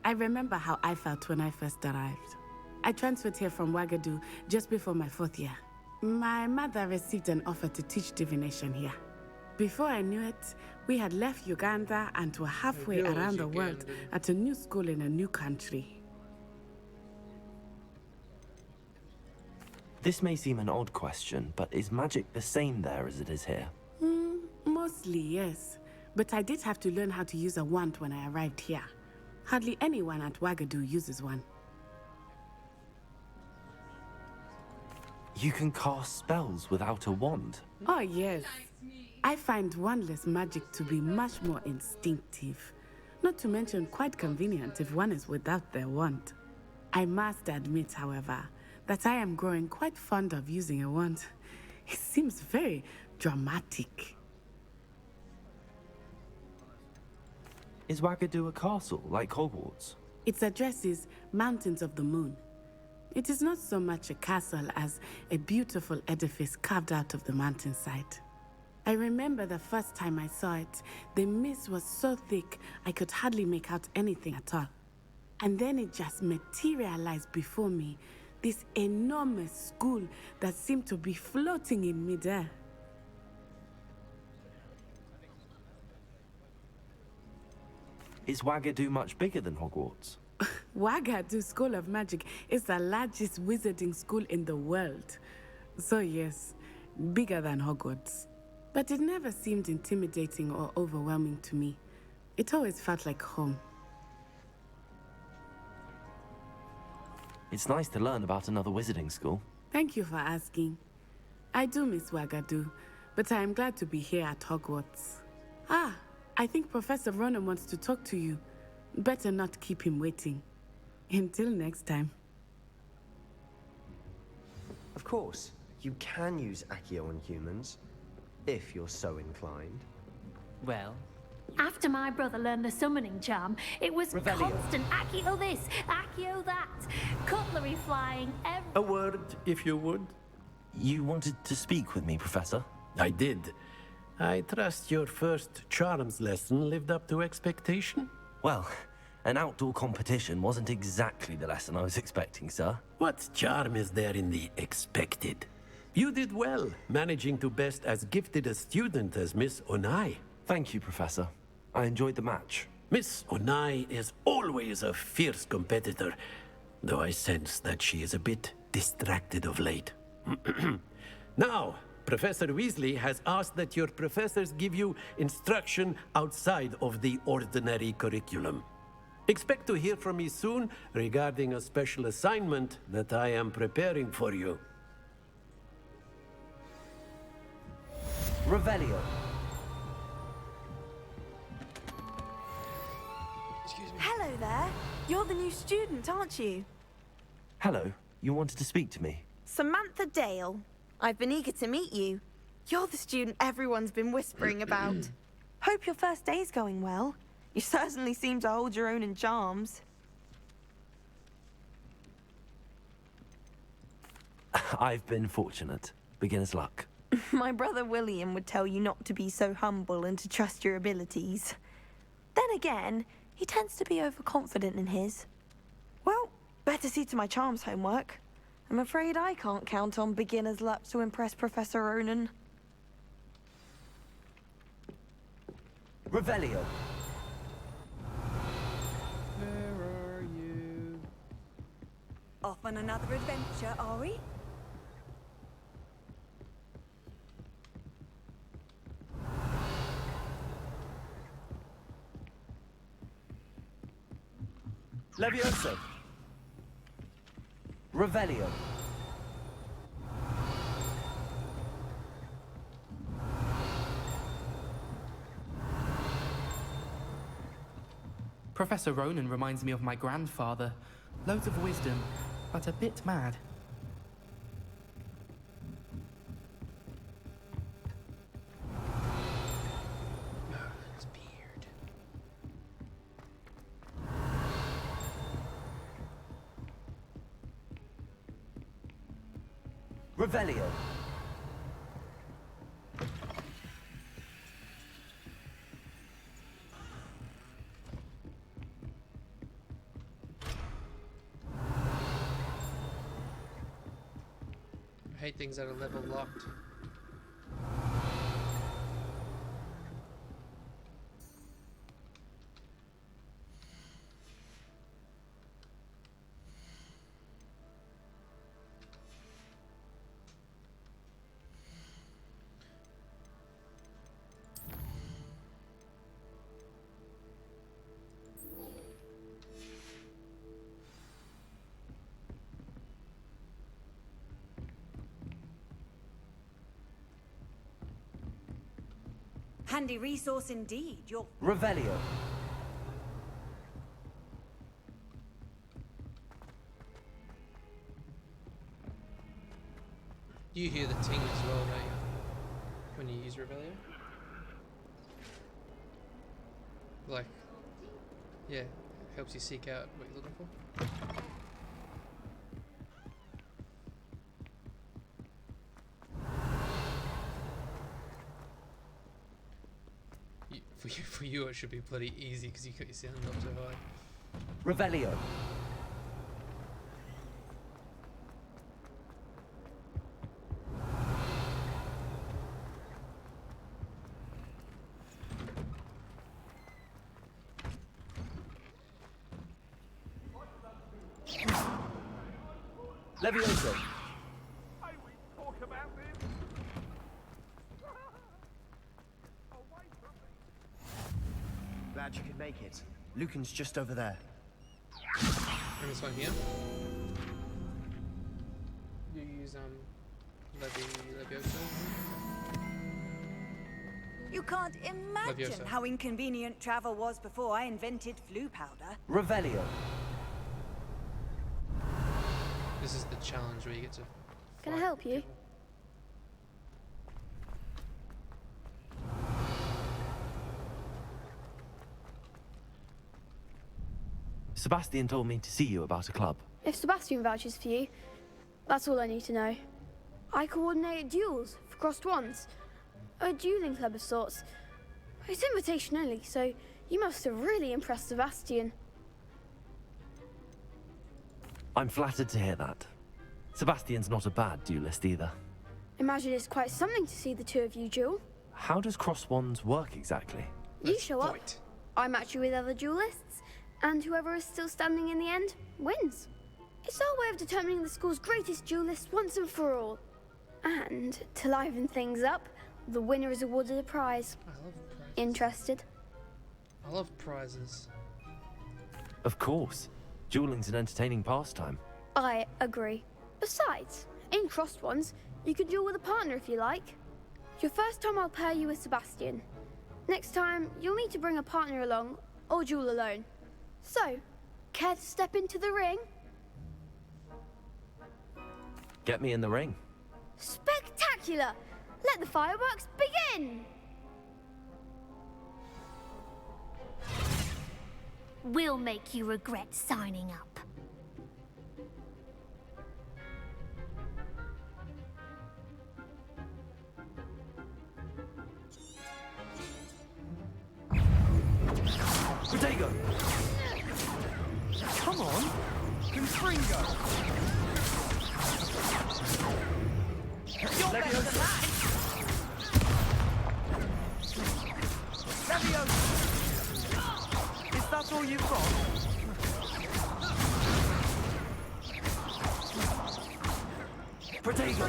I remember how I felt when I first arrived. I transferred here from Ouagadougou just before my 4th year. My mother received an offer to teach divination here. Before I knew it, we had left Uganda and were halfway around the world at a new school in a new country. This may seem an odd question, but is magic the same there as it is here? Mostly, yes. But I did have to learn how to use a wand when I arrived here. Hardly anyone at Ouagadougou uses one. You can cast spells without a wand. Oh, yes. I find wandless magic to be much more instinctive. Not to mention quite convenient if one is without their wand. I must admit, however, that I am growing quite fond of using a wand. It seems very dramatic. Is Ouagadougou a castle, like Hogwarts? Its address is Mountains of the Moon. It is not so much a castle as a beautiful edifice carved out of the mountainside. I remember the first time I saw it, the mist was so thick I could hardly make out anything at all. And then it just materialized before me, this enormous school that seemed to be floating in midair. Is Ouagadougou much bigger than Hogwarts? Ouagadougou School of Magic is the largest wizarding school in the world. So yes, bigger than Hogwarts. But it never seemed intimidating or overwhelming to me. It always felt like home. It's nice to learn about another wizarding school. Thank you for asking. I do miss Ouagadougou, but I am glad to be here at Hogwarts. Ah, I think Professor Ronan wants to talk to you. Better not keep him waiting. Until next time. Of course, you can use Accio on humans, if you're so inclined. Well, After my brother learned the summoning charm, it was Revelio. constant Accio this, Accio that, cutlery flying every... A word, if you would. You wanted to speak with me, Professor? I did. I trust your first charms lesson lived up to expectation? Well, an outdoor competition wasn't exactly the lesson I was expecting, sir. What charm is there in the expected? You did well, managing to best as gifted a student as Miss Onai. Thank you, Professor. I enjoyed the match. Miss Onai is always a fierce competitor, though I sense that she is a bit distracted of late. Now, Professor Weasley has asked that your professors give you instruction outside of the ordinary curriculum. Expect to hear from me soon regarding a special assignment that I am preparing for you. Revelio. Hello there. You're the new student, aren't you? Hello, you wanted to speak to me? Samantha Dale. I've been eager to meet you. You're the student everyone's been whispering about. Hope your first day's going well. You certainly seem to hold your own in charms. I've been fortunate. Beginner's luck. My brother William would tell you not to be so humble and to trust your abilities. Then again, he tends to be overconfident in his. Well, better see to my charms homework. I'm afraid I can't count on beginner's luck to impress Professor Ronan. Revelio. Where are you? Off on another adventure, are we? Levioso. Revelio. Professor Ronan reminds me of my grandfather. Loads of wisdom, but a bit mad. His beard. Revelio. I hate things that are level locked. Handy resource indeed. You're Revelio. You hear the ting as well, don't you? When you use Revelio? Like, yeah, helps you seek out what you're looking for. For you, it should be bloody easy because you got your sound up so high. Revelio. Levioso. Glad you could make it. Lucan's just over there. And this one here. You use Levioso. You can't imagine Levioso. how inconvenient travel was before I invented flu powder. Revelio. This is the challenge where you get to. Can I help you? Sebastian told me to see you about a club. If Sebastian vouches for you, that's all I need to know. I coordinate duels for crossed ones. A dueling club of sorts. It's invitation only, so you must have really impressed Sebastian. I'm flattered to hear that. Sebastian's not a bad duelist either. Imagine it's quite something to see the two of you duel. How does cross wands work exactly? You show up, I match you with other duelists, and whoever is still standing in the end wins. It's our way of determining the school's greatest duelist once and for all. And to liven things up, the winner is awarded a prize. I love prizes. Interested? I love prizes. Of course. Dueling's an entertaining pastime. I agree. Besides, in crossed ones, you can duel with a partner if you like. Your first time I'll pair you with Sebastian. Next time, you'll need to bring a partner along, or duel alone. So, care to step into the ring? Get me in the ring. Spectacular! Let the fireworks begin! We'll make you regret signing up. Protego. Come on! Confringo! You're better than that! Levioso! Is that all you've got? Protego.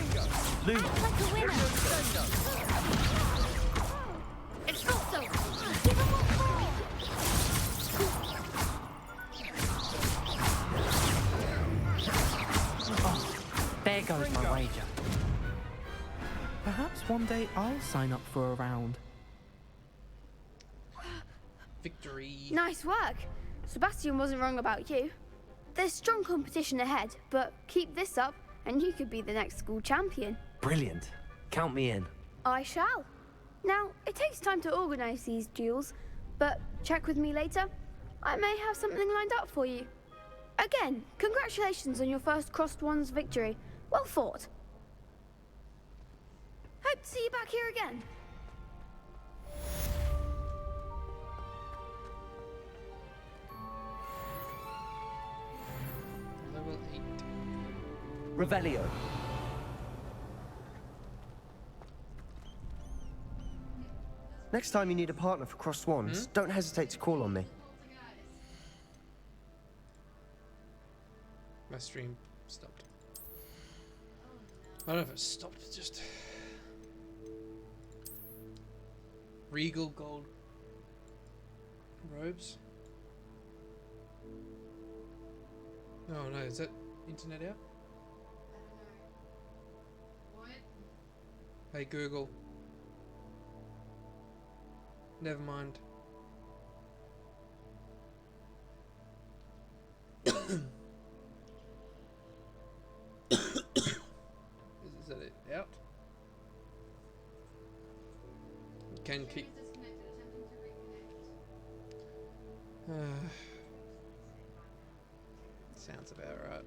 Loot. Like a winner. It's not so. Give him what Oh, there goes my wager. Perhaps one day I'll sign up for a round. Victory. Nice work. Sebastian wasn't wrong about you. There's strong competition ahead, but keep this up and you could be the next school champion. Brilliant. Count me in. I shall. Now, it takes time to organise these duels, but check with me later. I may have something lined up for you. Again, congratulations on your first Crossed Ones victory. Well fought. Hope to see you back here again. Level 8. Revelio. Next time you need a partner for Crossed Wands, don't hesitate to call on me. My stream stopped. I don't know if it stopped, it's just... Regal gold robes. Oh no, is that internet out? Hey Google. Never mind. Is that it out? Can keep. Sounds about right.